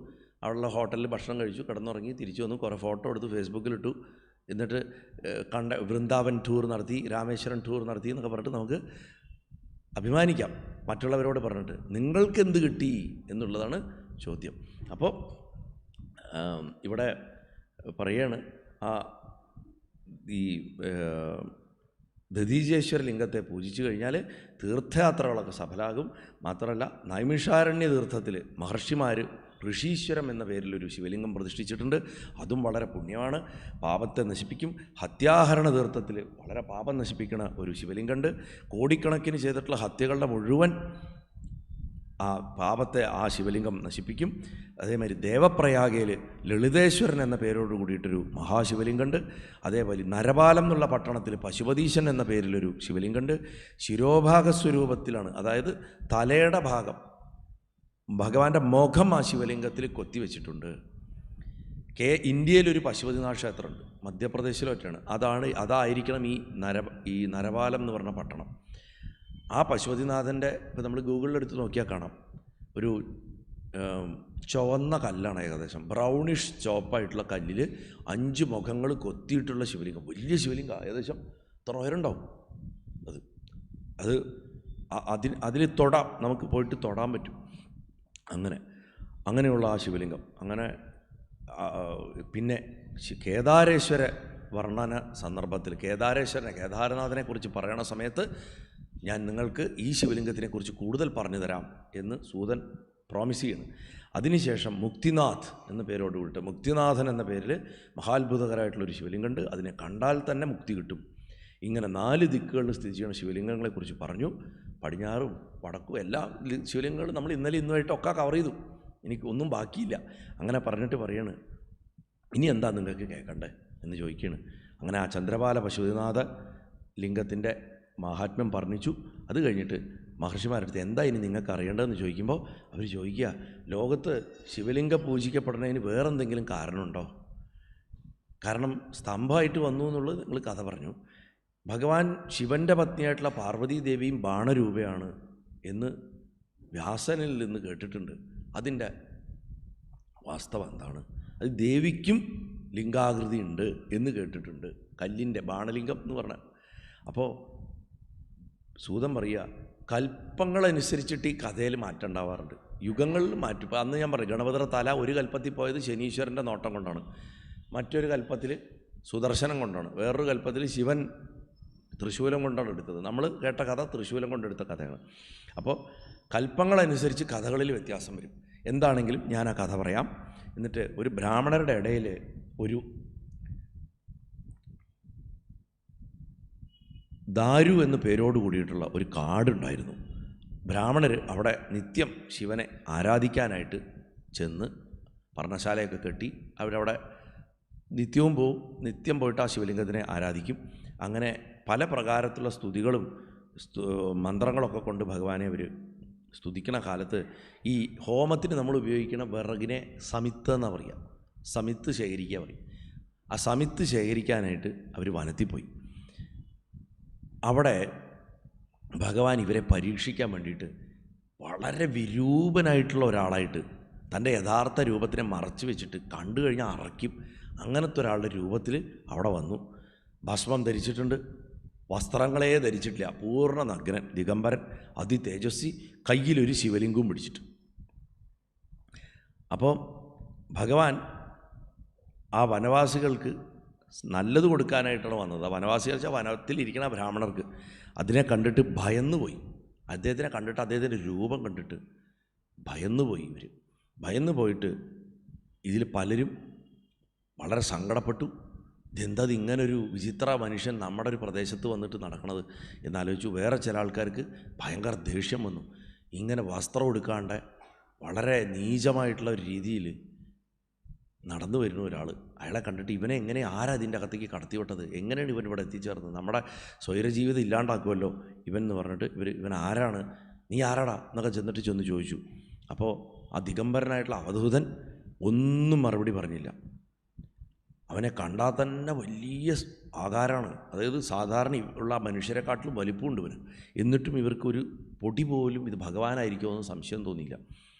അവിടെയുള്ള ഹോട്ടലിൽ ഭക്ഷണം കഴിച്ചു, കിടന്നുറങ്ങി, തിരിച്ചു വന്നു, കുറേ ഫോട്ടോ എടുത്ത് ഫേസ്ബുക്കിലിട്ടു, എന്നിട്ട് വൃന്ദാവൻ ടൂർ നടത്തി, രാമേശ്വരം ടൂർ നടത്തി എന്നൊക്കെ പറഞ്ഞിട്ട് നമുക്ക് അഭിമാനിക്കാം മറ്റുള്ളവരോട് പറഞ്ഞിട്ട്. നിങ്ങൾക്ക് എന്ത് കിട്ടി എന്നുള്ളതാണ് ചോദ്യം. അപ്പോൾ ഇവിടെ പറയാണ് ഈ ദധീജേശ്വര ലിംഗത്തെ പൂജിച്ചു കഴിഞ്ഞാൽ തീർത്ഥയാത്രകളൊക്കെ സഫലാകും. മാത്രമല്ല നൈമിഷാരണ്യ തീർത്ഥത്തിൽ മഹർഷിമാർ ഋഷീശ്വരം എന്ന പേരിലൊരു ശിവലിംഗം പ്രതിഷ്ഠിച്ചിട്ടുണ്ട്. അതും വളരെ പുണ്യമാണ്, പാപത്തെ നശിപ്പിക്കും. ഹത്യാഹരണ തീർത്ഥത്തിൽ വളരെ പാപം നശിപ്പിക്കുന്ന ഒരു ശിവലിംഗമുണ്ട്. കോടിക്കണക്കിന് ചെയ്തിട്ടുള്ള ഹത്യകളുടെ മുഴുവൻ ആ പാപത്തെ ആ ശിവലിംഗം നശിപ്പിക്കും. അതേമാതിരി ദേവപ്രയാഗയിൽ ലളിതേശ്വരൻ എന്ന പേരോട് കൂടിയിട്ടൊരു മഹാശിവലിംഗമുണ്ട്. അതേപോലെ നരപാലം എന്നുള്ള പട്ടണത്തിൽ പശുപതീശൻ എന്ന പേരിലൊരു ശിവലിംഗമുണ്ട്. ശിരോഭാഗസ്വരൂപത്തിലാണ്, അതായത് തലയുടെ ഭാഗം, ഭഗവാന്റെ മുഖം ആ ശിവലിംഗത്തിൽ കൊത്തിവെച്ചിട്ടുണ്ട്. ഇന്ത്യയിലൊരു പശുപതിനാഥ ക്ഷേത്രമുണ്ട്, മധ്യപ്രദേശിലൊക്കെയാണ്. അതായിരിക്കണം ഈ നരപാലം എന്ന് പറഞ്ഞ പട്ടണം. ആ പശുപതിനാഥൻ്റെ ഇപ്പോൾ നമ്മൾ ഗൂഗിളിലെടുത്ത് നോക്കിയാൽ കാണാം, ഒരു ചുവന്ന കല്ലാണ്, ഏകദേശം ബ്രൗണിഷ് ചോപ്പായിട്ടുള്ള കല്ലിൽ 5 മുഖങ്ങൾ കൊത്തിയിട്ടുള്ള ശിവലിംഗം. വലിയ ശിവലിംഗം, ഏകദേശം ഇത്ര ഉയരമുണ്ടാവും. അതിൽ തൊടാം, നമുക്ക് പോയിട്ട് തൊടാൻ പറ്റും. അങ്ങനെയുള്ള ആ ശിവലിംഗം. അങ്ങനെ പിന്നെ കേദാരേശ്വര വർണ്ണന സന്ദർഭത്തിൽ കേദാരനാഥനെ കുറിച്ച് പറയണ സമയത്ത് ഞാൻ നിങ്ങൾക്ക് ഈ ശിവലിംഗത്തിനെക്കുറിച്ച് കൂടുതൽ പറഞ്ഞു തരാം എന്ന് സൂതൻ പ്രോമിസ് ചെയ്യുന്നു. അതിനുശേഷം മുക്തിനാഥ് എന്ന പേരോട് കൂടിയിട്ട് മുക്തിനാഥൻ എന്ന പേരിൽ മഹാത്ഭുതകരമായിട്ടുള്ളൊരു ശിവലിംഗമുണ്ട്. അതിനെ കണ്ടാൽ തന്നെ മുക്തി കിട്ടും. ഇങ്ങനെ 4 ദിക്കുകളിൽ സ്ഥിതി ചെയ്യുന്ന ശിവലിംഗങ്ങളെക്കുറിച്ച് പറഞ്ഞു. പടിഞ്ഞാറും വടക്കും എല്ലാ ശിവലിംഗങ്ങളും നമ്മൾ ഇന്നലെ ഇന്നുമായിട്ടൊക്കെ കവർ ചെയ്തു, എനിക്ക് ഒന്നും ബാക്കിയില്ല. അങ്ങനെ പറഞ്ഞിട്ട് പറയാണ്, ഇനി എന്താ നിങ്ങൾക്ക് കേൾക്കണ്ടേ എന്ന് ചോദിക്കുകയാണ്. അങ്ങനെ ആ ചന്ദ്രപാല പശുപതിനാഥ ലിംഗത്തിൻ്റെ മഹാത്മ്യം പറഞ്ഞിച്ചു. അത് കഴിഞ്ഞിട്ട് മഹർഷിമാരടുത്ത് എന്താ ഇനി നിങ്ങൾക്ക് അറിയേണ്ടതെന്ന് ചോദിക്കുമ്പോൾ അവർ ചോദിക്കുക, ലോകത്ത് ശിവലിംഗം പൂജിക്കപ്പെടുന്നതിന് വേറെന്തെങ്കിലും കാരണമുണ്ടോ? കാരണം സ്തംഭമായിട്ട് വന്നു എന്നുള്ളത് നിങ്ങൾ കഥ പറഞ്ഞു. ഭഗവാൻ ശിവൻ്റെ പത്നിയായിട്ടുള്ള പാർവതീ ദേവിയും ബാണരൂപയാണ് എന്ന് വ്യാസനിൽ നിന്ന് കേട്ടിട്ടുണ്ട്. അതിൻ്റെ വാസ്തവം എന്താണ്? അത് ദേവിക്കും ലിംഗാകൃതി ഉണ്ട് എന്ന് കേട്ടിട്ടുണ്ട്, കല്ലിൻ്റെ ബാണലിംഗം എന്ന് പറഞ്ഞാൽ. അപ്പോൾ സൂതൻ പറയുക, കൽപ്പങ്ങളനുസരിച്ചിട്ട് ഈ കഥയിൽ മാറ്റം ഉണ്ടാവാറുണ്ട്, യുഗങ്ങളിൽ മാറ്റും. ഇപ്പോൾ അന്ന് ഞാൻ പറഞ്ഞു, ഗണപതിയുടെ തല ഒരു കൽപ്പത്തിൽ പോയത് ശനീശ്വരൻ്റെ നോട്ടം കൊണ്ടാണ്, മറ്റൊരു കൽപ്പത്തിൽ സുദർശനം കൊണ്ടാണ്, വേറൊരു കൽപ്പത്തിൽ ശിവൻ തൃശൂലം കൊണ്ടാണ് എടുത്തത്. നമ്മൾ കേട്ട കഥ തൃശൂലം കൊണ്ടെടുത്ത കഥയാണ്. അപ്പോൾ കൽപ്പങ്ങളനുസരിച്ച് കഥകളിൽ വ്യത്യാസം വരും. എന്താണെങ്കിലും ഞാൻ ആ കഥ പറയാം. എന്നിട്ട് ഒരു ബ്രാഹ്മണരുടെ ഇടയിൽ ഒരു ദാരു എന്ന പേരോട് കൂടിയിട്ടുള്ള ഒരു കാടുണ്ടായിരുന്നു. ബ്രാഹ്മണർ അവിടെ നിത്യം ശിവനെ ആരാധിക്കാനായിട്ട് ചെന്ന് പർണശാലയൊക്കെ കെട്ടി അവരവിടെ നിത്യവും പോവും. നിത്യം പോയിട്ട് ആ ശിവലിംഗത്തിനെ ആരാധിക്കും. അങ്ങനെ പല പ്രകാരത്തിലുള്ള സ്തുതികളും മന്ത്രങ്ങളൊക്കെ കൊണ്ട് ഭഗവാനെ അവർ സ്തുതിക്കണ കാലത്ത് ഈ ഹോമത്തിന് നമ്മൾ ഉപയോഗിക്കുന്ന വിറകിനെ സമിത്ത് എന്നാണ് പറയുക. സമിത്ത് ശേഖരിക്കുക പറയും. ആ സമിത്ത് ശേഖരിക്കാനായിട്ട് അവർ വനത്തിൽ പോയി. അവിടെ ഭഗവാൻ ഇവരെ പരീക്ഷിക്കാൻ വേണ്ടിയിട്ട് വളരെ വിരൂപനായിട്ടുള്ള ഒരാളായിട്ട് തൻ്റെ യഥാർത്ഥ രൂപത്തിനെ മറച്ചു വെച്ചിട്ട് കണ്ടു കഴിഞ്ഞാൽ അറയ്ക്കും. അങ്ങനത്തെ ഒരാളുടെ രൂപത്തിൽ അവിടെ വന്നു. ഭസ്മം ധരിച്ചിട്ടുണ്ട്, വസ്ത്രങ്ങളെ ധരിച്ചിട്ടില്ല, പൂർണ്ണ നഗ്നൻ, ദിഗംബരൻ, അതിതേജസ്വി, കയ്യിലൊരു ശിവലിംഗവും പിടിച്ചിട്ട്. അപ്പോൾ ഭഗവാൻ ആ വനവാസികൾക്ക് നല്ലത് കൊടുക്കാനായിട്ടാണ് വന്നത്. ആ വനവാസികൾ വെച്ചാൽ വനത്തിലിരിക്കുന്ന ബ്രാഹ്മണർക്ക്. അതിനെ കണ്ടിട്ട് ഭയന്നുപോയി. അദ്ദേഹത്തിനെ കണ്ടിട്ട്, അദ്ദേഹത്തിൻ്റെ രൂപം കണ്ടിട്ട് ഭയന്നുപോയി. ഇവർ ഭയന്നു പോയിട്ട് ഇതിൽ പലരും വളരെ സങ്കടപ്പെട്ടു. ഇതെന്താ ഇങ്ങനൊരു വിചിത്ര മനുഷ്യൻ നമ്മുടെ ഒരു പ്രദേശത്ത് വന്നിട്ട് നടക്കണത് എന്നാലോചിച്ചു. വേറെ ചില ആൾക്കാർക്ക് ഭയങ്കര ദേഷ്യം വന്നു. ഇങ്ങനെ വസ്ത്രം എടുക്കാണ്ട് വളരെ നീചമായിട്ടുള്ള ഒരു രീതിയിൽ നടന്നു വരുന്ന ഒരാൾ, അയാളെ കണ്ടിട്ട് ഇവനെ എങ്ങനെ ആരാ ഇതിൻ്റെ അകത്തേക്ക് കടത്തി വിട്ടത്, എങ്ങനെയാണ് ഇവൻ ഇവിടെ എത്തിച്ചേർന്നത്, നമ്മുടെ സ്വൈരജീവിതം ഇല്ലാണ്ടാക്കുമല്ലോ ഇവൻ എന്ന് പറഞ്ഞിട്ട് ഇവൻ ആരാണ്, നീ ആരാടാ എന്നൊക്കെ ചെന്ന് ചോദിച്ചു. അപ്പോൾ ആ ദിഗംബരനായിട്ടുള്ള അവധൂതൻ ഒന്നും മറുപടി പറഞ്ഞില്ല. അവനെ കണ്ടാൽ തന്നെ വലിയ ആകാരമാണ്, അതായത് സാധാരണ ഉള്ള മനുഷ്യരെക്കാട്ടിലും വലിപ്പമുണ്ട് ഇവന്. എന്നിട്ടും ഇവർക്കൊരു പൊടി പോലും ഇത് ഭഗവാനായിരിക്കുമോ എന്ന് സംശയം തോന്നിയില്ല.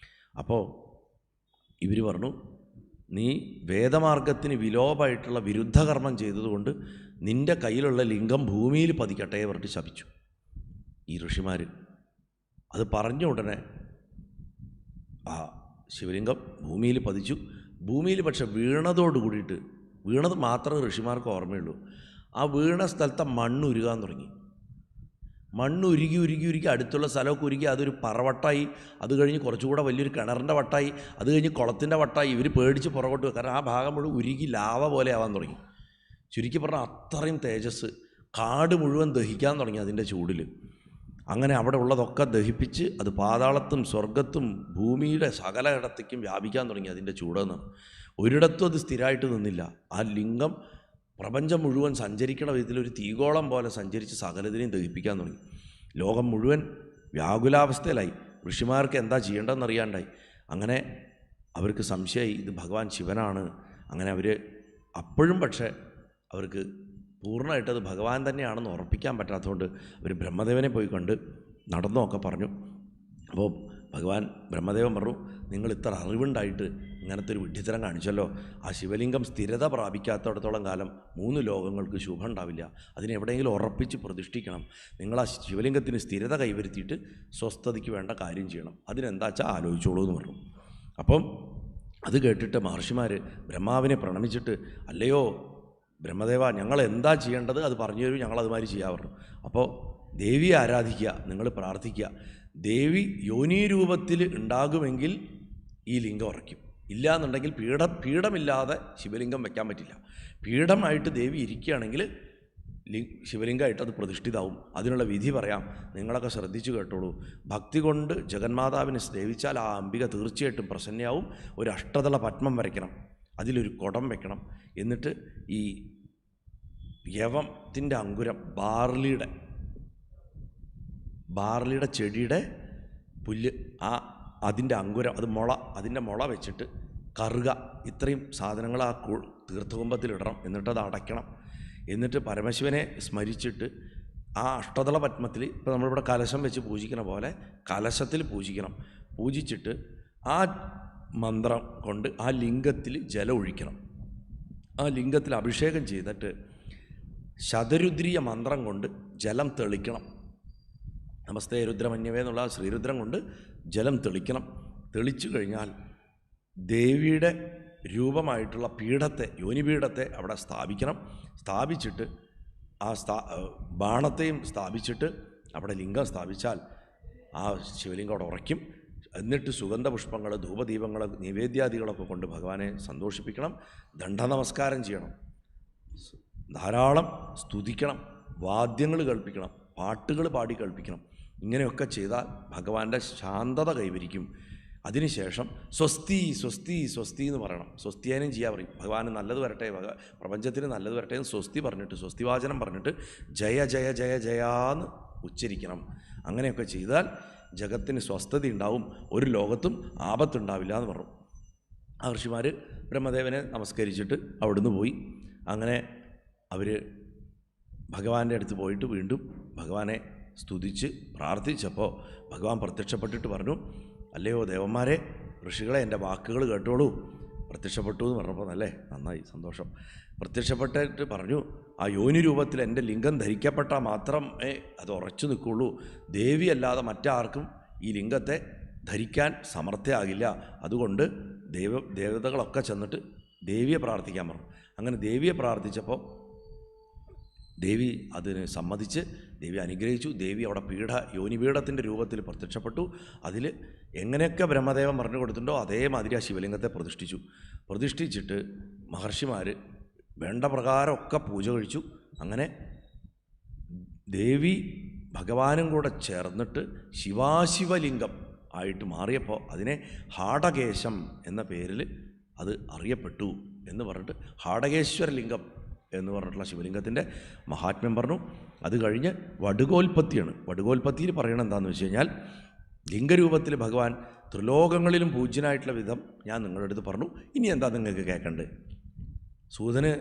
അപ്പോൾ ഇവർ പറഞ്ഞു, നീ വേദമാർഗത്തിന് വിലോപമായിട്ടുള്ള വിരുദ്ധകർമ്മം ചെയ്തതുകൊണ്ട് നിൻ്റെ കയ്യിലുള്ള ലിംഗം ഭൂമിയിൽ പതിക്കട്ടെ പറഞ്ഞിട്ട് ശപിച്ചു ഈ ഋഷിമാർ. അത് പറഞ്ഞ ഉടനെ ആ ശിവലിംഗം ഭൂമിയിൽ പതിച്ചു. ഭൂമിയിൽ പക്ഷെ വീണതോട് കൂടിയിട്ട്, വീണത് മാത്രമേ ഋഷിമാർക്ക് ഓർമ്മയുള്ളൂ, ആ വീണ സ്ഥലത്തെ മണ്ണ് ഉരുകാൻ തുടങ്ങി. മണ്ണ് ഉരുകി അടുത്തുള്ള സ്ഥലമൊക്കെ ഉരുകി അതൊരു പറവട്ടായി. അത് കഴിഞ്ഞ് കുറച്ചുകൂടെ വലിയൊരു കിണറിൻ്റെ വട്ടായി. അത് കഴിഞ്ഞ് കുളത്തിൻ്റെ വട്ടായി. ഇവർ പേടിച്ച് പുറകോട്ട് പോയി. കാരണം ആ ഭാഗം മുഴുവൻ ഉരുകി ലാവ പോലെ ആവാൻ തുടങ്ങി. ചുരുക്കി പറഞ്ഞാൽ അത്രയും തേജസ്, കാട് മുഴുവൻ ദഹിക്കാൻ തുടങ്ങി അതിൻ്റെ ചൂടിൽ. അങ്ങനെ അവിടെ ഉള്ളതൊക്കെ ദഹിപ്പിച്ച് അത് പാതാളത്തും സ്വർഗത്തും ഭൂമിയുടെ സകല ഇടത്തേക്കും വ്യാപിക്കാൻ തുടങ്ങി അതിൻ്റെ ചൂടെന്ന്. ഒരിടത്തും അത് സ്ഥിരമായിട്ട് നിന്നില്ല. ആ ലിംഗം പ്രപഞ്ചം മുഴുവൻ സഞ്ചരിക്കണ വിധത്തിൽ ഒരു തീഗോളം പോലെ സഞ്ചരിച്ച് സകലതിനെയും ദഹിപ്പിക്കാൻ തുടങ്ങി. ലോകം മുഴുവൻ വ്യാകുലാവസ്ഥയിലായി. ഋഷിമാർക്ക് എന്താ ചെയ്യേണ്ടതെന്നറിയാണ്ടായി. അങ്ങനെ അവർക്ക് സംശയമായി ഇത് ഭഗവാൻ ശിവനാണ്. അങ്ങനെ അവർ അപ്പോഴും പക്ഷേ അവർക്ക് പൂർണ്ണമായിട്ടത് ഭഗവാൻ തന്നെയാണെന്ന് ഉറപ്പിക്കാൻ പറ്റാത്തതുകൊണ്ട് അവർ ബ്രഹ്മദേവനെ പോയി കണ്ട് നടന്നൊക്കെ പറഞ്ഞു. അപ്പോൾ ഭഗവാൻ ബ്രഹ്മദേവൻ പറഞ്ഞു, നിങ്ങൾ ഇത്ര അറിവുണ്ടായിട്ട് ഇങ്ങനത്തെ ഒരു വിഡ്ഢിത്തരം കാണിച്ചല്ലോ. ആ ശിവലിംഗം സ്ഥിരത പ്രാപിക്കാത്തിടത്തോളം കാലം 3 ലോകങ്ങൾക്ക് ശുഭം ഉണ്ടാവില്ല. അതിനെവിടെയെങ്കിലും ഉറപ്പിച്ച് പ്രതിഷ്ഠിക്കണം. നിങ്ങൾ ആ ശിവലിംഗത്തിന് സ്ഥിരത കൈവരുത്തിയിട്ട് സ്വസ്ഥതയ്ക്ക് വേണ്ട കാര്യം ചെയ്യണം. അതിനെന്താ വെച്ചാൽ ആലോചിച്ചോളൂ എന്ന് പറഞ്ഞു. അപ്പം അത് കേട്ടിട്ട് മഹർഷിമാർ ബ്രഹ്മാവിനെ പ്രണമിച്ചിട്ട്, അല്ലയോ ബ്രഹ്മദേവ, ഞങ്ങൾ എന്താ ചെയ്യേണ്ടത് അത് പറഞ്ഞു തരൂ, ഞങ്ങളതുമാതിരി ചെയ്യാറുണ്ട്. അപ്പോൾ ദേവിയെ ആരാധിക്കുക, നിങ്ങൾ പ്രാർത്ഥിക്കുക. ദേവി യോനീരൂപത്തിൽ ഉണ്ടാകുമെങ്കിൽ ഈ ലിംഗം ഉറയ്ക്കും. ഇല്ല എന്നുണ്ടെങ്കിൽ പീഠമില്ലാതെ ശിവലിംഗം വയ്ക്കാൻ പറ്റില്ല. പീഠമായിട്ട് ദേവി ഇരിക്കുകയാണെങ്കിൽ ശിവലിംഗമായിട്ട് അത് പ്രതിഷ്ഠിതാവും. അതിനുള്ള വിധി പറയാം, നിങ്ങളൊക്കെ ശ്രദ്ധിച്ചു കേട്ടോളൂ. ഭക്തി കൊണ്ട് ജഗന്മാതാവിനെ സേവിച്ചാൽ ആ അംബിക തീർച്ചയായിട്ടും പ്രസന്നയാവും. ഒരു അഷ്ടതള പത്മം വരയ്ക്കണം, അതിലൊരു കുടം വെക്കണം. എന്നിട്ട് ഈ യവത്തിൻ്റെ അങ്കുരം, ബാർലിയുടെ ചെടിയുടെ പുല്ല്, അതിൻ്റെ അങ്കുരം, അതിൻ്റെ മുള വെച്ചിട്ട് കറുക, ഇത്രയും സാധനങ്ങൾ ആ തീർത്ഥകുംഭത്തിലിടണം. എന്നിട്ടത് അടയ്ക്കണം. എന്നിട്ട് പരമശിവനെ സ്മരിച്ചിട്ട് ആ അഷ്ടതള പത്മത്തിൽ, ഇപ്പോൾ നമ്മളിവിടെ കലശം വെച്ച് പൂജിക്കണ പോലെ കലശത്തിൽ പൂജിക്കണം. പൂജിച്ചിട്ട് ആ മന്ത്രം കൊണ്ട് ആ ലിംഗത്തിൽ ജലം ഒഴിക്കണം. ആ ലിംഗത്തിൽ അഭിഷേകം ചെയ്തിട്ട് ശതരുദ്രീയ മന്ത്രം കൊണ്ട് ജലം തെളിക്കണം. നമസ്തേ രുദ്രമന്യവേ എന്നുള്ള ശ്രീരുദ്രം കൊണ്ട് ജലം തെളിക്കണം. തെളിച്ചു കഴിഞ്ഞാൽ ദേവിയുടെ രൂപമായിട്ടുള്ള പീഠത്തെ, യോനിപീഠത്തെ അവിടെ സ്ഥാപിക്കണം. സ്ഥാപിച്ചിട്ട് ആ ബാണത്തെയും സ്ഥാപിച്ചിട്ട് അവിടെ ലിംഗം സ്ഥാപിച്ചാൽ ആ ശിവലിംഗം അവിടെ ഉറയ്ക്കും. എന്നിട്ട് സുഗന്ധപുഷ്പങ്ങൾ, ധൂപദീപങ്ങൾ, നിവേദ്യാദികളൊക്കെ കൊണ്ട് ഭഗവാനെ സന്തോഷിപ്പിക്കണം. ദണ്ഡനമസ്കാരം ചെയ്യണം, ധാരാളം സ്തുതിക്കണം, വാദ്യങ്ങൾ കേൾപ്പിക്കണം, പാട്ടുകൾ പാടി കേൾപ്പിക്കണം. ഇങ്ങനെയൊക്കെ ചെയ്താൽ ഭഗവാന്റെ ശാന്തത കൈവരിക്കും. അതിനുശേഷം സ്വസ്തി സ്വസ്തി സ്വസ്തി എന്ന് പറയണം. സ്വസ്തിയാനും ചെയ്യാൻ പറയും. ഭഗവാന് നല്ലത് വരട്ടെ, പ്രപഞ്ചത്തിന് നല്ലത് വരട്ടെ എന്ന് സ്വസ്തി പറഞ്ഞിട്ട്, സ്വസ്തിവാചനം പറഞ്ഞിട്ട് ജയ ജയ ജയ ജയാന്ന് ഉച്ചരിക്കണം. അങ്ങനെയൊക്കെ ചെയ്താൽ ജഗത്തിന് സ്വസ്ഥത ഉണ്ടാവും, ഒരു ലോകത്തും ആപത്തുണ്ടാവില്ല എന്ന് പറഞ്ഞു. ആ ഋഷിമാർ ബ്രഹ്മദേവനെ നമസ്കരിച്ചിട്ട് അവിടുന്ന് പോയി. അങ്ങനെ അവർ ഭഗവാന്റെ അടുത്ത് പോയിട്ട് വീണ്ടും ഭഗവാനെ സ്തുതിച്ച് പ്രാർത്ഥിച്ചപ്പോൾ ഭഗവാൻ പ്രത്യക്ഷപ്പെട്ടിട്ട് പറഞ്ഞു, അല്ലയോ ദേവന്മാരെ, ഋഷികളെ, എൻ്റെ വാക്കുകൾ കേട്ടോളൂ. പ്രത്യക്ഷപ്പെട്ടു എന്ന് പറഞ്ഞപ്പോൾ നല്ലേ, നന്നായി, സന്തോഷം. പ്രത്യക്ഷപ്പെട്ടിട്ട് പറഞ്ഞു, ആ യോനി രൂപത്തിൽ എൻ്റെ ലിംഗം ധരിക്കപ്പെട്ടാൽ മാത്രമേ അത് ഉറച്ചു നിൽക്കുള്ളൂ. ദേവിയല്ലാതെ മറ്റാർക്കും ഈ ലിംഗത്തെ ധരിക്കാൻ സമർത്ഥയാകില്ല. അതുകൊണ്ട് ദേവതകളൊക്കെ ചെന്നിട്ട് ദേവിയെ പ്രാർത്ഥിക്കാൻ പറഞ്ഞു. അങ്ങനെ ദേവിയെ പ്രാർത്ഥിച്ചപ്പോൾ ദേവി അതിന് സമ്മതിച്ച് ദേവി അനുഗ്രഹിച്ചു. ദേവി അവിടെ യോനിപീഠത്തിൻ്റെ രൂപത്തിൽ പ്രത്യക്ഷപ്പെട്ടു. അതിൽ എങ്ങനെയൊക്കെ ബ്രഹ്മദേവൻ പറഞ്ഞു കൊടുത്തിട്ടുണ്ടോ അതേമാതിരി ആ ശിവലിംഗത്തെ പ്രതിഷ്ഠിച്ചു. പ്രതിഷ്ഠിച്ചിട്ട് മഹർഷിമാർ വേണ്ട പ്രകാരമൊക്കെ പൂജ കഴിച്ചു. അങ്ങനെ ദേവി ഭഗവാനും കൂടെ ചേർന്നിട്ട് ശിവാശിവലിംഗം ആയിട്ട് മാറിയപ്പോൾ അതിനെ ഹാടകേശം എന്ന പേരിൽ അത് അറിയപ്പെട്ടു എന്ന് പറഞ്ഞിട്ട് ഹാടകേശ്വരലിംഗം എന്ന് പറഞ്ഞിട്ടുള്ള ശിവലിംഗത്തിൻ്റെ മഹാത്മ്യം പറഞ്ഞു. അത് കഴിഞ്ഞ് വടുകോൽപ്പത്തിയാണ്. വടുകോൽപ്പത്തിയിൽ പറയണത് എന്താണെന്ന് വെച്ച് കഴിഞ്ഞാൽ, ലിംഗരൂപത്തിൽ ഭഗവാൻ ത്രിലോകങ്ങളിലും പൂജ്യനായിട്ടുള്ള വിധം ഞാൻ നിങ്ങളുടെ അടുത്ത് പറഞ്ഞു. ഇനി എന്താ നിങ്ങൾക്ക് കേൾക്കണ്ടേ? സൂതന്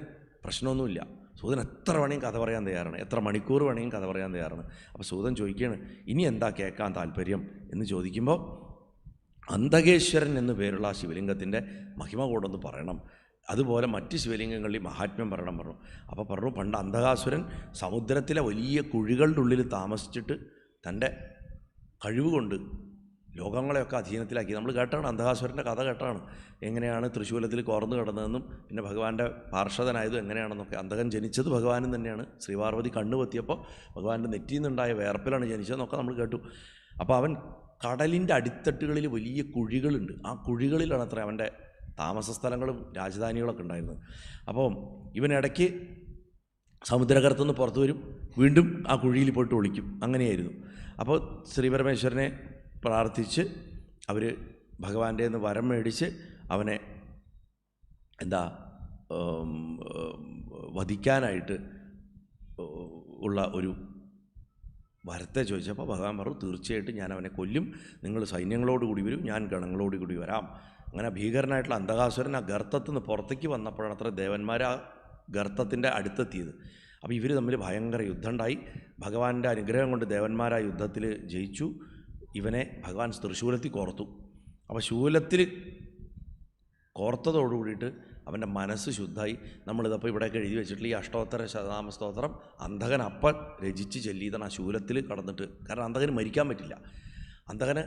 പ്രശ്നമൊന്നുമില്ല. സൂതൻ എത്ര വേണമെങ്കിൽ കഥ പറയാൻ തയ്യാറാണ്, എത്ര മണിക്കൂർ വേണമെങ്കിൽ കഥ പറയാൻ തയ്യാറാണ്. അപ്പോൾ സൂതൻ ചോദിക്കുകയാണ്, ഇനി എന്താ കേൾക്കാൻ താല്പര്യം എന്ന് ചോദിക്കുമ്പോൾ, അന്തകേശ്വരൻ എന്നു പേരുള്ള ആ ശിവലിംഗത്തിൻ്റെ മഹിമ കൂടൊന്ന് പറയണം, അതുപോലെ മറ്റ് ശിവലിംഗങ്ങളിൽ മഹാത്മ്യം പറയണം പറഞ്ഞു. അപ്പോൾ പറഞ്ഞു, പണ്ട് അന്തകാസുരൻ സമുദ്രത്തിലെ വലിയ കുഴികളുടെ ഉള്ളിൽ താമസിച്ചിട്ട് തൻ്റെ കഴിവുകൊണ്ട് ലോകങ്ങളെയൊക്കെ അധീനത്തിലാക്കി. നമ്മൾ കേട്ടാണ്, അന്തകാസുരൻ്റെ കഥ കേട്ടാണ്, എങ്ങനെയാണ് തൃശ്ശൂലത്തിൽ കോർന്നു കിടന്നതെന്നും പിന്നെ ഭഗവാന്റെ പാർഷദനായതും എങ്ങനെയാണെന്നൊക്കെ. അന്തകൻ ജനിച്ചത് ഭഗവാനും തന്നെയാണ്. ശ്രീപാർവതി കണ്ണു പൊത്തിയപ്പോൾ ഭഗവാന്റെ നെറ്റിയിൽ നിന്നുണ്ടായ വേർപ്പിലാണ് ജനിച്ചതെന്നൊക്കെ നമ്മൾ കേട്ടു. അപ്പോൾ അവൻ കടലിൻ്റെ അടിത്തട്ടുകളിൽ വലിയ കുഴികളുണ്ട്, ആ കുഴികളിലാണ് അത്ര അവൻ്റെ താമസ സ്ഥലങ്ങളും രാജധാനികളൊക്കെ ഉണ്ടായിരുന്നത്. അപ്പോൾ ഇവനിടയ്ക്ക് സമുദ്രകരത്തുനിന്ന് പുറത്തു വരും, വീണ്ടും ആ കുഴിയിൽ പോയിട്ട് ഒളിക്കും, അങ്ങനെയായിരുന്നു. അപ്പോൾ ശ്രീപരമേശ്വരനെ പ്രാർത്ഥിച്ച് അവർ ഭഗവാന്റെ നിന്ന് വരം മേടിച്ച് അവനെ വധിക്കാനായിട്ട് ഉള്ള ഒരു വരത്തെ ചോദിച്ചപ്പോൾ ഭഗവാൻ പറഞ്ഞു, തീർച്ചയായിട്ടും ഞാൻ അവനെ കൊല്ലും, നിങ്ങൾ സൈന്യങ്ങളോടുകൂടി വരും, ഞാൻ ഗണങ്ങളോടുകൂടി വരാം. അങ്ങനെ ഭീകരനായിട്ടുള്ള അന്തകാസുരൻ ആ ഗർത്തത്തിൽ നിന്ന് പുറത്തേക്ക് വന്നപ്പോഴാണ് അത്ര ദേവന്മാർ ആ ഗർത്തത്തിൻ്റെ അടുത്തെത്തിയത്. അപ്പോൾ ഇവർ തമ്മിൽ ഭയങ്കര യുദ്ധം ഉണ്ടായി. ഭഗവാന്റെ അനുഗ്രഹം കൊണ്ട് ദേവന്മാർ ആ യുദ്ധത്തിൽ ജയിച്ചു. ഇവനെ ഭഗവാൻ തൃശൂലത്തിൽ കോർത്തു. അപ്പോൾ ശൂലത്തിൽ കോർത്തതോടുകൂടിയിട്ട് അവൻ്റെ മനസ്സ് ശുദ്ധമായി. നമ്മളിതപ്പോൾ ഇവിടെയൊക്കെ എഴുതി വെച്ചിട്ടുള്ള ഈ അഷ്ടോത്തര ശതനാമ സ്തോത്രം അന്തകൻ അപ്പം രചിച്ച് ചെല്ലിയതാണ് ആ ശൂലത്തിൽ കടന്നിട്ട്. കാരണം അന്തകന് മരിക്കാൻ പറ്റില്ല. അന്തകന്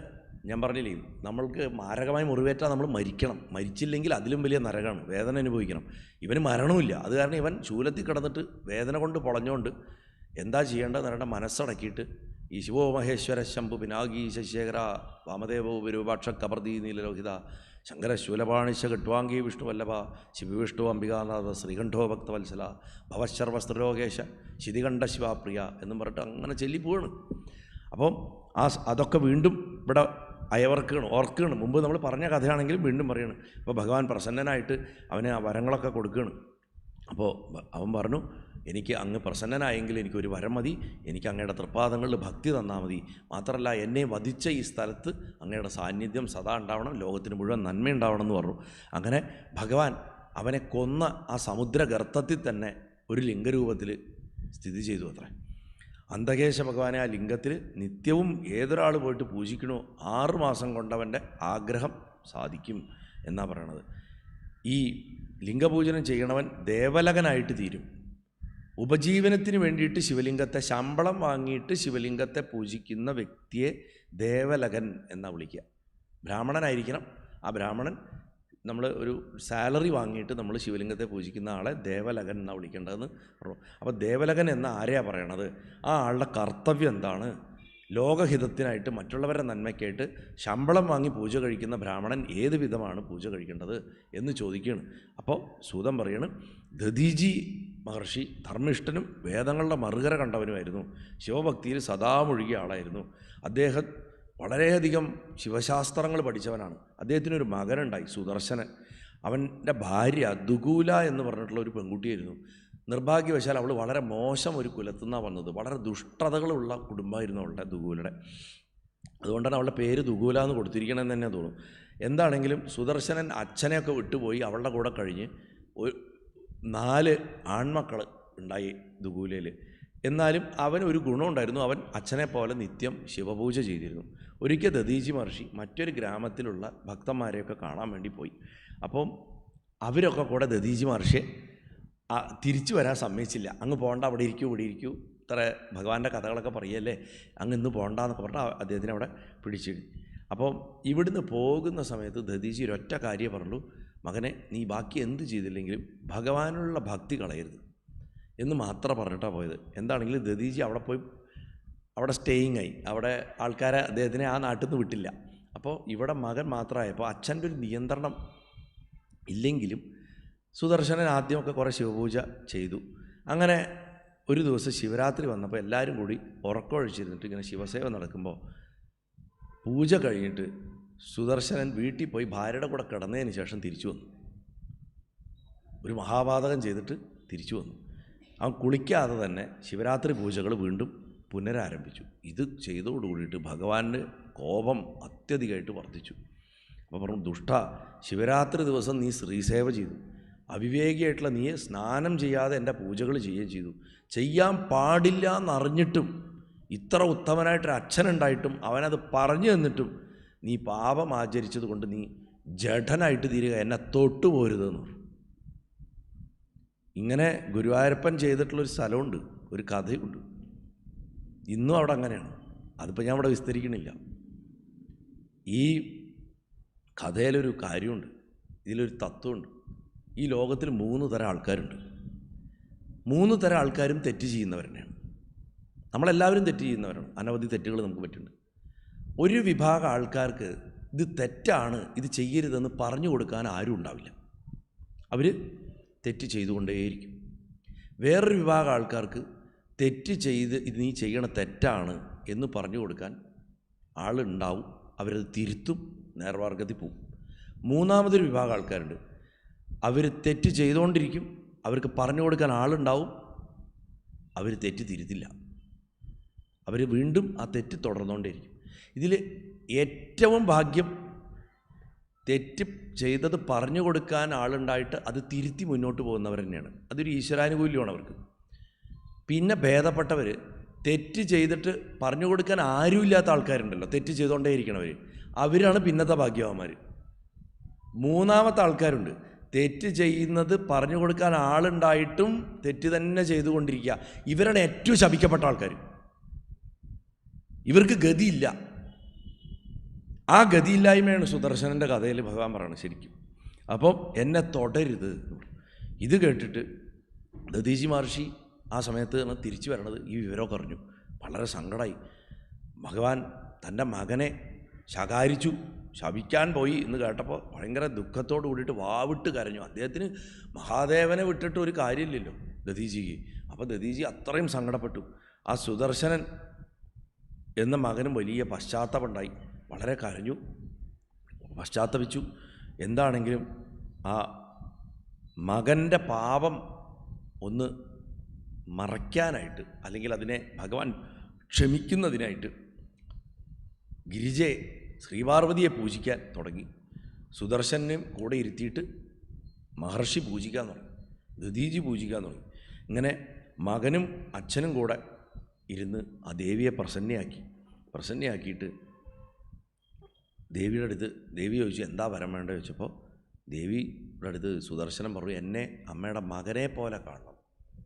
ഞാൻ പറഞ്ഞില്ലേ, നമ്മൾക്ക് മാരകമായി മുറിവേറ്റാൽ നമ്മൾ മരിക്കണം, മരിച്ചില്ലെങ്കിൽ അതിലും വലിയ നരകമാണ്, വേദന അനുഭവിക്കണം. ഇവന് മരണമില്ല. അത് കാരണം ഇവൻ ശൂലത്തിൽ കിടന്നിട്ട് വേദന കൊണ്ട് പൊളഞ്ഞുകൊണ്ട് എന്താ ചെയ്യേണ്ടതെന്ന് പറയേണ്ട മനസ്സടക്കിയിട്ട് ഈ ശിവോ മഹേശ്വര ശംഭു പിനാഗി ശശേഖര വാമദേവോ വിരൂപാക്ഷ കപർദി നീലലോഹിത ശങ്കര ശൂലപാണിശ കട്വാംഗി വിഷ്ണുവല്ലഭ ശിവവിഷ്ണു അംബികാനാഥ ശ്രീകണ്ഠോ ഭക്തവത്സല ഭവശ്ചർവസ്ത്രലോകേശ ശിതികണ്ഠ ശിവാപ്രിയ എന്നും പറഞ്ഞിട്ട് അങ്ങനെ ചെല്ലിപ്പോവാണ്. അപ്പം അതൊക്കെ വീണ്ടും ഇവിടെ ഓർക്കുകയാണ്. മുമ്പ് നമ്മൾ പറഞ്ഞ കഥയാണെങ്കിലും വീണ്ടും പറയണം. അപ്പോൾ ഭഗവാൻ പ്രസന്നനായിട്ട് അവന് ആ വരങ്ങളൊക്കെ കൊടുക്കുകയാണ്. അപ്പോൾ അവൻ പറഞ്ഞു, എനിക്ക് അങ്ങ് പ്രസന്നനായെങ്കിൽ എനിക്കൊരു വരം മതി, എനിക്ക് അങ്ങയുടെ തൃപ്പാദങ്ങളിൽ ഭക്തി തന്നാൽ മതി. മാത്രമല്ല എന്നെ വധിച്ച ഈ സ്ഥലത്ത് അങ്ങയുടെ സാന്നിധ്യം സദാ ഉണ്ടാവണം, ലോകത്തിന് മുഴുവൻ നന്മയുണ്ടാവണം എന്ന് പറഞ്ഞു. അങ്ങനെ ഭഗവാൻ അവനെ കൊന്ന ആ സമുദ്രഗർത്തത്തിൽ തന്നെ ഒരു ലിംഗരൂപത്തിൽ സ്ഥിതി ചെയ്തു അത്രേ. അന്തകേശ ഭഗവാനെ ആ ലിംഗത്തിൽ നിത്യവും ഏതൊരാൾ പോയിട്ട് പൂജിക്കണോ 6 മാസം കൊണ്ടവൻ്റെ ആഗ്രഹം സാധിക്കും എന്നാണ് പറയണത്. ഈ ലിംഗപൂജനം ചെയ്യണവൻ ദേവലകനായിട്ട് തീരും. ഉപജീവനത്തിന് വേണ്ടിയിട്ട് ശിവലിംഗത്തെ ശമ്പളം വാങ്ങിയിട്ട് ശിവലിംഗത്തെ പൂജിക്കുന്ന വ്യക്തിയെ ദേവലകൻ എന്നാണ് വിളിക്കുക. ബ്രാഹ്മണനായിരിക്കണം. ആ ബ്രാഹ്മണൻ നമ്മൾ ഒരു സാലറി വാങ്ങിയിട്ട് നമ്മൾ ശിവലിംഗത്തെ പൂജിക്കുന്ന ആളെ ദേവലകൻ എന്നാണ് വിളിക്കേണ്ടതെന്ന് പറഞ്ഞു. അപ്പോൾ ദേവലകൻ എന്ന ആരെയാണ് പറയണത്? ആ ആളുടെ കർത്തവ്യം എന്താണ്? ലോകഹിതത്തിനായിട്ട് മറ്റുള്ളവരുടെ നന്മയ്ക്കായിട്ട് ശമ്പളം വാങ്ങി പൂജ കഴിക്കുന്ന ബ്രാഹ്മണൻ ഏത് വിധമാണ് പൂജ കഴിക്കേണ്ടത് എന്ന് ചോദിക്കുകയാണ്. അപ്പോൾ സൂതൻ പറയാണ്, ദധീജി മഹർഷി ധർമ്മിഷ്ഠനും വേദങ്ങളുടെ മറുകര കണ്ടവനുമായിരുന്നു. ശിവഭക്തിയിൽ സദാ മുഴുകിയ ആളായിരുന്നു. അദ്ദേഹം വളരെയധികം ശിവശാസ്ത്രങ്ങൾ പഠിച്ചവനാണ്. അദ്ദേഹത്തിനൊരു മകനുണ്ടായി, സുദർശനൻ. അവൻ്റെ ഭാര്യ ദുഗൂല എന്ന് പറഞ്ഞിട്ടുള്ള ഒരു പെൺകുട്ടിയായിരുന്നു. നിർഭാഗ്യവശാൽ അവൾ വളരെ മോശം ഒരു കുലത്തുനിന്നാണ് വന്നത്. വളരെ ദുഷ്ടതകളുള്ള കുടുംബമായിരുന്നു അവളുടെ, ദുഗൂലയുടെ. അതുകൊണ്ടാണ് അവളുടെ പേര് ദുഗൂല എന്ന് കൊടുത്തിരിക്കണമെന്ന് തന്നെ തോന്നും. എന്താണെങ്കിലും സുദർശനൻ അച്ഛനെയൊക്കെ വിട്ടുപോയി അവളുടെ കൂടെ കഴിഞ്ഞ് 4 ആൺമക്കൾ ഉണ്ടായി ദുഗൂലയിൽ. എന്നാലും അവനൊരു ഗുണമുണ്ടായിരുന്നു, അവൻ അച്ഛനെ പോലെ നിത്യം ശിവപൂജ ചെയ്തിരുന്നു. ഒരിക്കൽ ദധീജി മഹർഷി മറ്റൊരു ഗ്രാമത്തിലുള്ള ഭക്തന്മാരെയൊക്കെ കാണാൻ വേണ്ടി പോയി. അപ്പം അവരൊക്കെ കൂടെ ദധീജി മഹർഷിയെ തിരിച്ചു വരാൻ സമ്മതിച്ചില്ല. അങ്ങ് പോകണ്ട, അവിടെ ഇരിക്കൂ, ഇവിടെ ഇരിക്കൂ, ഇത്ര ഭഗവാന്റെ കഥകളൊക്കെ പറയല്ലേ, അങ്ങ് ഇന്ന് പോകണ്ടെന്നൊക്കെ പറഞ്ഞാൽ അദ്ദേഹത്തിനെ അവിടെ പിടിച്ചിടി. അപ്പോൾ ഇവിടുന്ന് പോകുന്ന സമയത്ത് ദധീജി ഒരൊറ്റ കാര്യം പറഞ്ഞു, മകനെ, നീ ബാക്കി എന്ത് ചെയ്തില്ലെങ്കിലും ഭഗവാനുള്ള ഭക്തി കളയരുത് എന്ന് മാത്രം പറഞ്ഞിട്ടാണ് പോയത്. എന്താണെങ്കിലും ദധീജി അവിടെ പോയി അവിടെ സ്റ്റേയിങ് ആയി. അവിടെ ആൾക്കാരെ അദ്ദേഹത്തിനെ ആ നാട്ടിൽ നിന്ന് വിട്ടില്ല. അപ്പോൾ ഇവിടെ മകൻ മാത്രമായപ്പോൾ അച്ഛൻ്റെ ഒരു നിയന്ത്രണം ഇല്ലെങ്കിലും സുദർശനൻ ആദ്യമൊക്കെ കുറേ ശിവപൂജ ചെയ്തു. അങ്ങനെ ഒരു ദിവസം ശിവരാത്രി വന്നപ്പോൾ എല്ലാവരും കൂടി ഉറക്കമൊഴിച്ചിരുന്നിട്ട് ഇങ്ങനെ ശിവസേവ നടക്കുമ്പോൾ പൂജ കഴിഞ്ഞിട്ട് സുദർശനൻ വീട്ടിൽ പോയി ഭാര്യയുടെ കൂടെ കിടന്നതിന് ശേഷം തിരിച്ചു വന്നു. ഒരു മഹാപാതകം ചെയ്തിട്ട് തിരിച്ചു വന്നു. അവൻ കുളിക്കാതെ തന്നെ ശിവരാത്രി പൂജകൾ വീണ്ടും പുനരാരംഭിച്ചു. ഇത് ചെയ്തതോടുകൂടിയിട്ട് ഭഗവാന് കോപം അത്യധികമായിട്ട് വർദ്ധിച്ചു. അപ്പോൾ പറഞ്ഞു, ദുഷ്ട, ശിവരാത്രി ദിവസം നീ ശ്രീസേവ ചെയ്തു, അവിവേകിയായിട്ടുള്ള നീ സ്നാനം ചെയ്യാതെ എൻ്റെ പൂജകൾ ചെയ്യുകയും ചെയ്തു. ചെയ്യാൻ പാടില്ല എന്നറിഞ്ഞിട്ടും ഇത്ര ഉത്തമനായിട്ടൊരു അച്ഛനുണ്ടായിട്ടും അവനത് പറഞ്ഞു തന്നിട്ടും നീ പാപം ആചരിച്ചത് കൊണ്ട് നീ ജഡനായിട്ട് തീരുക, എന്നെ തൊട്ടുപോരുതെന്ന് പറഞ്ഞു. ഇങ്ങനെ ഗുരുവായൂരപ്പൻ ചെയ്തിട്ടുള്ളൊരു സ്ഥലമുണ്ട്, ഒരു കഥയുണ്ട്. ഇന്നും അവിടെ അങ്ങനെയാണ്. അതിപ്പോൾ ഞാൻ അവിടെ വിസ്തരിക്കണില്ല. ഈ കഥയിലൊരു കാര്യമുണ്ട്, ഇതിലൊരു തത്വമുണ്ട്. ഈ ലോകത്തിൽ 3 തരം ആൾക്കാരുണ്ട്. 3 തരം ആൾക്കാരും തെറ്റ് ചെയ്യുന്നവർ തന്നെയാണ്. നമ്മളെല്ലാവരും തെറ്റ് ചെയ്യുന്നവരാണ്. അനവധി തെറ്റുകൾ നമുക്ക് പറ്റുന്നുണ്ട്. ഒരു വിഭാഗം ആൾക്കാർക്ക് ഇത് തെറ്റാണ്, ഇത് ചെയ്യരുതെന്ന് പറഞ്ഞു കൊടുക്കാൻ ആരും ഉണ്ടാവില്ല. അവർ തെറ്റ് ചെയ്തുകൊണ്ടേയിരിക്കും. വേറൊരു വിഭാഗം ആൾക്കാർക്ക് തെറ്റ് ചെയ്ത് ഇത് നീ ചെയ്യണ തെറ്റാണ് എന്ന് പറഞ്ഞു കൊടുക്കാൻ ആളുണ്ടാവും. അവരത് തിരുത്തും, നേർമാർഗത്തിൽ പോവും. മൂന്നാമതൊരു വിഭാഗം ആൾക്കാരുണ്ട്. അവർ തെറ്റ് ചെയ്തുകൊണ്ടിരിക്കും, അവർക്ക് പറഞ്ഞു കൊടുക്കാൻ ആളുണ്ടാവും, അവർ തെറ്റ് തിരുത്തില്ല, അവർ വീണ്ടും ആ തെറ്റ് തുടർന്നുകൊണ്ടേയിരിക്കും. ഇതിൽ ഏറ്റവും ഭാഗ്യം തെറ്റ് ചെയ്തത് പറഞ്ഞു കൊടുക്കാൻ ആളുണ്ടായിട്ട് അത് തിരുത്തി മുന്നോട്ട് പോകുന്നവർ തന്നെയാണ്. അതൊരു ഈശ്വരാനുകൂല്യമാണ് അവർക്ക്. പിന്നെ ഭേദപ്പെട്ടവർ തെറ്റ് ചെയ്തിട്ട് പറഞ്ഞു കൊടുക്കാൻ ആരുമില്ലാത്ത ആൾക്കാരുണ്ടല്ലോ, തെറ്റ് ചെയ്തുകൊണ്ടേയിരിക്കണവർ, അവരാണ് പിന്നത്തെ ഭാഗ്യവാന്മാർ. മൂന്നാമത്തെ ആൾക്കാരുണ്ട്, തെറ്റ് ചെയ്യുന്നത് പറഞ്ഞു കൊടുക്കാൻ ആളുണ്ടായിട്ടും തെറ്റ് തന്നെ ചെയ്തുകൊണ്ടിരിക്കുക. ഇവരാണ് ഏറ്റവും ശപിക്കപ്പെട്ട ആൾക്കാർ. ഇവർക്ക് ഗതിയില്ല. ആ ഗതിയില്ലായ്മയാണ് സുദർശനൻ്റെ കഥയിൽ ഭഗവാൻ പറയണം ശരിക്കും. അപ്പം എന്നെ തൊടരുത്. ഇത് കേട്ടിട്ട് ദധീചി മഹർഷി ആ സമയത്ത് തിരിച്ചു വരണത് ഈ വിവരമൊക്കെ അറിഞ്ഞു. വളരെ സങ്കടമായി. ഭഗവാൻ തൻ്റെ മകനെ ശകാരിച്ചു, ശപിക്കാൻ പോയി എന്ന് കേട്ടപ്പോൾ ഭയങ്കര ദുഃഖത്തോട് കൂടിയിട്ട് വാവിട്ട് കരഞ്ഞു. അദ്ദേഹത്തിന് മഹാദേവനെ വിട്ടിട്ട് ഒരു കാര്യമില്ലല്ലോ ദധീജിക്ക്. അപ്പോൾ ദധീജി അത്രയും സങ്കടപ്പെട്ടു. ആ സുദർശനൻ എന്ന മകനും വലിയ പശ്ചാത്തലമുണ്ടായി, വളരെ കരഞ്ഞു, പശ്ചാത്തപിച്ചു. എന്താണെങ്കിലും ആ മകൻ്റെ പാപം ഒന്ന് മറയ്ക്കാനായിട്ട്, അല്ലെങ്കിൽ അതിനെ ഭഗവാൻ ക്ഷമിക്കുന്നതിനായിട്ട് ഗിരിജയെ, ശ്രീപാർവതിയെ പൂജിക്കാൻ തുടങ്ങി. സുദർശനും കൂടെ ഇരുത്തിയിട്ട് മഹർഷി പൂജിക്കാൻ തുടങ്ങി, ദധീജി പൂജിക്കാൻ തുടങ്ങി. ഇങ്ങനെ മകനും അച്ഛനും കൂടെ ഇരുന്ന് ആ ദേവിയെ പ്രസന്നയാക്കിയിട്ട് ദേവിയുടെ അടുത്ത് ദേവി ചോദിച്ചു, എന്താ വരം വേണ്ടത് ചോദിച്ചപ്പോൾ ദേവിയുടെ അടുത്ത് സുദർശനം പറഞ്ഞു, എന്നെ അമ്മയുടെ മകനെ പോലെ കാണണം,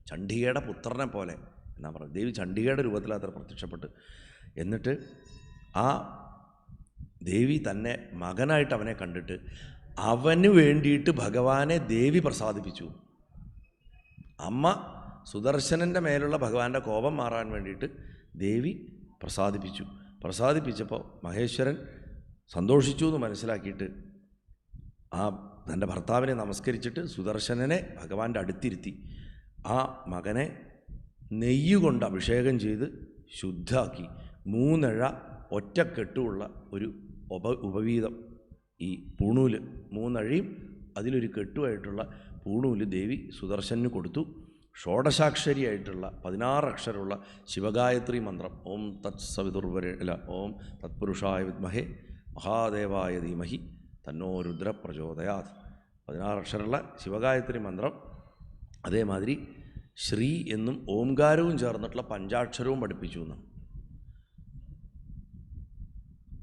ചണ്ഡികയുടെ പുത്രനെ പോലെ എന്നാ പറഞ്ഞു. ദേവി ചണ്ഡികയുടെ രൂപത്തിൽ അത്ര പ്രത്യക്ഷപ്പെട്ട്, എന്നിട്ട് ആ ദേവി തന്നെ മകനായിട്ട് അവനെ കണ്ടിട്ട് അവന് വേണ്ടിയിട്ട് ഭഗവാനെ ദേവി പ്രസാദിപ്പിച്ചു. അമ്മ സുദർശനൻ്റെ മേലുള്ള ഭഗവാന്റെ കോപം മാറാൻ വേണ്ടിയിട്ട് ദേവി പ്രസാദിപ്പിച്ചപ്പോൾ മഹേശ്വരൻ സന്തോഷിച്ചു എന്ന് മനസ്സിലാക്കിയിട്ട് ആ തൻ്റെ ഭർത്താവിനെ നമസ്കരിച്ചിട്ട് സുദർശനനെ ഭഗവാന്റെ അടുത്തിരുത്തി ആ മകനെ നെയ്യുകൊണ്ട് അഭിഷേകം ചെയ്ത് ശുദ്ധാക്കി 3 ഇഴ ഒറ്റക്കെട്ടുള്ള ഒരു ഉപവീതം, ഈ പൂണൂല് 3 ഇഴയും അതിലൊരു കെട്ടുമായിട്ടുള്ള പൂണൂല് ദേവി സുദർശനന് കൊടുത്തു. ഷോഡശാക്ഷരിയായിട്ടുള്ള 16 അക്ഷരമുള്ള ശിവഗായത്രി മന്ത്രം, ഓം തത് സവിതുർവരേണ ഓം തത്പുരുഷായ വിദ്മഹേ മഹാദേവായ ധീമഹി തന്നോ രുദ്ര പ്രചോദയാത്, 16 അക്ഷരമുള്ള ശിവഗായത്രി മന്ത്രം. അതേമാതിരി ശ്രീ എന്നും ഓംകാരവും ചേർന്നിട്ടുള്ള പഞ്ചാക്ഷരവും പഠിപ്പിച്ചു എന്നാണ്.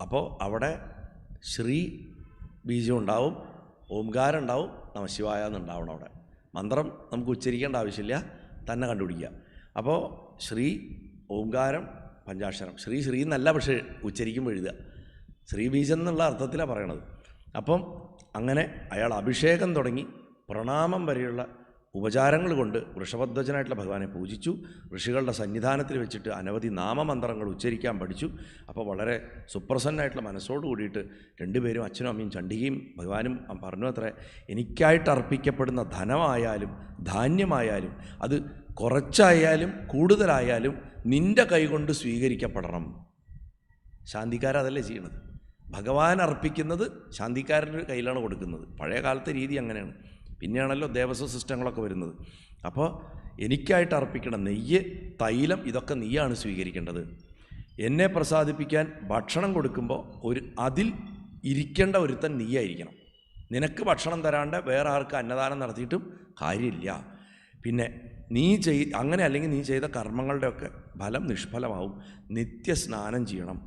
അപ്പോൾ അവിടെ ശ്രീ ബീജം ഉണ്ടാവും, ഓംകാരം ഉണ്ടാവും, നമശിവായ എന്നുണ്ടാവണം. അവിടെ മന്ത്രം നമുക്ക് ഉച്ചരിക്കേണ്ട ആവശ്യമില്ല, തന്നെ കണ്ടുപിടിക്കുക. അപ്പോൾ ശ്രീ ഓംകാരം പഞ്ചാക്ഷരം, ശ്രീ എന്നല്ല പക്ഷേ ഉച്ചരിക്കുമ്പോൾ എഴുതുക, ശ്രീബീജം എന്നുള്ള അർത്ഥത്തിലാണ് പറയണത്. അപ്പം അങ്ങനെ അയാൾ അഭിഷേകം തുടങ്ങി പ്രണാമം വരെയുള്ള ഉപചാരങ്ങൾ കൊണ്ട് വൃഷഭധ്വജനായിട്ടുള്ള ഭഗവാനെ പൂജിച്ചു. ഋഷികളുടെ സന്നിധാനത്തിൽ വെച്ചിട്ട് അനവധി നാമമന്ത്രങ്ങൾ ഉച്ചരിക്കാൻ പഠിച്ചു. അപ്പോൾ വളരെ സുപ്രസന്നായിട്ടുള്ള മനസ്സോട് കൂടിയിട്ട് രണ്ടുപേരും അച്ഛനും അമ്മയും ചണ്ഡികയും ഭഗവാനും പറഞ്ഞു അത്രേ, എനിക്കായിട്ട് അർപ്പിക്കപ്പെടുന്ന ധനമായാലും ധാന്യമായാലും അത് കുറച്ചായാലും കൂടുതലായാലും നിൻ്റെ കൈകൊണ്ട് സ്വീകരിക്കപ്പെടണം. ശാന്തിക്കാരതല്ലേ ചെയ്യണത്. ഭഗവാൻ അർപ്പിക്കുന്നത് ശാന്തിക്കാരൻ്റെ കയ്യിലാണ് കൊടുക്കുന്നത്. പഴയ കാലത്തെ രീതി അങ്ങനെയാണ്. പിന്നെയാണല്ലോ ദേവസ്വ സിസ്റ്റങ്ങളൊക്കെ വരുന്നത്. അപ്പോൾ എനിക്കായിട്ട് അർപ്പിക്കണം നെയ്യ്, തൈലം, ഇതൊക്കെ നീയാണ് സ്വീകരിക്കേണ്ടത്. എന്നെ പ്രസാദിപ്പിക്കാൻ ഭക്ഷണം കൊടുക്കുമ്പോൾ അതിൽ ഇരിക്കേണ്ട ഒരുത്തൻ നീയായിരിക്കണം. നിനക്ക് ഭക്ഷണം തരാണ്ട് വേറെ ആർക്ക് അന്നദാനം നടത്തിയിട്ടും കാര്യമില്ല. പിന്നെ അങ്ങനെ അല്ലെങ്കിൽ നീ ചെയ്ത കർമ്മങ്ങളുടെയൊക്കെ ഫലം നിഷ്ഫലമാവും. നിത്യസ്നാനം ചെയ്യണം.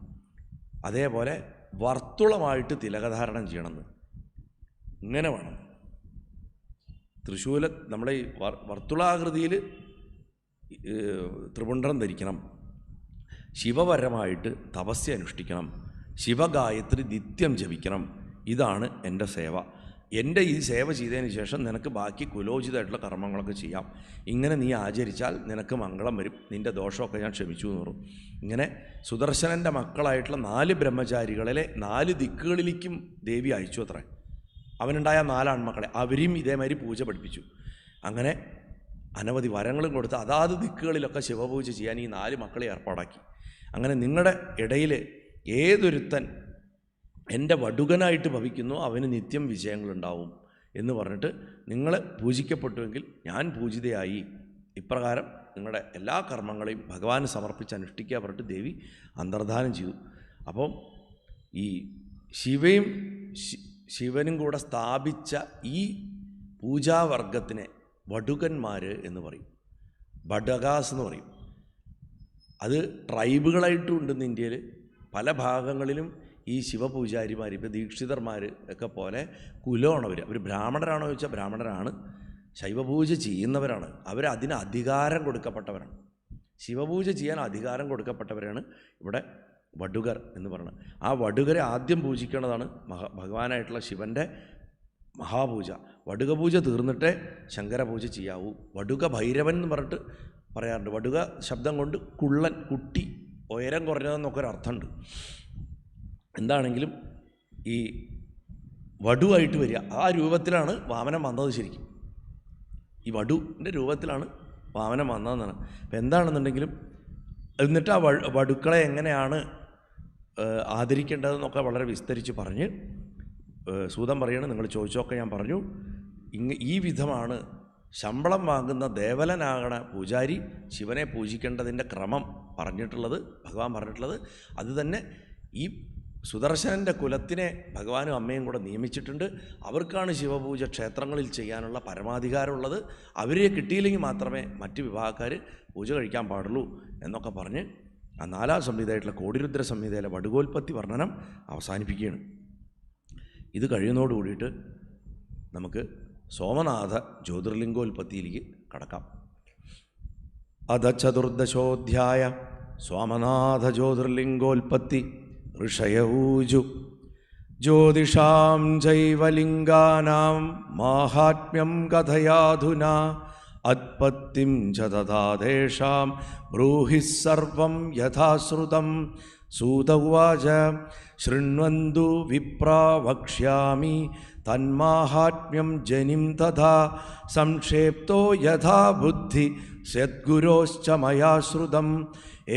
അതേപോലെ വർത്തുളമായിട്ട് തിലകധാരണം ചെയ്യണമെന്ന്. ഇങ്ങനെ വേണം. തൃശ്ശൂല നമ്മുടെ ഈ വർത്തുളാകൃതിയിൽ ത്രിപുണ്ഡ്രം ധരിക്കണം. ശിവപരമായിട്ട് തപസ്യ അനുഷ്ഠിക്കണം. ശിവഗായത്രി നിത്യം ജപിക്കണം. ഇതാണ് എൻ്റെ സേവ. എൻ്റെ ഈ സേവ ചെയ്തതിന് ശേഷം നിനക്ക് ബാക്കി കുലോചിതമായിട്ടുള്ള കർമ്മങ്ങളൊക്കെ ചെയ്യാം. ഇങ്ങനെ നീ ആചരിച്ചാൽ നിനക്ക് മംഗളം വരും. നിൻ്റെ ദോഷമൊക്കെ ഞാൻ ക്ഷമിച്ചു എന്ന് പറയും. ഇങ്ങനെ സുദർശനൻ്റെ മക്കളായിട്ടുള്ള 4 ബ്രഹ്മചാരികളിലെ 4 ദിക്കുകളിലേക്കും ദേവി അയച്ചു അത്രേ. അവനുണ്ടായ 4 ആൺമക്കളെ അവരെയും ഇതേമാതിരി പൂജ പഠിപ്പിച്ചു. അങ്ങനെ അനവധി വരങ്ങളും കൊടുത്ത് അതാത് ദിക്കുകളിലൊക്കെ ശിവപൂജ ചെയ്യാൻ ഈ 4 മക്കളെ ഏർപ്പാടാക്കി. അങ്ങനെ നിങ്ങളുടെ ഇടയിൽ ഏതൊരുത്തൻ എൻ്റെ വടുകനായിട്ട് ഭവിക്കുന്നു അവന് നിത്യം വിജയങ്ങളുണ്ടാവും എന്ന് പറഞ്ഞിട്ട് നിങ്ങൾ പൂജിക്കപ്പെട്ടുവെങ്കിൽ ഞാൻ പൂജിതയായി. ഇപ്രകാരം നിങ്ങളുടെ എല്ലാ കർമ്മങ്ങളെയും ഭഗവാന് സമർപ്പിച്ച് അനുഷ്ഠിക്കുക പറഞ്ഞിട്ട് ദേവി അന്തർധാനം ചെയ്തു. അപ്പം ഈ ശിവനും കൂടെ സ്ഥാപിച്ച ഈ പൂജാവർഗത്തിനെ വടുകന്മാർ എന്ന് പറയും. ബഡഗാസ് എന്ന് പറയും. അത് ട്രൈബുകളായിട്ടും ഉണ്ടെന്ന് ഇന്ത്യയിൽ പല ഭാഗങ്ങളിലും. ഈ ശിവപൂജാരിമാർ ഇപ്പോൾ ദീക്ഷിതർമാർ ഒക്കെ പോലെ കുലമാണ് അവർ ബ്രാഹ്മണരാണോ ചോദിച്ചാൽ ബ്രാഹ്മണരാണ്. ശൈവപൂജ ചെയ്യുന്നവരാണ്. അതിന് അധികാരം കൊടുക്കപ്പെട്ടവരാണ്. ശിവപൂജ ചെയ്യാൻ അധികാരം കൊടുക്കപ്പെട്ടവരാണ് ഇവിടെ വടുകർ എന്ന് പറയുന്നത്. ആ വടുകരെ ആദ്യം പൂജിക്കേണ്ടതാണ് ഭഗവാനായിട്ടുള്ള ശിവൻ്റെ മഹാപൂജ. വടുക പൂജ തീർന്നിട്ടേ ശങ്കരപൂജ ചെയ്യാവൂ. വടുക ഭൈരവൻ എന്ന് പറഞ്ഞിട്ട് പറയാറുണ്ട്. വടുക ശബ്ദം കൊണ്ട് കുള്ളൻ, കുട്ടി, ഉയരം കുറഞ്ഞതെന്നൊക്കെ ഒരു അർത്ഥമുണ്ട്. എന്താണെങ്കിലും ഈ വടുവായിട്ട് വരിക ആ രൂപത്തിലാണ് വാമനം വന്നത്. ശരിക്കും ഈ വടുവിൻ്റെ രൂപത്തിലാണ് വാമനം വന്നതെന്നാണ്. അപ്പം എന്താണെന്നുണ്ടെങ്കിലും എന്നിട്ട് ആ വടുക്കളെ എങ്ങനെയാണ് ആദരിക്കേണ്ടതെന്നൊക്കെ വളരെ വിസ്തരിച്ച് പറഞ്ഞ് സൂതം പറയണം. നിങ്ങൾ ചോദിച്ചൊക്കെ ഞാൻ പറഞ്ഞു. ഈ വിധമാണ് ശമ്പളം വാങ്ങുന്ന ദേവലനാകണ പൂജാരി ശിവനെ പൂജിക്കേണ്ടതിൻ്റെ ക്രമം പറഞ്ഞിട്ടുള്ളത്, ഭഗവാൻ പറഞ്ഞിട്ടുള്ളത്. അത് തന്നെ ഈ സുദർശനൻ്റെ കുലത്തിനെ ഭഗവാനും അമ്മയും കൂടെ നിയമിച്ചിട്ടുണ്ട്. അവർക്കാണ് ശിവപൂജ ക്ഷേത്രങ്ങളിൽ ചെയ്യാനുള്ള പരമാധികാരമുള്ളത്. അവരെ കിട്ടിയില്ലെങ്കിൽ മാത്രമേ മറ്റ് വിഭാഗക്കാർ പൂജ കഴിക്കാൻ പാടുള്ളൂ എന്നൊക്കെ പറഞ്ഞ് ആ 4ാം സംഹിതയായിട്ടുള്ള കോടിരുദ്ര സംഹിതയിലെ വടുകോൽപ്പത്തി വർണ്ണനം അവസാനിപ്പിക്കുകയാണ്. ഇത് കഴിയുന്നതോട് കൂടിയിട്ട് നമുക്ക് സോമനാഥ ജ്യോതിർലിംഗോൽപ്പത്തിയിലേക്ക് കടക്കാം. അധ 14ാധ്യായ സോമനാഥ ജ്യോതിർലിംഗോൽപ്പത്തി. ഋഷയൂജു ജ്യോതിഷാം ചൈവലിംഗാനാം മാഹാത്മ്യം കഥയാധുനാ അത്പത്തിം ച തഥാ തേഷാം ബ്രൂഹി സർവം യഥാശ്രുതം. സൂത ഉവാച ശൃണ്വന്തു വിപ്രാ വക്ഷ്യാമി തന്മാഹാത്മ്യം ജനിം തഥാ സംക്ഷേപ്തോ യഥാ ബുദ്ധി സദ്ഗുരോശ്ച മയാ ശ്രുതം.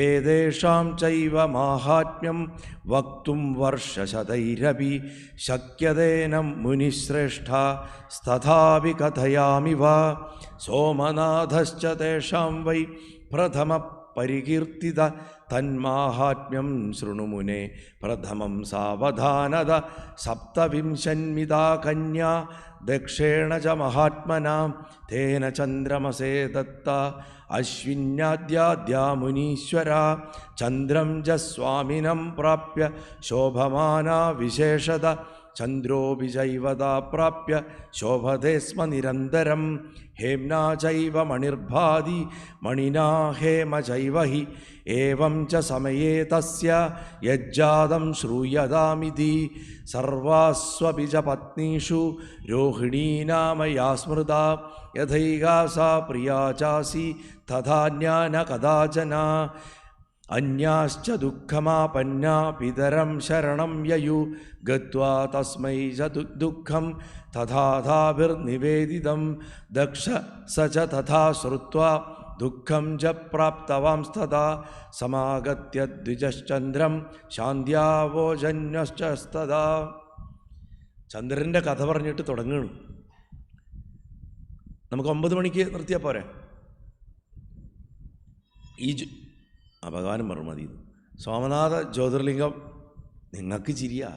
ഏതേഷാം ചൈവ മാഹാത്മ്യം വക്തും വർഷശതൈരപി ശക്യതേന മുനിശ്രേഷ്ഠ തഥാപി കഥയാമി വാ. സോമനാഥശ്ച തേഷാം വൈ പ്രഥമ പരികീർത്തിത തന്മാഹാത്മ്യം ശൃണുമുനെ പ്രഥമം സാവധാനത. സപ്തവിംശന്മിതാ കന്യാ ദക്ഷേണ ച മഹാത്മനാ തേന ചന്ദ്രമസേ ദത്ത അശ്വിന്യാദ്യാദ്യാ മുനീശ്വരാ. ചന്ദ്രം ച സ്വാമിനം പ്രാപ്യ ശോഭമാനാ വിശേഷത ചന്ദ്രോപി ചൈവതാ പ്രാപ്യ ശോഭതേ സ്മ നിരന്തരം ഹേംനാ ചൈവ മണിർഭാതി മണിനാ ഹേമ ചൈവ ഹി ഏവം ച സമയേ തസ്യ യജ്ജാതം ശ്രൂയതാമിതി സർവാസ്വപി ച പത്നീഷു രോഹിണീ നാമ യാ സ്മൃത യഥൈകാ സാ പ്രിയാ ചാസി തഥാന്യാ ന കദാചന അന്യാശ്ച ദുഃഖമാപന്നാ പിതരം ശരണം യയു ഗത്വാ തസ്മൈ ച ദുഃഖം തഥാഥാഭിർനിവേദിതം ദക്ഷ സ ച തഥാ ശ്രുത്വാ ദുഃഖം ച പ്രാപ്തവാംസ്തഥാ സമാഗത്യ ദ്വിജശ്ചന്ദ്രം ശാന്ത്യാവോജന്യശ്ചസ്തഥാ. ചന്ദ്രൻ്റെ കഥ പറഞ്ഞിട്ട് തുടങ്ങുകയാണ്. നമുക്ക് 9 മണിക്ക് നിർത്തിയാൽ പോരെ? ഭഗവാനും പറഞ്ഞു മതി. സോമനാഥ ജ്യോതിർലിംഗം നിങ്ങൾക്ക് ചിരിയാ.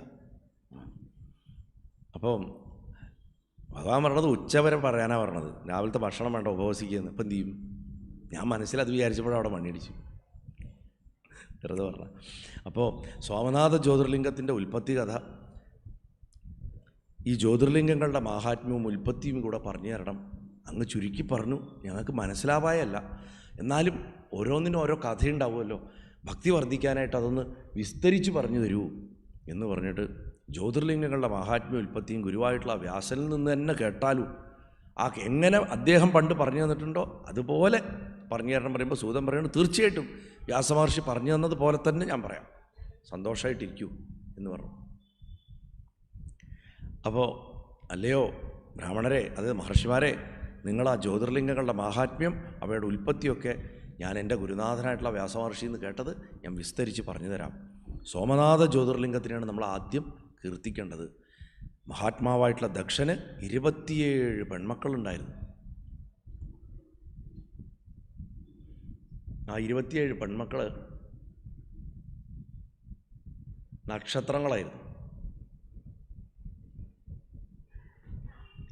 അപ്പം ഭഗവാൻ പറഞ്ഞത് ഉച്ചവരെ പറയാനാണ് പറഞ്ഞത്. രാവിലത്തെ ഭക്ഷണം വേണ്ട, ഉപവസിക്കുന്നത്. ഇപ്പം എന്ത് ചെയ്യും? ഞാൻ മനസ്സിലത് വിചാരിച്ചപ്പോഴും അവിടെ മണ്ണിടിച്ചു, വെറുതെ പറഞ്ഞ. അപ്പോൾ സോമനാഥ ജ്യോതിർലിംഗത്തിൻ്റെ ഉൽപ്പത്തി കഥ, ഈ ജ്യോതിർലിംഗങ്ങളുടെ മാഹാത്മ്യവും ഉൽപ്പത്തിയും കൂടെ പറഞ്ഞു തരണം. അങ്ങ് ചുരുക്കി പറഞ്ഞു, ഞങ്ങൾക്ക് മനസ്സിലാവായല്ല, എന്നാലും ഓരോന്നിനും ഓരോ കഥയുണ്ടാവുമല്ലോ, ഭക്തി വർദ്ധിക്കാനായിട്ട് അതൊന്ന് വിസ്തരിച്ച് പറഞ്ഞു തരൂ എന്ന് പറഞ്ഞിട്ട് ജ്യോതിർലിംഗങ്ങളുടെ മാഹാത്മ്യ ഉൽപ്പത്തിയും ഗുരുവായിട്ടുള്ള വ്യാസനിൽ നിന്ന് തന്നെ കേട്ടാലും എങ്ങനെ അദ്ദേഹം പണ്ട് പറഞ്ഞു തന്നിട്ടുണ്ടോ അതുപോലെ പറഞ്ഞു തരണം പറയുമ്പോൾ സൂതൻ പറയുന്നത് തീർച്ചയായിട്ടും വ്യാസമഹർഷി പറഞ്ഞു തന്നതുപോലെ തന്നെ ഞാൻ പറയാം, സന്തോഷമായിട്ടിരിക്കൂ എന്ന് പറഞ്ഞു. അപ്പോൾ അല്ലയോ ബ്രാഹ്മണരെ, അത് മഹർഷിമാരെ, നിങ്ങൾ ആ ജ്യോതിർലിംഗങ്ങളുടെ മാഹാത്മ്യം അവയുടെ ഉൽപ്പത്തിയൊക്കെ ഞാൻ എൻ്റെ ഗുരുനാഥനായിട്ടുള്ള വ്യാസമഹർഷിയിൽ നിന്ന് കേട്ടത് ഞാൻ വിസ്തരിച്ച് പറഞ്ഞു തരാം. സോമനാഥ ജ്യോതിർലിംഗത്തിനാണ് നമ്മൾ ആദ്യം കീർത്തിക്കേണ്ടത്. മഹാത്മാവായിട്ടുള്ള ദക്ഷന് 27 പെൺമക്കളുണ്ടായിരുന്നു. ആ 27 പെൺമക്കൾ നക്ഷത്രങ്ങളായിരുന്നു.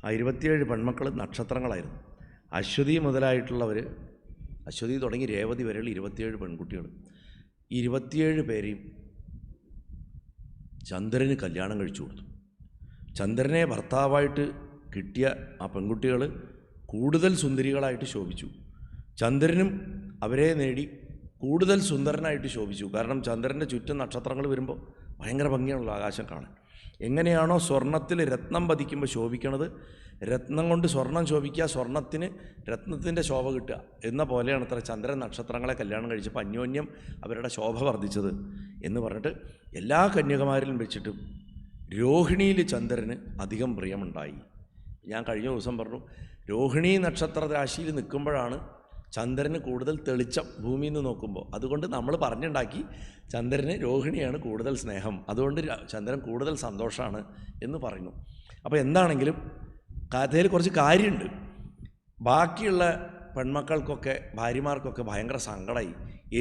ആ 27 പെൺമക്കൾ നക്ഷത്രങ്ങളായിരുന്നു. അശ്വതി മുതലായിട്ടുള്ളവർ, അശ്വതി തുടങ്ങി രേവതി വരെയുള്ള 27 പെൺകുട്ടികൾ. ഈ 27 പേരെയും ചന്ദ്രന് കല്യാണം കഴിച്ചു കൊടുത്തു. ചന്ദ്രനെ ഭർത്താവായിട്ട് കിട്ടിയ ആ പെൺകുട്ടികൾ കൂടുതൽ സുന്ദരികളായിട്ട് ശോഭിച്ചു. ചന്ദ്രനും അവരെ നേടി കൂടുതൽ സുന്ദരനായിട്ട് ശോഭിച്ചു. കാരണം ചന്ദ്രൻ്റെ ചുറ്റും നക്ഷത്രങ്ങൾ വരുമ്പോൾ ഭയങ്കര ഭംഗിയാണല്ലോ ആകാശം കാണാൻ. എങ്ങനെയാണോ സ്വർണത്തിൽ രത്നം പതിക്കുമ്പോൾ ശോഭിക്കണത്, രത്നം കൊണ്ട് സ്വർണം ശോഭിക്കുക, സ്വർണത്തിന് രത്നത്തിൻ്റെ ശോഭ കിട്ടുക എന്ന പോലെയാണ് അത്ര ചന്ദ്രൻ നക്ഷത്രങ്ങളെ കല്യാണം കഴിച്ചപ്പോൾ അന്യോന്യം അവരുടെ ശോഭ വർദ്ധിച്ചത് എന്ന് പറഞ്ഞിട്ട് എല്ലാ കന്യകമാരിലും വെച്ചിട്ടും രോഹിണിയിൽ ചന്ദ്രന് അധികം പ്രിയമുണ്ടായി. ഞാൻ കഴിഞ്ഞ ദിവസം പറഞ്ഞു, രോഹിണി നക്ഷത്ര രാശിയിൽ നിൽക്കുമ്പോഴാണ് ചന്ദ്രന് കൂടുതൽ തെളിച്ചം ഭൂമിയിൽ നിന്ന് നോക്കുമ്പോൾ. അതുകൊണ്ട് നമ്മൾ പറഞ്ഞുണ്ടാക്കി ചന്ദ്രന് രോഹിണിയാണ് കൂടുതൽ സ്നേഹം, അതുകൊണ്ട് ചന്ദ്രൻ കൂടുതൽ സന്തോഷമാണ് എന്ന് പറയുന്നു. അപ്പോൾ എന്താണെങ്കിലും കഥയിൽ കുറച്ച് കാര്യമുണ്ട്. ബാക്കിയുള്ള പെൺമക്കൾക്കൊക്കെ ഭാര്യമാർക്കൊക്കെ ഭയങ്കര സങ്കടമായി.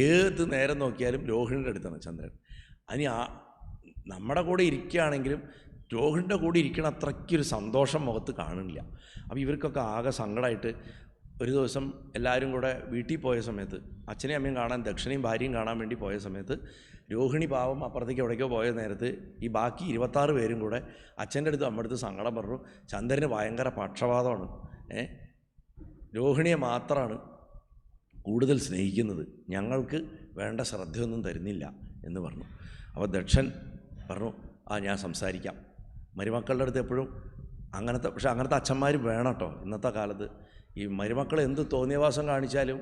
ഏത് നേരം നോക്കിയാലും രോഹിണിയുടെ അടുത്താണ് ചന്ദ്രൻ. അതിന് നമ്മുടെ കൂടെ ഇരിക്കുകയാണെങ്കിലും രോഹിണിയുടെ കൂടെ ഇരിക്കണ അത്രയ്ക്കൊരു സന്തോഷം മുഖത്ത് കാണുന്നില്ല. അപ്പോൾ ഇവർക്കൊക്കെ ആകെ സങ്കടമായിട്ട് ഒരു ദിവസം എല്ലാവരും കൂടെ വീട്ടിൽ പോയ സമയത്ത്, അച്ഛനെയും അമ്മയും കാണാൻ ദക്ഷനെയും ഭാര്യയും കാണാൻ വേണ്ടി പോയ സമയത്ത്, രോഹിണി പാവം അപ്പുറത്തേക്ക് എവിടേക്കോ പോയ നേരത്ത് ഈ ബാക്കി 26 പേരും കൂടെ അച്ഛൻ്റെ അടുത്ത് അമ്മയുടെ അടുത്ത് സങ്കടം പറഞ്ഞു, ചന്ദ്രന് ഭയങ്കര പക്ഷപാതമാണ്, രോഹിണിയെ മാത്രമാണ് കൂടുതൽ സ്നേഹിക്കുന്നത്, ഞങ്ങൾക്ക് വേണ്ട ശ്രദ്ധയൊന്നും തരുന്നില്ല എന്ന് പറഞ്ഞു. അപ്പോൾ ദക്ഷൻ പറഞ്ഞു, ഞാൻ സംസാരിക്കാം. മരുമക്കളുടെ അടുത്ത് എപ്പോഴും അങ്ങനത്തെ, പക്ഷെ അങ്ങനത്തെ അച്ഛന്മാർ വേണം കേട്ടോ. ഇന്നത്തെ കാലത്ത് ഈ മരുമക്കൾ എന്ത് തോന്നിയവാസം കാണിച്ചാലും,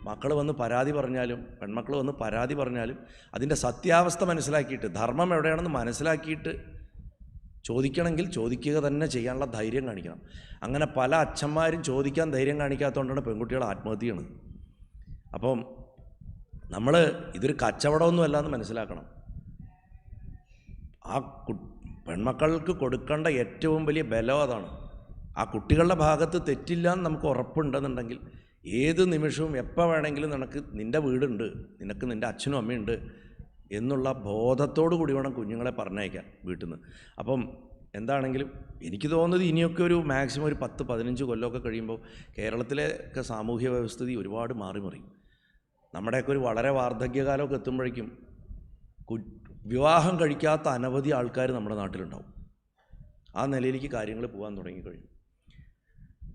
മക്കൾ വന്ന് പരാതി പറഞ്ഞാലും, പെൺമക്കൾ വന്ന് പരാതി പറഞ്ഞാലും അതിൻ്റെ സത്യാവസ്ഥ മനസ്സിലാക്കിയിട്ട്, ധർമ്മം എവിടെയാണെന്ന് മനസ്സിലാക്കിയിട്ട് ചോദിക്കണമെങ്കിൽ ചോദിക്കുക തന്നെ ചെയ്യാനുള്ള ധൈര്യം കാണിക്കണം. അങ്ങനെ പല അച്ഛന്മാരും ചോദിക്കാൻ ധൈര്യം കാണിക്കാത്തതുകൊണ്ടാണ് പെൺകുട്ടികൾ ആത്മഹത്യ ചെയ്യണത്. അപ്പം നമ്മൾ ഇതൊരു കച്ചവടമൊന്നുമല്ല എന്ന് മനസ്സിലാക്കണം. ആ പെൺമക്കൾക്ക് കൊടുക്കേണ്ട ഏറ്റവും വലിയ ബലം അതാണ്. ആ കുട്ടികളുടെ ഭാഗത്ത് തെറ്റില്ല എന്ന് നമുക്ക് ഉറപ്പുണ്ടെന്നുണ്ടെങ്കിൽ ഏത് നിമിഷവും എപ്പോൾ വേണമെങ്കിലും നിൻ്റെ വീടുണ്ട്, നിനക്ക് നിൻ്റെ അച്ഛനും അമ്മയുണ്ട് എന്നുള്ള ബോധത്തോടു കൂടി വേണം കുഞ്ഞുങ്ങളെ പറഞ്ഞയക്കാൻ വീട്ടിൽ നിന്ന്. അപ്പം എന്താണെങ്കിലും എനിക്ക് തോന്നുന്നത് ഇനിയൊക്കെ ഒരു മാക്സിമം ഒരു 10-15 കൊല്ലമൊക്കെ കഴിയുമ്പോൾ കേരളത്തിലെയൊക്കെ സാമൂഹ്യ വ്യവസ്ഥിതി ഒരുപാട് മാറി. നമ്മുടെയൊക്കെ ഒരു വളരെ വാർദ്ധക്യകാലമൊക്കെ എത്തുമ്പോഴേക്കും വിവാഹം കഴിക്കാത്ത അനവധി ആൾക്കാർ നമ്മുടെ നാട്ടിലുണ്ടാവും. ആ നിലയിലേക്ക് കാര്യങ്ങൾ പോകാൻ തുടങ്ങിക്കഴിഞ്ഞു.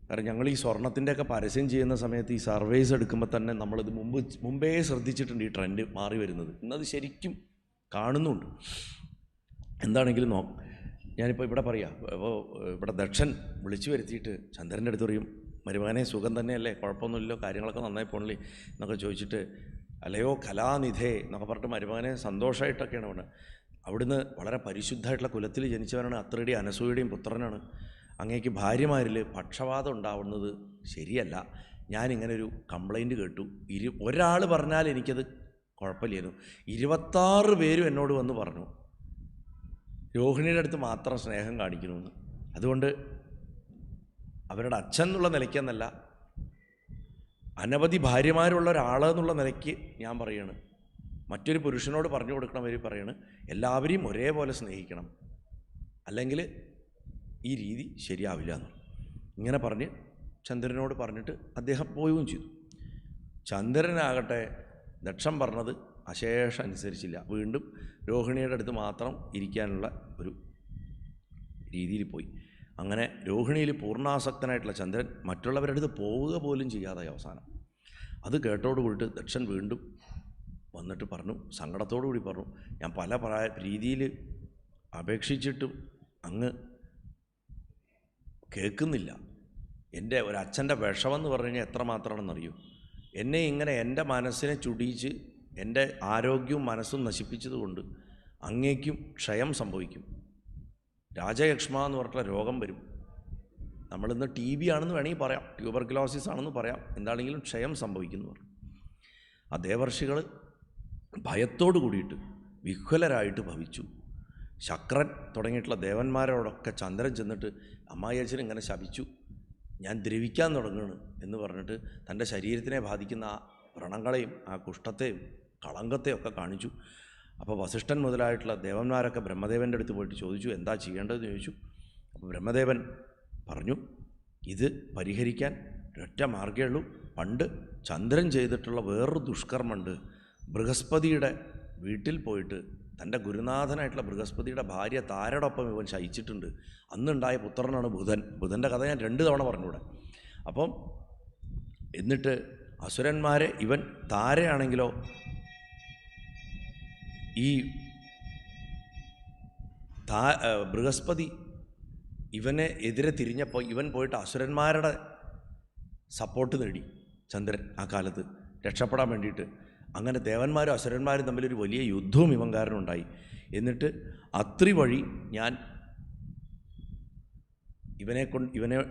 കാരണം ഞങ്ങൾ ഈ സ്വർണത്തിൻ്റെയൊക്കെ പരസ്യം ചെയ്യുന്ന സമയത്ത് ഈ സർവേസ് എടുക്കുമ്പോൾ തന്നെ നമ്മളിത് മുമ്പേ ശ്രദ്ധിച്ചിട്ടുണ്ട് ഈ ട്രെൻഡ് മാറി വരുന്നത്. ഇന്നത് ശരിക്കും കാണുന്നുണ്ട്. എന്താണെങ്കിലും ഞാനിപ്പോൾ ഇവിടെ പറയാം, അപ്പോൾ ഇവിടെ ദക്ഷൻ വിളിച്ചു വരുത്തിയിട്ട് ചന്ദ്രൻ്റെ അടുത്ത് പറയും, മരുമകനെ സുഖം തന്നെയല്ലേ, കുഴപ്പമൊന്നുമില്ലല്ലോ, കാര്യങ്ങളൊക്കെ നന്നായി പോകണല്ലേ എന്നൊക്കെ ചോദിച്ചിട്ട്, അല്ലയോ കലാനിധേ എന്നൊക്കെ പറഞ്ഞിട്ട് മരുമകനെ സന്തോഷമായിട്ടൊക്കെയാണ് പറഞ്ഞത്. അവിടുന്ന് വളരെ പരിശുദ്ധമായിട്ടുള്ള കുലത്തിൽ ജനിച്ചവനാണ്, അത്രയുടെയും അനസൂയുടെയും പുത്രനാണ്. അങ്ങേക്ക് ഭാര്യമാരിൽ പക്ഷപാതം ഉണ്ടാവുന്നത് ശരിയല്ല. ഞാനിങ്ങനൊരു കംപ്ലൈൻറ്റ് കേട്ടു. ഒരാൾ പറഞ്ഞാൽ എനിക്കത് കുഴപ്പമില്ലായിരുന്നു, 26 പേരും എന്നോട് വന്ന് പറഞ്ഞു രോഹിണിയുടെ അടുത്ത് മാത്രം സ്നേഹം കാണിക്കണമെന്ന്. അതുകൊണ്ട് അവരുടെ അച്ഛൻ എന്നുള്ള നിലയ്ക്കെന്നല്ല, അനവധി ഭാര്യമാരുള്ള ഒരാളെന്നുള്ള നിലയ്ക്ക് ഞാൻ പറയാണ്, മറ്റൊരു പുരുഷനോട് പറഞ്ഞു കൊടുക്കണവർ പറയാണ്, എല്ലാവരെയും ഒരേപോലെ സ്നേഹിക്കണം, അല്ലെങ്കിൽ ഈ രീതി ശരിയാവില്ല എന്ന്. ഇങ്ങനെ പറഞ്ഞ് ചന്ദ്രനോട് പറഞ്ഞിട്ട് അദ്ദേഹം പോവുകയും ചെയ്തു. ചന്ദ്രനാകട്ടെ ദക്ഷൻ പറഞ്ഞത് അശേഷം അനുസരിച്ചില്ല. വീണ്ടും രോഹിണിയുടെ അടുത്ത് മാത്രം ഇരിക്കാനുള്ള ഒരു രീതിയിൽ പോയി. അങ്ങനെ രോഹിണിയിൽ പൂർണ്ണാസക്തനായിട്ടുള്ള ചന്ദ്രൻ മറ്റുള്ളവരുടെ അടുത്ത് പോവുക പോലും ചെയ്യാതായി അവസാനം. അത് കേട്ടോട് കൂടിയിട്ട് ദക്ഷൻ വീണ്ടും വന്നിട്ട് പറഞ്ഞു, സങ്കടത്തോടു കൂടി പറഞ്ഞു, ഞാൻ പല രീതിയിൽ അപേക്ഷിച്ചിട്ടും അങ്ങ് കേൾക്കുന്നില്ല. എൻ്റെ ഒരച്ഛൻ്റെ വിഷമെന്ന് പറഞ്ഞു കഴിഞ്ഞാൽ എത്രമാത്രമാണെന്നറിയൂ. എന്നെ ഇങ്ങനെ എൻ്റെ മനസ്സിനെ ചുടിയിച്ച് എൻ്റെ ആരോഗ്യവും മനസ്സും നശിപ്പിച്ചതുകൊണ്ട് അങ്ങേക്കും ക്ഷയം സംഭവിക്കും. രാജയക്ഷ്മ എന്ന് പറഞ്ഞിട്ടുള്ള രോഗം വരും. നമ്മളിന്ന് TB ആണെന്ന് വേണമെങ്കിൽ പറയാം, ട്യൂബർക്കുലോസിസ് ആണെന്ന് പറയാം, എന്താണെങ്കിലും ക്ഷയം സംഭവിക്കുന്നു പറഞ്ഞു. ആ ദേവർഷികൾ ഭയത്തോടു കൂടിയിട്ട് വിഹ്വലരായിട്ട് ഭവിച്ചു. ശക്രൻ തുടങ്ങിയിട്ടുള്ള ദേവന്മാരോടൊക്കെ ചന്ദ്രൻ ചെന്നിട്ട്, അമ്മായി അച്ഛൻ ഇങ്ങനെ ശപിച്ചു, ഞാൻ ദ്രവിക്കാൻ തുടങ്ങുകയാണ് എന്ന് പറഞ്ഞിട്ട് തൻ്റെ ശരീരത്തിനെ ബാധിക്കുന്ന ആ വ്രണങ്ങളെയും ആ കുഷ്ഠത്തെയും കളങ്കത്തെയും ഒക്കെ കാണിച്ചു. അപ്പോൾ വസിഷ്ഠൻ മുതലായിട്ടുള്ള ദേവന്മാരൊക്കെ ബ്രഹ്മദേവൻ്റെ അടുത്ത് പോയിട്ട് ചോദിച്ചു, എന്താ ചെയ്യേണ്ടതെന്ന് ചോദിച്ചു. അപ്പോൾ ബ്രഹ്മദേവൻ പറഞ്ഞു, ഇത് പരിഹരിക്കാൻ ഒരൊറ്റ മാർഗ്ഗമേ ഉള്ളൂ. പണ്ട് ചന്ദ്രൻ ചെയ്തിട്ടുള്ള വേറൊരു ദുഷ്കർമ്മമുണ്ട്. ബൃഹസ്പതിയുടെ വീട്ടിൽ പോയിട്ട് തൻ്റെ ഗുരുനാഥനായിട്ടുള്ള ബൃഹസ്പതിയുടെ ഭാര്യ താരയോടൊപ്പം ഇവൻ ശയിച്ചിട്ടുണ്ട്. അന്നുണ്ടായ പുത്രനാണ് ബുധൻ. ബുധൻ്റെ കഥ ഞാൻ 2 തവണ പറഞ്ഞൂടെ. അപ്പം എന്നിട്ട് അസുരന്മാരെ, ഇവൻ താരയാണെങ്കിലോ ഈ ബൃഹസ്പതി ഇവനെ എതിരെ തിരിഞ്ഞപ്പോൾ ഇവൻ പോയിട്ട് അസുരന്മാരുടെ സപ്പോർട്ട് നേടി ചന്ദ്രൻ ആ കാലത്ത് രക്ഷപ്പെടാൻ വേണ്ടിയിട്ട്. അങ്ങനെ ദേവന്മാരും അസുരന്മാരും തമ്മിലൊരു വലിയ യുദ്ധവും ഇവൻ കാരണം ഉണ്ടായി. എന്നിട്ട് അത്രി വഴി ഞാൻ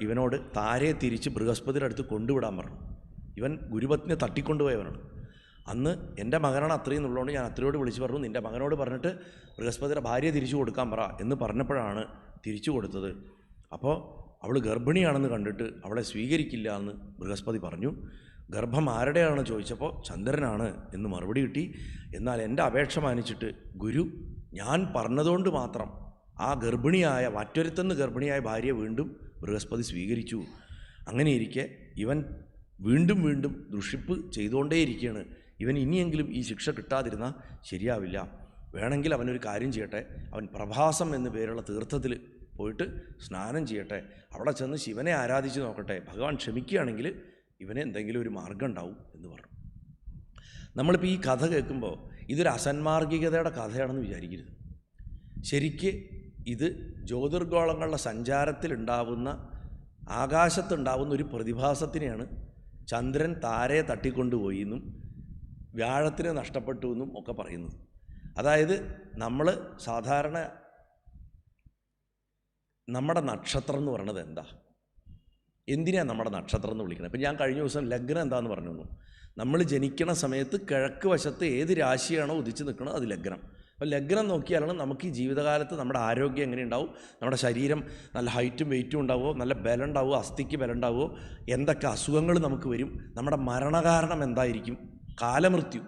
ഇവനോട് താരയെ തിരിച്ച് ബൃഹസ്പതിയുടെ അടുത്ത് കൊണ്ടുവിടാൻ പറഞ്ഞു. ഇവൻ ഗുരുപത്നിയെ തട്ടിക്കൊണ്ടുപോയവനാണ്. അന്ന് എൻ്റെ മകനാണ് അത്രി എന്നുള്ളതുകൊണ്ട് ഞാൻ അത്രിയോട് വിളിച്ച് പറഞ്ഞു, നിൻ്റെ മകനോട് പറഞ്ഞിട്ട് ബൃഹസ്പതിയുടെ ഭാര്യയെ തിരിച്ചു കൊടുക്കാൻ പറ എന്ന് പറഞ്ഞപ്പോഴാണ് തിരിച്ചു കൊടുത്തത്. അപ്പോൾ അവൾ ഗർഭിണിയാണെന്ന് കണ്ടിട്ട് അവളെ സ്വീകരിക്കില്ല എന്ന് ബൃഹസ്പതി പറഞ്ഞു. ഗർഭം ആരുടെയാണ് ചോദിച്ചപ്പോൾ ചന്ദ്രനാണ് എന്ന് മറുപടി കിട്ടി. എന്നാൽ എൻ്റെ അപേക്ഷ മാനിച്ചിട്ട് ഗുരു ഞാൻ പറഞ്ഞതുകൊണ്ട് മാത്രം ആ ഗർഭിണിയായ മറ്റൊരുത്തന്ന് ഗർഭിണിയായ ഭാര്യയെ വീണ്ടും ബൃഹസ്പതി സ്വീകരിച്ചു. അങ്ങനെയിരിക്കെ ഇവൻ വീണ്ടും വീണ്ടും ദുഷിപ്പ് ചെയ്തുകൊണ്ടേയിരിക്കുകയാണ്. ഇവൻ ഇനിയെങ്കിലും ഈ ശിക്ഷ കിട്ടാതിരുന്നാൽ ശരിയാവില്ല. വേണമെങ്കിൽ അവനൊരു കാര്യം ചെയ്യട്ടെ, അവൻ പ്രഭാസം എന്നു പേരുള്ള തീർത്ഥത്തിൽ പോയിട്ട് സ്നാനം ചെയ്യട്ടെ, അവിടെ ചെന്ന് ശിവനെ ആരാധിച്ച് നോക്കട്ടെ, ഭഗവാൻ ക്ഷമിക്കുകയാണെങ്കിൽ ഇവന് എന്തെങ്കിലും ഒരു മാർഗം ഉണ്ടാവും എന്ന് പറഞ്ഞു. നമ്മളിപ്പോൾ ഈ കഥ കേൾക്കുമ്പോൾ ഇതൊരു അസന്മാർഗികതയുടെ കഥയാണെന്ന് വിചാരിക്കരുത്. ശരിക്ക് ഇത് ജ്യോതിർഗോളങ്ങളുടെ സഞ്ചാരത്തിലുണ്ടാവുന്ന, ആകാശത്തുണ്ടാവുന്ന ഒരു പ്രതിഭാസത്തിനെയാണ് ചന്ദ്രൻ താരയെ തട്ടിക്കൊണ്ടുപോയി എന്നും വ്യാഴത്തിന് നഷ്ടപ്പെട്ടു എന്നും ഒക്കെ പറയുന്നത്. അതായത് നമ്മൾ സാധാരണ നമ്മുടെ നക്ഷത്രം എന്ന് പറയുന്നത് എന്താ, എന്തിനാണ് നമ്മുടെ നക്ഷത്രം എന്ന് വിളിക്കണം? ഇപ്പം ഞാൻ കഴിഞ്ഞ ദിവസം ലഗ്നം എന്താണെന്ന് പറഞ്ഞു തന്നു. നമ്മൾ ജനിക്കണ സമയത്ത് കിഴക്ക് വശത്ത് ഏത് രാശിയാണോ ഉദിച്ച് നിൽക്കുന്നത് അത് ലഗ്നം. അപ്പോൾ ലഗ്നം നോക്കിയാലാണ് നമുക്ക് ഈ ജീവിതകാലത്ത് നമ്മുടെ ആരോഗ്യം എങ്ങനെ ഉണ്ടാവും, നമ്മുടെ ശരീരം നല്ല ഹൈറ്റും വെയിറ്റും ഉണ്ടാവുമോ, നല്ല ബലം ഉണ്ടാവുമോ, അസ്ഥിക്ക് ബലം ഉണ്ടാവുമോ, എന്തൊക്കെ അസുഖങ്ങൾ നമുക്ക് വരും, നമ്മുടെ മരണകാരണം എന്തായിരിക്കും, കാലമൃത്യു,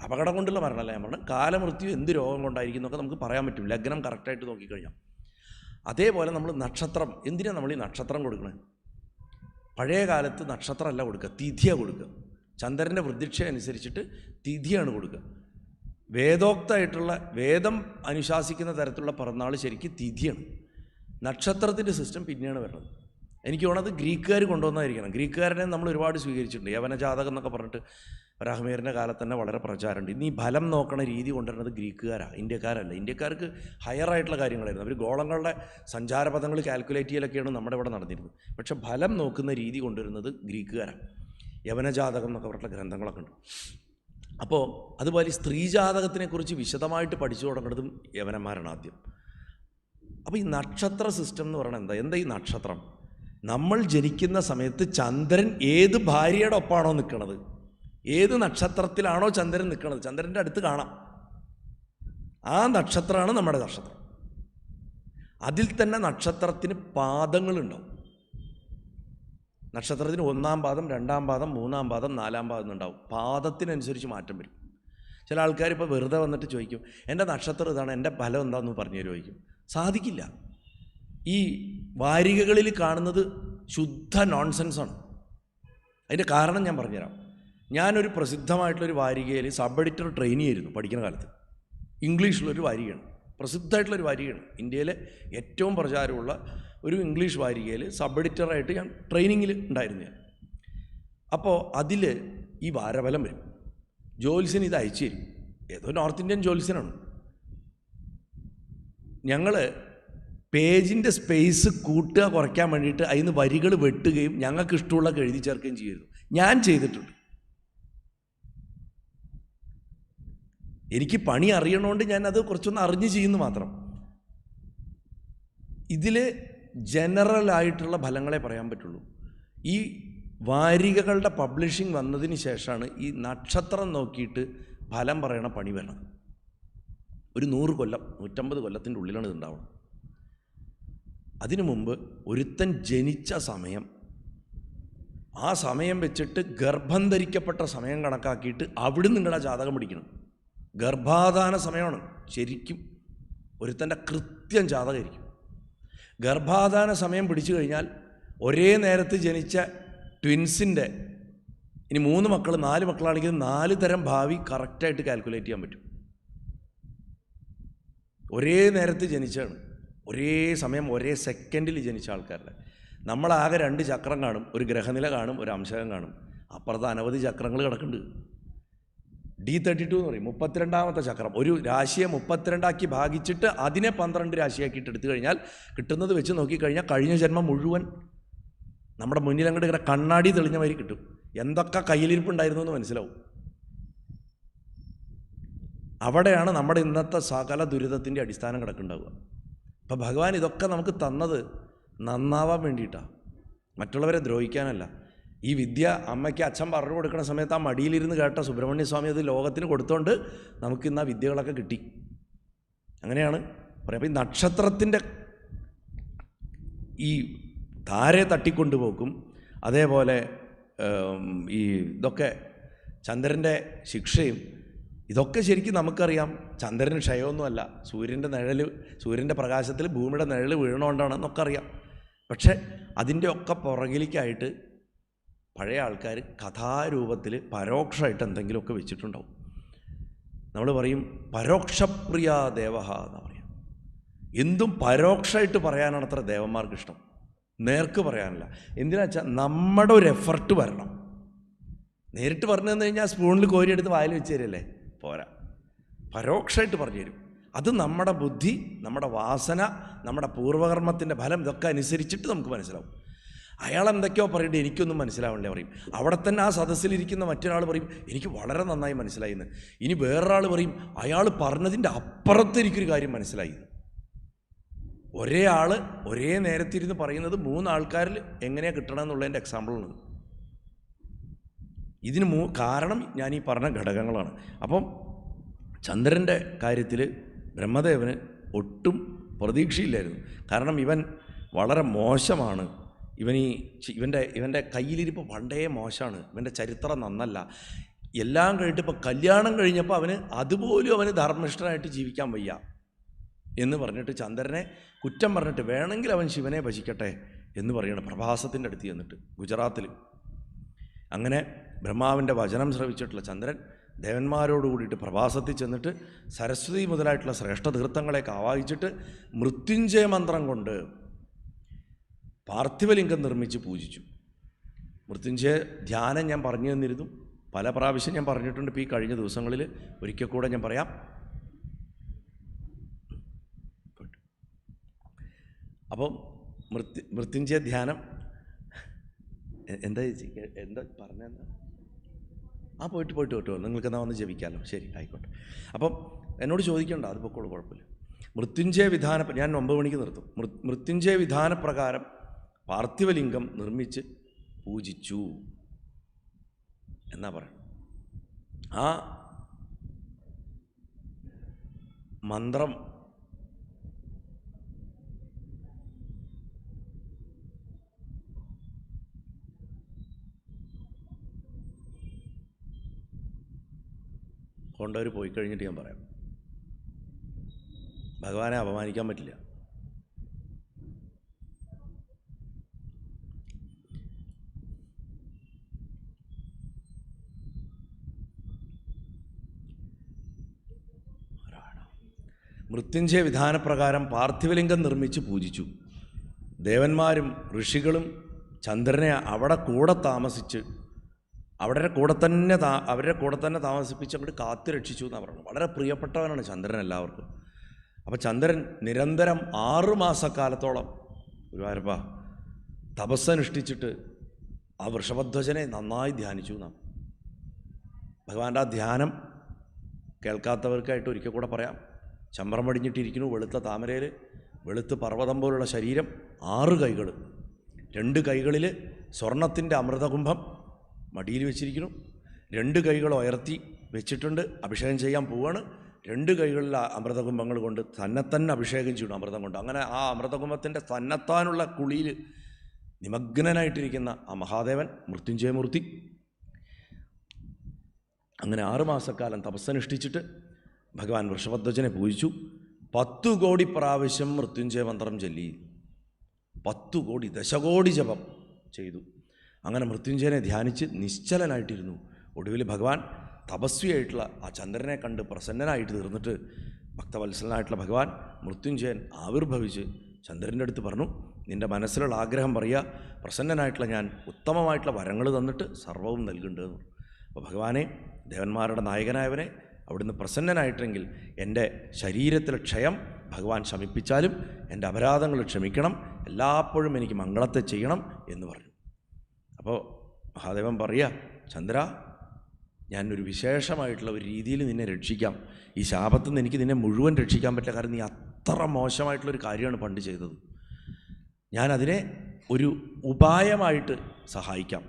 അപകടം കൊണ്ടുള്ള മരണമല്ല ഞാൻ പറഞ്ഞത്, കാലമൃത്യു എന്ത് രോഗം കൊണ്ടായിരിക്കും എന്നൊക്കെ നമുക്ക് പറയാൻ പറ്റും ലഗ്നം കറക്റ്റായിട്ട് നോക്കിക്കഴിഞ്ഞാൽ. അതേപോലെ നമ്മൾ നക്ഷത്രം, എന്തിനാണ് നമ്മൾ ഈ നക്ഷത്രം കൊടുക്കണത്? പഴയ കാലത്ത് നക്ഷത്രമല്ല കൊടുക്കുക, തിഥിയാണ് കൊടുക്കുക. ചന്ദ്രൻ്റെ വൃദ്ധിക്ഷ അനുസരിച്ചിട്ട് തിഥിയാണ് കൊടുക്കുക. വേദോക്തമായിട്ടുള്ള, വേദം അനുശാസിക്കുന്ന തരത്തിലുള്ള പിറന്നാൾ ശരിക്കും തിഥിയാണ്. നക്ഷത്രത്തിൻ്റെ സിസ്റ്റം പിന്നെയാണ് വരുന്നത്. എനിക്ക് തോന്നുന്നത് ഗ്രീക്കുകാർ കൊണ്ടുവന്നായിരിക്കണം. ഗ്രീക്കുകാരനെ നമ്മൾ ഒരുപാട് സ്വീകരിച്ചിട്ടുണ്ട്. യവനജാതകം എന്നൊക്കെ പറഞ്ഞിട്ട് വരാഹമീറിൻ്റെ കാലത്ത് തന്നെ വളരെ പ്രചാരമുണ്ട്. ഇന്ന് ഈ ഫലം നോക്കണ രീതി കൊണ്ടുവരുന്നത് ഗ്രീക്കുകാരാണ്, ഇന്ത്യക്കാരല്ല. ഇന്ത്യക്കാർക്ക് ഹയർ ആയിട്ടുള്ള കാര്യങ്ങളായിരുന്നു. അവർ ഗോളങ്ങളുടെ സഞ്ചാരപഥങ്ങൾ കാൽക്കുലേറ്റ് ചെയ്യലൊക്കെയാണ് നമ്മുടെ ഇവിടെ നടന്നിരുന്നത്. പക്ഷേ ഫലം നോക്കുന്ന രീതി കൊണ്ടുവരുന്നത് ഗ്രീക്കുകാരാണ്. യവനജാതകം എന്നൊക്കെ പറഞ്ഞിട്ടുള്ള ഗ്രന്ഥങ്ങളൊക്കെ ഉണ്ട്. അപ്പോൾ അതുപോലെ സ്ത്രീജാതകത്തിനെക്കുറിച്ച് വിശദമായിട്ട് പഠിച്ചു തുടങ്ങുന്നതും യവനന്മാരാണ് ആദ്യം. അപ്പോൾ ഈ നക്ഷത്ര സിസ്റ്റം എന്ന് പറയുന്നത് എന്താ ഈ നക്ഷത്രം? നമ്മൾ ജനിക്കുന്ന സമയത്ത് ചന്ദ്രൻ ഏത് ഭാര്യയുടെ ഒപ്പാണോ നിൽക്കുന്നത്, ഏത് നക്ഷത്രത്തിലാണോ ചന്ദ്രൻ നിൽക്കുന്നത്, ചന്ദ്രൻ്റെ അടുത്ത് കാണാം, ആ നക്ഷത്രമാണ് നമ്മുടെ നക്ഷത്രം. അതിൽ തന്നെ നക്ഷത്രത്തിന് പാദങ്ങളുണ്ടാവും. നക്ഷത്രത്തിന് 1-ാം പാദം, 2-ാം പാദം, 3-ാം പാദം, 4-ാം പാദം ഉണ്ടാവും. പാദത്തിനനുസരിച്ച് മാറ്റം വരും. ചില ആൾക്കാർ ഇപ്പോൾ വെറുതെ വന്നിട്ട് ചോദിക്കും, എൻ്റെ നക്ഷത്രം ഇതാണ്, എൻ്റെ ഫലം എന്താണെന്ന് പറഞ്ഞു തരുമോ ചോദിക്കും. സാധിക്കില്ല. ഈ വാരികകളിൽ കാണുന്നത് ശുദ്ധ നോൺസെൻസാണ്. അതിൻ്റെ കാരണം ഞാൻ പറഞ്ഞുതരാം. ഞാനൊരു പ്രസിദ്ധമായിട്ടുള്ളൊരു വാരികയിൽ സബ് എഡിറ്റർ ട്രെയിൻ ചെയ്യായിരുന്നു പഠിക്കുന്ന കാലത്ത്. ഇംഗ്ലീഷിലൊരു വാരികയാണ്, പ്രസിദ്ധമായിട്ടുള്ളൊരു വാരികയാണ്. ഇന്ത്യയിലെ ഏറ്റവും പ്രചാരമുള്ള ഒരു ഇംഗ്ലീഷ് വാരികയിൽ സബ് എഡിറ്ററായിട്ട് ഞാൻ ട്രെയിനിങ്ങിൽ ഉണ്ടായിരുന്നു ഞാൻ. അപ്പോൾ അതിൽ ഈ വാരഫലം വരും. ജോത്സ്യൻ ഇത് അയച്ചു തരും. ഏതോ നോർത്ത് ഇന്ത്യൻ ജോത്സ്യനാണ്. ഞങ്ങൾ പേജിൻ്റെ സ്പേസ് കൂട്ടുക കുറയ്ക്കാൻ വേണ്ടിയിട്ട് അതിന് വരികൾ വെട്ടുകയും ഞങ്ങൾക്ക് ഇഷ്ടമുള്ളതൊക്കെ എഴുതി ചേർക്കുകയും ചെയ്യുന്നു. ഞാൻ ചെയ്തിട്ടുണ്ട്. എനിക്ക് പണി അറിയണോണ്ട് ഞാനത് കുറച്ചൊന്ന് അറിഞ്ഞ് ചെയ്യുന്നു മാത്രം. ഇതിൽ ജനറലായിട്ടുള്ള ഫലങ്ങളെ പറയാൻ പറ്റുള്ളൂ. ഈ വാരികകളുടെ പബ്ലിഷിംഗ് വന്നതിന് ശേഷമാണ് ഈ നക്ഷത്രം നോക്കിയിട്ട് ഫലം പറയണ പണി വരണം. ഒരു 100 കൊല്ലം 150 കൊല്ലത്തിൻ്റെ ഉള്ളിലാണ് ഇതുണ്ടാവുന്നത്. അതിനു മുമ്പ് ഒരുത്തൻ ജനിച്ച സമയം, ആ സമയം വെച്ചിട്ട് ഗർഭം ധരിക്കപ്പെട്ട സമയം കണക്കാക്കിയിട്ട് അവിടെ നിങ്ങളുടെ ജാതകം പിടിക്കണം. ഗർഭാധാന സമയമാണ് ശരിക്കും ഒരുത്തൻ്റെ കൃത്യം ജാതകമായിരിക്കും. ഗർഭാധാന സമയം പിടിച്ചു കഴിഞ്ഞാൽ ഒരേ നേരത്ത് ജനിച്ച ട്വിൻസിൻ്റെ, ഇനി 3 മക്കൾ 4 മക്കളാണെങ്കിൽ 4 തരം ഭാവി കറക്റ്റായിട്ട് കാൽക്കുലേറ്റ് ചെയ്യാൻ പറ്റും. ഒരേ നേരത്ത് ജനിച്ചാണ്, ഒരേ സമയം ഒരേ സെക്കൻഡിൽ ജനിച്ച ആൾക്കാരുടെ. നമ്മളാകെ 2 ചക്രം കാണും, ഒരു ഗ്രഹനില കാണും, ഒരു അംശകം കാണും. അപ്പുറത്ത് അനവധി ചക്രങ്ങൾ കിടക്കുന്നുണ്ട്. D32 എന്ന് പറയും, 32ാമത്തെ ചക്രം. ഒരു രാശിയെ 32ആക്കി ഭാഗിച്ചിട്ട് അതിനെ 12 രാശിയാക്കിയിട്ട് എടുത്തു കഴിഞ്ഞാൽ കിട്ടുന്നത് വെച്ച് നോക്കിക്കഴിഞ്ഞാൽ കഴിഞ്ഞ ജന്മം മുഴുവൻ നമ്മുടെ മുന്നിൽ അങ്ങോട്ട് ഇങ്ങനെ കണ്ണാടി തെളിഞ്ഞ മാതിരി കിട്ടും. എന്തൊക്കെ കയ്യിലിരിപ്പുണ്ടായിരുന്നു എന്ന് മനസ്സിലാവും. അവിടെയാണ് നമ്മുടെ ഇന്നത്തെ സകല ദുരിതത്തിൻ്റെ അടിസ്ഥാനം കിടക്കുന്നുണ്ടാവുക. അപ്പോൾ ഭഗവാൻ ഇതൊക്കെ നമുക്ക് തന്നത് നന്നാവാൻ വേണ്ടിയിട്ടാണ്, മറ്റുള്ളവരെ ദ്രോഹിക്കാനല്ല. ഈ വിദ്യ അമ്മയ്ക്ക് അച്ഛൻ പറഞ്ഞു കൊടുക്കുന്ന സമയത്ത് ആ മടിയിലിരുന്ന് കേട്ട സുബ്രഹ്മണ്യ സ്വാമി അത് ലോകത്തിന് കൊടുത്തോണ്ട് നമുക്കിന്ന് ആ വിദ്യകളൊക്കെ കിട്ടി. അങ്ങനെയാണ് പറയാം. അപ്പോൾ ഈ നക്ഷത്രത്തിൻ്റെ ഈ താരെ തട്ടിക്കൊണ്ടുപോക്കും, അതേപോലെ ഈ ഇതൊക്കെ ചന്ദ്രൻ്റെ ശിക്ഷയും, ഇതൊക്കെ ശരിക്കും നമുക്കറിയാം. ചന്ദ്രന് ക്ഷയമൊന്നുമല്ല, സൂര്യൻ്റെ പ്രകാശത്തിൽ ഭൂമിയുടെ നിഴൽ വീണുകൊണ്ടാണെന്നൊക്കെ അറിയാം. പക്ഷെ അതിൻ്റെ ഒക്കെ പുറകിലേക്കായിട്ട് പഴയ ആൾക്കാർ കഥാരൂപത്തിൽ പരോക്ഷമായിട്ട് എന്തെങ്കിലുമൊക്കെ വെച്ചിട്ടുണ്ടാവും. നമ്മൾ പറയും പരോക്ഷപ്രിയ ദേവഹ എന്ന് പറയാം. എന്തും പരോക്ഷമായിട്ട് പറയാനാണ് അത്ര ദേവന്മാർക്ക് ഇഷ്ടം, നേർക്ക് പറയാനല്ല. എന്തിനാ വെച്ചാൽ നമ്മുടെ ഒരു എഫർട്ട് വരണം. നേരിട്ട് പറഞ്ഞു തന്നു കഴിഞ്ഞാൽ സ്പൂണിൽ കോരിയെടുത്ത് വായിൽ വെച്ച് തരല്ലേ, പോരാ. പരോക്ഷമായിട്ട് പറഞ്ഞു തരും. അത് നമ്മുടെ ബുദ്ധി, നമ്മുടെ വാസന, നമ്മുടെ പൂർവകർമ്മത്തിൻ്റെ ഫലം, ഇതൊക്കെ അനുസരിച്ചിട്ട് നമുക്ക് മനസ്സിലാവും. അയാൾ എന്തൊക്കെയോ പറയട്ടെ, എനിക്കൊന്നും മനസ്സിലാവണ്ടേ പറയും. അവിടെ തന്നെ ആ സദസ്സിലിരിക്കുന്ന മറ്റൊരാൾ പറയും എനിക്ക് വളരെ നന്നായി മനസ്സിലായിന്ന്. ഇനി വേറൊരാൾ പറയും അയാൾ പറഞ്ഞതിൻ്റെ അപ്പുറത്ത് എനിക്കൊരു കാര്യം മനസ്സിലായി. ഒരേ ആൾ ഒരേ നേരത്തിരുന്ന് പറയുന്നത് 3 ആൾക്കാരിൽ എങ്ങനെയാണ് കിട്ടണം എന്നുള്ളതിൻ്റെ എക്സാമ്പിളാണ്. ഇതിന് കാരണം ഞാൻ ഈ പറഞ്ഞ ഘടകങ്ങളാണ്. അപ്പം ചന്ദ്രൻ്റെ കാര്യത്തിൽ ബ്രഹ്മദേവന് ഒട്ടും പ്രതീക്ഷയില്ലായിരുന്നു. കാരണം ഇവൻ വളരെ മോശമാണ്. ഇവൻ്റെ കയ്യിലിരിപ്പ് പണ്ടേ മോശമാണ്. ഇവൻ്റെ ചരിത്രം നന്നല്ല. എല്ലാം കഴിഞ്ഞിട്ട് ഇപ്പോൾ കല്യാണം കഴിഞ്ഞപ്പോൾ അതുപോലും അവന് ധർമ്മിഷ്ഠനായിട്ട് ജീവിക്കാൻ വയ്യ എന്ന് പറഞ്ഞിട്ട് ചന്ദ്രനെ കുറ്റം പറഞ്ഞിട്ട് വേണമെങ്കിൽ അവൻ ശിവനെ ഭജിക്കട്ടെ എന്ന് പറയണം പ്രഭാസത്തിൻ്റെ അടുത്ത് ചെന്നിട്ട് ഗുജറാത്തിൽ. അങ്ങനെ ബ്രഹ്മാവിൻ്റെ വചനം ശ്രവിച്ചിട്ടുള്ള ചന്ദ്രൻ ദേവന്മാരോട് കൂടിയിട്ട് പ്രഭാസത്തിൽ ചെന്നിട്ട് സരസ്വതി മുതലായിട്ടുള്ള ശ്രേഷ്ഠ തീർത്ഥങ്ങളെയൊക്കെ ആവാഹിച്ചിട്ട് മൃത്യുഞ്ജയ മന്ത്രം കൊണ്ട് പാർത്ഥിവലിംഗം നിർമ്മിച്ച് പൂജിച്ചു. മൃത്യുഞ്ജയ ധ്യാനം ഞാൻ പറഞ്ഞു തന്നിരുന്നു, പല പ്രാവശ്യം ഞാൻ പറഞ്ഞിട്ടുണ്ട്. ഇപ്പോൾ ഈ കഴിഞ്ഞ ദിവസങ്ങളിൽ ഒരിക്കൽ കൂടെ ഞാൻ പറയാം. അപ്പം മൃത്യുഞ്ജയ ധ്യാനം എന്താ പറഞ്ഞെന്താ? പോയിട്ട് നിങ്ങൾക്ക് എന്നാ വന്ന് ജപിക്കാമല്ലോ. ശരി, ആയിക്കോട്ടെ. അപ്പം എന്നോട് ചോദിക്കണ്ട, അത് പൊക്കോളൂ, കുഴപ്പമില്ല. മൃത്യുഞ്ജയ വിധാന, ഞാൻ 9 മണിക്ക് നിർത്തും. മൃത്യുഞ്ജയ വിധാനപ്രകാരം പാർത്ഥിവലിംഗം നിർമ്മിച്ച് പൂജിച്ചു എന്നാ പറയണം. ആ മന്ത്രം കൊണ്ടവർ പോയി കഴിഞ്ഞിട്ട് ഞാൻ പറയാം. ഭഗവാനെ അപമാനിക്കാൻ പറ്റില്ല. മൃത്യുഞ്ജയ വിധാനപ്രകാരം പാർത്ഥിവലിംഗം നിർമ്മിച്ച് പൂജിച്ചു. ദേവന്മാരും ഋഷികളും ചന്ദ്രനെ അവിടെ കൂടെ താമസിച്ച് അവരുടെ കൂടെ തന്നെ താമസിപ്പിച്ച് അങ്ങോട്ട് കാത്തു രക്ഷിച്ചു എന്നാണ് പറയുന്നത്. വളരെ പ്രിയപ്പെട്ടവനാണ് ചന്ദ്രൻ എല്ലാവർക്കും. അപ്പോൾ ചന്ദ്രൻ നിരന്തരം 6 മാസക്കാലത്തോളം ഗുരുവായൂരപ്പ തപസ്സനുഷ്ഠിച്ചിട്ട് ആ വൃഷഭധ്വജനെ നന്നായി ധ്യാനിച്ചു എന്നാണ്. ഭഗവാന്റെ ആ ധ്യാനം കേൾക്കാത്തവർക്കായിട്ട് ഒരിക്കൽ കൂടെ പറയാം. ചമ്രം പടിഞ്ഞിട്ടിരിക്കുന്നു, വെളുത്ത താമരയിൽ, വെളുത്ത് പർവ്വതം പോലുള്ള ശരീരം, 6 കൈകൾ, 2 കൈകളിൽ സ്വർണത്തിൻ്റെ അമൃതകുംഭം മടിയിൽ വെച്ചിരിക്കുന്നു, 2 കൈകൾ ഉയർത്തി വെച്ചിട്ടുണ്ട്, അഭിഷേകം ചെയ്യാൻ പോവാണ്. 2 കൈകളിൽ അമൃതകുംഭങ്ങൾ കൊണ്ട് തന്നെ അഭിഷേകം ചെയ്യണം അമൃതം കൊണ്ട്. അങ്ങനെ ആ അമൃതകുംഭത്തിൻ്റെ തന്നെത്താനുള്ള കുളിയിൽ നിമഗ്നനായിട്ടിരിക്കുന്ന ആ മഹാദേവൻ മൃത്യുഞ്ജയമൂർത്തി അങ്ങനെ 6 മാസക്കാലം തപസ്സനുഷ്ഠിച്ചിട്ട് ഭഗവാൻ വൃഷഭധ്വജനെ പൂജിച്ചു. 10 കോടി പ്രാവശ്യം മൃത്യുഞ്ജയ മന്ത്രം ചൊല്ലി, 10 കോടി ദശകോടി ജപം ചെയ്തു. അങ്ങനെ മൃത്യുഞ്ജയനെ ധ്യാനിച്ച് നിശ്ചലനായിട്ടിരുന്നു. ഒടുവിൽ ഭഗവാൻ തപസ്വിയായിട്ടുള്ള ആ ചന്ദ്രനെ കണ്ട് പ്രസന്നനായിട്ട് തീർന്നിട്ട് ഭക്തവത്സലനായിട്ടുള്ള ഭഗവാൻ മൃത്യുഞ്ജയൻ ആവിർഭവിച്ച് ചന്ദ്രൻ്റെ അടുത്ത് പറഞ്ഞു, നിൻ്റെ മനസ്സിലുള്ള ആഗ്രഹം പറയുക, പ്രസന്നനായിട്ടുള്ള ഞാൻ ഉത്തമമായിട്ടുള്ള വരങ്ങൾ തന്നിട്ട് സർവ്വവും നൽകുന്നുണ്ട്. അപ്പോൾ ഭഗവാനെ, ദേവന്മാരുടെ നായകനായവനെ, അവിടുന്ന് പ്രസന്നനായിട്ടെങ്കിൽ എൻ്റെ ശരീരത്തിലെ ക്ഷയം ഭഗവാൻ ശമിപ്പിച്ചാലും എൻ്റെ അപരാധങ്ങൾ ക്ഷമിക്കണം, എല്ലായ്പ്പോഴും എനിക്ക് മംഗളത്തെ ചെയ്യണം എന്ന് പറഞ്ഞു. അപ്പോൾ മഹാദേവൻ പറയുക, ചന്ദ്ര, ഞാനൊരു വിശേഷമായിട്ടുള്ള ഒരു രീതിയിൽ നിന്നെ രക്ഷിക്കാം. ഈ ശാപത്തിൽ നിന്ന് എനിക്ക് നിന്നെ മുഴുവൻ രക്ഷിക്കാൻ പറ്റില്ല, കാരണം നീ അത്ര മോശമായിട്ടുള്ളൊരു കാര്യമാണ് പണ്ട് ചെയ്തത്. ഞാനതിനെ ഒരു ഉപായമായിട്ട് സഹായിക്കാം.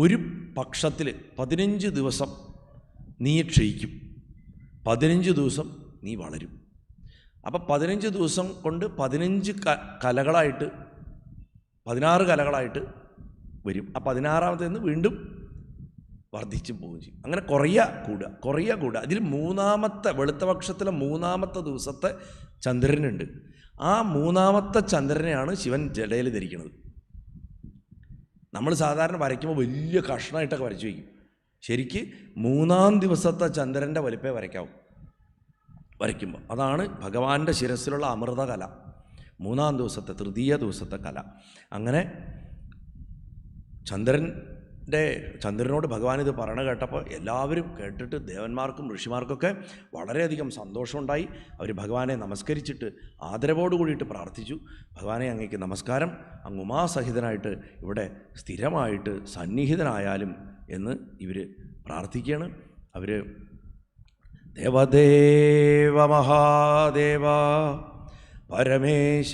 ഒരു പക്ഷത്തിൽ 15 ദിവസം നീ ക്ഷയിക്കും, 15 ദിവസം നീ വളരും. അപ്പം 15 ദിവസം കൊണ്ട് 15 കലകളായിട്ട് 16 കലകളായിട്ട് വരും. ആ 16ാമത്തെ നിന്ന് വീണ്ടും വർദ്ധിച്ചു പോവുകയും ചെയ്യും. അങ്ങനെ കുറയുക കൂടുക. അതിൽ 3ാമത്തെ വെളുത്ത പക്ഷത്തിലെ 3ാമത്തെ ദിവസത്തെ ചന്ദ്രനുണ്ട്. ആ 3ാമത്തെ ചന്ദ്രനെയാണ് ശിവൻ ജടയിൽ ധരിക്കുന്നത്. നമ്മൾ സാധാരണ വരയ്ക്കുമ്പോൾ വലിയ കഷ്ണമായിട്ടൊക്കെ വരച്ചു വയ്ക്കും. ശരിക്ക് 3ാം ദിവസത്തെ ചന്ദ്രൻ്റെ വലിപ്പേ വരയ്ക്കുമ്പോൾ അതാണ് ഭഗവാന്റെ ശിരസിലുള്ള അമൃതകല, 3ാം ദിവസത്തെ, തൃതീയ ദിവസത്തെ കല. അങ്ങനെ ചന്ദ്രനോട് ഭഗവാൻ ഇത് പറയണ കേട്ടപ്പോൾ എല്ലാവരും കേട്ടിട്ട് ദേവന്മാർക്കും ഋഷിമാർക്കൊക്കെ വളരെയധികം സന്തോഷമുണ്ടായി. അവർ ഭഗവാനെ നമസ്കരിച്ചിട്ട് ആദരവോടു കൂടിയിട്ട് പ്രാർത്ഥിച്ചു, ഭഗവാനെ, അങ്ങേക്ക് നമസ്കാരം, അങ്ങ് ഉമാസഹിതനായിട്ട് ഇവിടെ സ്ഥിരമായിട്ട് സന്നിഹിതനായാലും എന്ന് ഇവർ പ്രാർത്ഥിക്കുകയാണ്. അവർ ദേവദേവ മഹാദേവ പരമേശ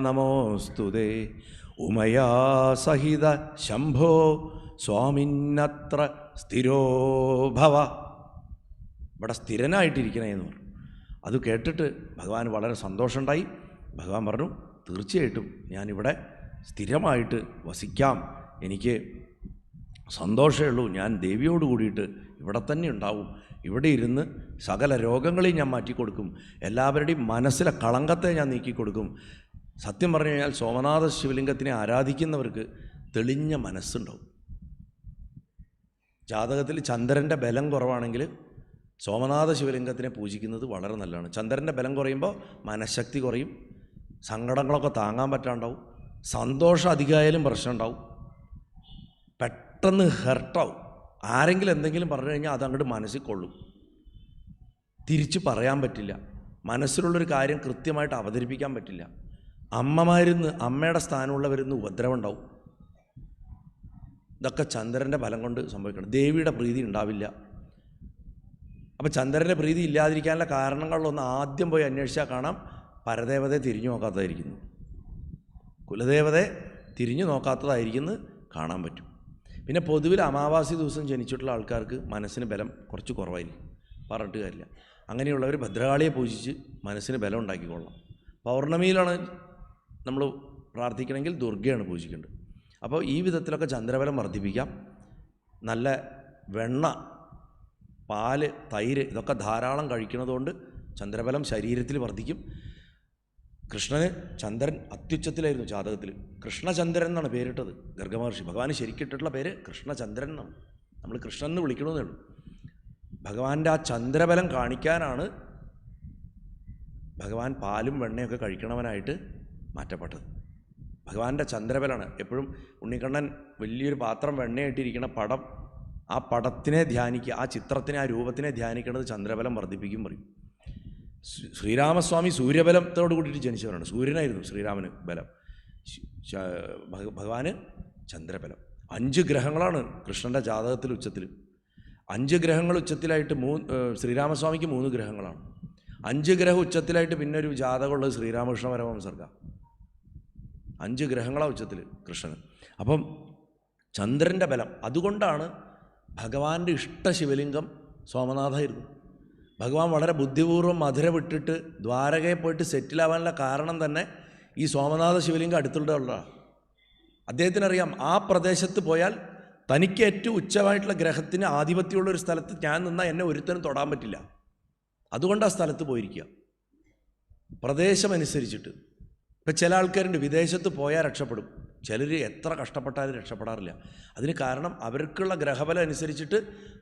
നമോസ്തുതേ ഉമയാ സഹിത ശംഭോ സ്വാമിന്നത്ര സ്ഥിരോ ഭവ. ഇവിടെ സ്ഥിരനായിട്ടിരിക്കണേ എന്ന് പറഞ്ഞു. അത് കേട്ടിട്ട് ഭഗവാൻ വളരെ സന്തോഷമുണ്ടായി. ഭഗവാൻ പറഞ്ഞു, തീർച്ചയായിട്ടും ഞാനിവിടെ സ്ഥിരമായിട്ട് വസിക്കാം, എനിക്ക് സന്തോഷമേ ഉള്ളൂ, ഞാൻ ദേവിയോട് കൂടിയിട്ട് ഇവിടെ തന്നെ ഉണ്ടാവും, ഇവിടെ ഇരുന്ന് സകല രോഗങ്ങളെയും ഞാൻ മാറ്റിക്കൊടുക്കും, എല്ലാവരുടെയും മനസ്സിലെ കളങ്കത്തെ ഞാൻ നീക്കിക്കൊടുക്കും. സത്യം പറഞ്ഞു കഴിഞ്ഞാൽ സോമനാഥ ശിവലിംഗത്തിനെ ആരാധിക്കുന്നവർക്ക് തെളിഞ്ഞ മനസ്സുണ്ടാവും. ജാതകത്തിൽ ചന്ദ്രൻ്റെ ബലം കുറവാണെങ്കിൽ സോമനാഥ ശിവലിംഗത്തിനെ പൂജിക്കുന്നത് വളരെ നല്ലതാണ്. ചന്ദ്രൻ്റെ ബലം കുറയുമ്പോൾ മനഃശക്തി കുറയും, സങ്കടങ്ങളൊക്കെ താങ്ങാൻ പറ്റാണ്ടാവും, സന്തോഷം അധികമായാലും പ്രശ്നം ഉണ്ടാവും, പെട്ടെന്ന് ഹെർട്ടാവും. ആരെങ്കിലും എന്തെങ്കിലും പറഞ്ഞു കഴിഞ്ഞാൽ അത് അങ്ങോട്ട് മനസ്സിൽ കൊള്ളും, തിരിച്ച് പറയാൻ പറ്റില്ല, മനസ്സിലുള്ളൊരു കാര്യം കൃത്യമായിട്ട് അവതരിപ്പിക്കാൻ പറ്റില്ല. അമ്മയുടെ സ്ഥാനമുള്ളവരിന്ന് ഉപദ്രവം ഉണ്ടാവും. ഇതൊക്കെ ചന്ദ്രൻ്റെ ബലം കൊണ്ട് സംഭവിക്കണം. ദേവിയുടെ പ്രീതി ഉണ്ടാവില്ല. അപ്പോൾ ചന്ദ്രൻ്റെ പ്രീതി ഇല്ലാതിരിക്കാനുള്ള കാരണങ്ങളിലൊന്ന് ആദ്യം പോയി അന്വേഷിച്ചാൽ കാണാം, പരദേവതയെ തിരിഞ്ഞു നോക്കാത്തതായിരിക്കുന്നു, കുലദേവതയെ തിരിഞ്ഞു നോക്കാത്തതായിരിക്കുന്നു കാണാൻ പറ്റും. പിന്നെ പൊതുവിൽ അമാവാസി ദിവസം ജനിച്ചിട്ടുള്ള ആൾക്കാർക്ക് മനസ്സിന് ബലം കുറച്ച് കുറവായിരിക്കും, പറഞ്ഞിട്ട് കാര്യമില്ല. അങ്ങനെയുള്ളവർ ഭദ്രകാളിയെ പൂജിച്ച് മനസ്സിന് ബലം ഉണ്ടാക്കിക്കൊള്ളാം. പൗർണമിയിലാണ് നമ്മൾ പ്രാർത്ഥിക്കണമെങ്കിൽ ദുർഗയാണ് പൂജിക്കേണ്ടത്. അപ്പോൾ ഈ വിധത്തിലൊക്കെ ചന്ദ്രബലം വർദ്ധിപ്പിക്കാം. നല്ല വെണ്ണ, പാല്, തൈര് ഇതൊക്കെ ധാരാളം കഴിക്കുന്നതുകൊണ്ട് ചന്ദ്രബലം ശരീരത്തിൽ വർദ്ധിക്കും. കൃഷ്ണന് ചന്ദ്രൻ അത്യുച്ചത്തിലായിരുന്നു ജാതകത്തിൽ. കൃഷ്ണചന്ദ്രൻ എന്നാണ് പേരിട്ടത് ഗർഗമഹർഷി. ഭഗവാന് ശരിക്കിട്ടിട്ടുള്ള പേര് കൃഷ്ണചന്ദ്രൻ എന്നാണ്. നമ്മൾ കൃഷ്ണൻ എന്ന് വിളിക്കണമെന്നേ ഉള്ളൂ. ഭഗവാന്റെ ആ ചന്ദ്രബലം കാണിക്കാനാണ് ഭഗവാൻ പാലും വെണ്ണയൊക്കെ കഴിക്കണവനായിട്ട് മാറ്റപ്പെട്ടത്. ഭഗവാന്റെ ചന്ദ്രബലമാണ്. എപ്പോഴും ഉണ്ണിക്കണ്ണൻ വലിയൊരു പാത്രം വെണ്ണയായിട്ടിരിക്കുന്ന പടം, ആ പടത്തിനെ ധ്യാനിക്കുക, ആ ചിത്രത്തിനെ, ആ രൂപത്തിനെ ധ്യാനിക്കുന്നത് ചന്ദ്രബലം വർദ്ധിപ്പിക്കും പറയും. ശ്രീരാമസ്വാമി സൂര്യബലത്തോട് കൂടിയിട്ട് ജനിച്ചവരാണ്. സൂര്യനായിരുന്നു ശ്രീരാമന് ബലം, ഭഗവാന് ചന്ദ്രബലം. 5 ഗ്രഹങ്ങളാണ് കൃഷ്ണൻ്റെ ജാതകത്തിൽ ഉച്ചത്തിൽ. 5 ഗ്രഹങ്ങൾ ഉച്ചത്തിലായിട്ട് ശ്രീരാമസ്വാമിക്ക് 3 ഗ്രഹങ്ങളാണ്. 5 ഗ്രഹം ഉച്ചത്തിലായിട്ട് പിന്നെ ഒരു ജാതകമുള്ളത് ശ്രീരാമകൃഷ്ണ പരമഹംസർഗ. 5 ഗ്രഹങ്ങളാണ് ഉച്ചത്തിൽ കൃഷ്ണന്. അപ്പം ചന്ദ്രൻ്റെ ബലം, അതുകൊണ്ടാണ് ഭഗവാന്റെ ഇഷ്ട ശിവലിംഗം സോമനാഥായിരുന്നു. ഭഗവാൻ വളരെ ബുദ്ധിപൂർവ്വം മധുര വിട്ടിട്ട് ദ്വാരകയിൽ പോയിട്ട് സെറ്റിലാവാനുള്ള കാരണം തന്നെ ഈ സോമനാഥ ശിവലിംഗം അടുത്തുള്ളതാണ്. അദ്ദേഹത്തിനറിയാം ആ പ്രദേശത്ത് പോയാൽ തനിക്ക് ഏറ്റവും ഉച്ചമായിട്ടുള്ള ഗ്രഹത്തിന് ആധിപത്യമുള്ളൊരു സ്ഥലത്ത് ഞാൻ നിന്നാൽ എന്നെ ഒരുത്തനും തൊടാൻ പറ്റില്ല. അതുകൊണ്ട് ആ സ്ഥലത്ത് പോയിരിക്കുക, പ്രദേശമനുസരിച്ചിട്ട്. ഇപ്പം ചില ആൾക്കാരുണ്ട് വിദേശത്ത് പോയാൽ രക്ഷപ്പെടും, ചിലർ എത്ര കഷ്ടപ്പെട്ടാലും രക്ഷപ്പെടാറില്ല. അതിന് കാരണം അവർക്കുള്ള ഗ്രഹബലം അനുസരിച്ചിട്ട്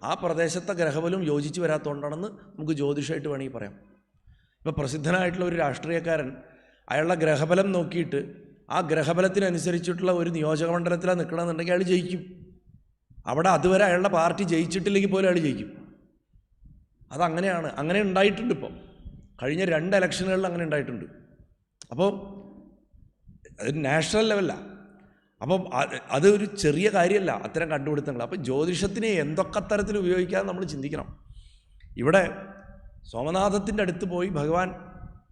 ആ പ്രദേശത്തെ ഗ്രഹബലം യോജിച്ച് വരാത്തതുകൊണ്ടാണെന്ന് നമുക്ക് ജ്യോതിഷമായിട്ട് വേണമെങ്കിൽ പറയാം. ഇപ്പോൾ പ്രസിദ്ധനായിട്ടുള്ള ഒരു രാഷ്ട്രീയക്കാരൻ അയാളുടെ ഗ്രഹബലം നോക്കിയിട്ട് ആ ഗ്രഹബലത്തിനനുസരിച്ചിട്ടുള്ള ഒരു നിയോജകമണ്ഡലത്തിലാണ് നിൽക്കണമെന്നുണ്ടെങ്കിൽ അയാൾ ജയിക്കും. അവിടെ അതുവരെ അയാളുടെ പാർട്ടി ജയിച്ചിട്ടില്ലെങ്കിൽ പോലും അയാൾ ജയിക്കും. അതങ്ങനെയാണ്, അങ്ങനെ ഉണ്ടായിട്ടുണ്ട്. ഇപ്പോൾ കഴിഞ്ഞ 2 ഇലക്ഷനുകളിൽ അങ്ങനെ ഉണ്ടായിട്ടുണ്ട്. അപ്പോൾ അത് നാഷണൽ ലെവലിലാണ്. അപ്പം അത് ഒരു ചെറിയ കാര്യമല്ല അത്തരം കണ്ടുപിടുത്തങ്ങൾ. അപ്പം ജ്യോതിഷത്തിനെ എന്തൊക്കെ തരത്തിൽ ഉപയോഗിക്കാതെ നമ്മൾ ചിന്തിക്കണം. ഇവിടെ സോമനാഥത്തിൻ്റെ അടുത്ത് പോയി ഭഗവാൻ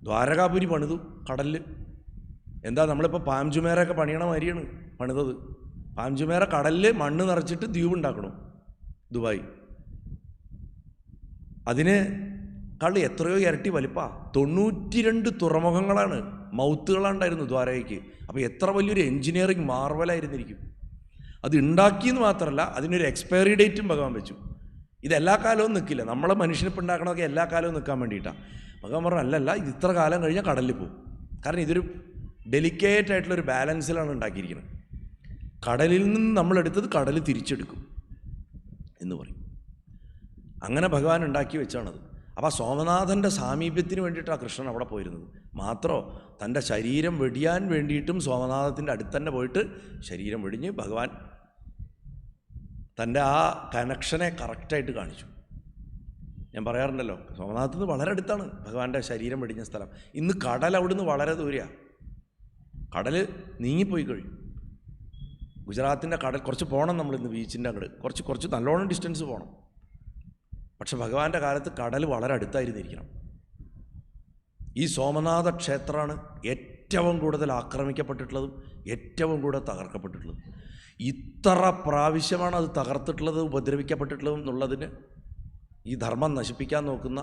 ദ്വാരകാപുരി പണിതു കടലിൽ. എന്താ നമ്മളിപ്പോൾ പാംജുമേറൊക്കെ പണിയണ മാതിരിയാണ് പണിതത്. പാംജുമേറ കടലിൽ മണ്ണ് നിറച്ചിട്ട് ദ്വീപ് ഉണ്ടാക്കണം, ദുബായ്. അതിന് എത്രയോ ഇരട്ടി വലിപ്പാ. 92 തുറമുഖങ്ങളാണ്, മൗത്തുകളാണ്ടായിരുന്നു ദ്വാരകയ്ക്ക്. അപ്പോൾ എത്ര വലിയൊരു എൻജിനീയറിങ് മാർവലായിരുന്നിരിക്കും. അത് ഉണ്ടാക്കിയെന്ന് മാത്രമല്ല, അതിനൊരു എക്സ്പയറി ഡേറ്റും ഭഗവാൻ വെച്ചു. ഇതെല്ലാ കാലവും നിൽക്കില്ല. നമ്മളെ മനുഷ്യനിപ്പോൾ ഉണ്ടാക്കണമൊക്കെ എല്ലാ കാലവും നിൽക്കാൻ വേണ്ടിയിട്ടാണ്. ഭഗവാൻ പറഞ്ഞു അല്ലല്ല, ഇത് ഇത്ര കാലം കഴിഞ്ഞാൽ കടലിൽ പോകും. കാരണം ഇതൊരു ഡെലിക്കേറ്റ് ആയിട്ടുള്ളൊരു ബാലൻസിലാണ് ഉണ്ടാക്കിയിരിക്കുന്നത്. കടലിൽ നിന്ന് നമ്മളെടുത്തത് കടൽ തിരിച്ചെടുക്കും എന്ന് പറയും. അങ്ങനെ ഭഗവാൻ ഉണ്ടാക്കി വെച്ചാണത്. അപ്പോൾ സോമനാഥൻ്റെ സാമീപ്യത്തിന് വേണ്ടിയിട്ടാണ് കൃഷ്ണൻ അവിടെ പോയിരുന്നത്. മാത്രമോ തൻ്റെ ശരീരം വെടിയാൻ വേണ്ടിയിട്ടും സോമനാഥത്തിൻ്റെ അടുത്ത് തന്നെ പോയിട്ട് ശരീരം വെടിഞ്ഞ് ഭഗവാൻ തൻ്റെ ആ കണക്ഷനെ കറക്റ്റായിട്ട് കാണിച്ചു. ഞാൻ പറയാറുണ്ടല്ലോ, സോമനാഥത്തിൽ നിന്ന് വളരെ അടുത്താണ് ഭഗവാന്റെ ശരീരം വെടിഞ്ഞ സ്ഥലം. ഇന്ന് കടൽ അവിടുന്ന് വളരെ ദൂരെയാണ്. കടൽ നീങ്ങിപ്പോയി കഴിഞ്ഞു. ഗുജറാത്തിൻ്റെ കടൽ കുറച്ച് പോകണം, നമ്മളിന്ന് ബീച്ചിൻ്റെ അങ്ങോട്ട് കുറച്ച് നല്ലോണം ഡിസ്റ്റൻസ് പോകണം. പക്ഷെ ഭഗവാന്റെ കാലത്ത് കടൽ വളരെ അടുത്തായിരുന്നിരിക്കണം. ഈ സോമനാഥ ക്ഷേത്രമാണ് ഏറ്റവും കൂടുതൽ ആക്രമിക്കപ്പെട്ടിട്ടുള്ളതും ഏറ്റവും കൂടുതൽ തകർക്കപ്പെട്ടിട്ടുള്ളതും. ഇത്ര പ്രാവശ്യമാണ് അത് തകർത്തിട്ടുള്ളത്, ഉപദ്രവിക്കപ്പെട്ടിട്ടുള്ളതും എന്നുള്ളതിന് ഈ ധർമ്മം നശിപ്പിക്കാൻ നോക്കുന്ന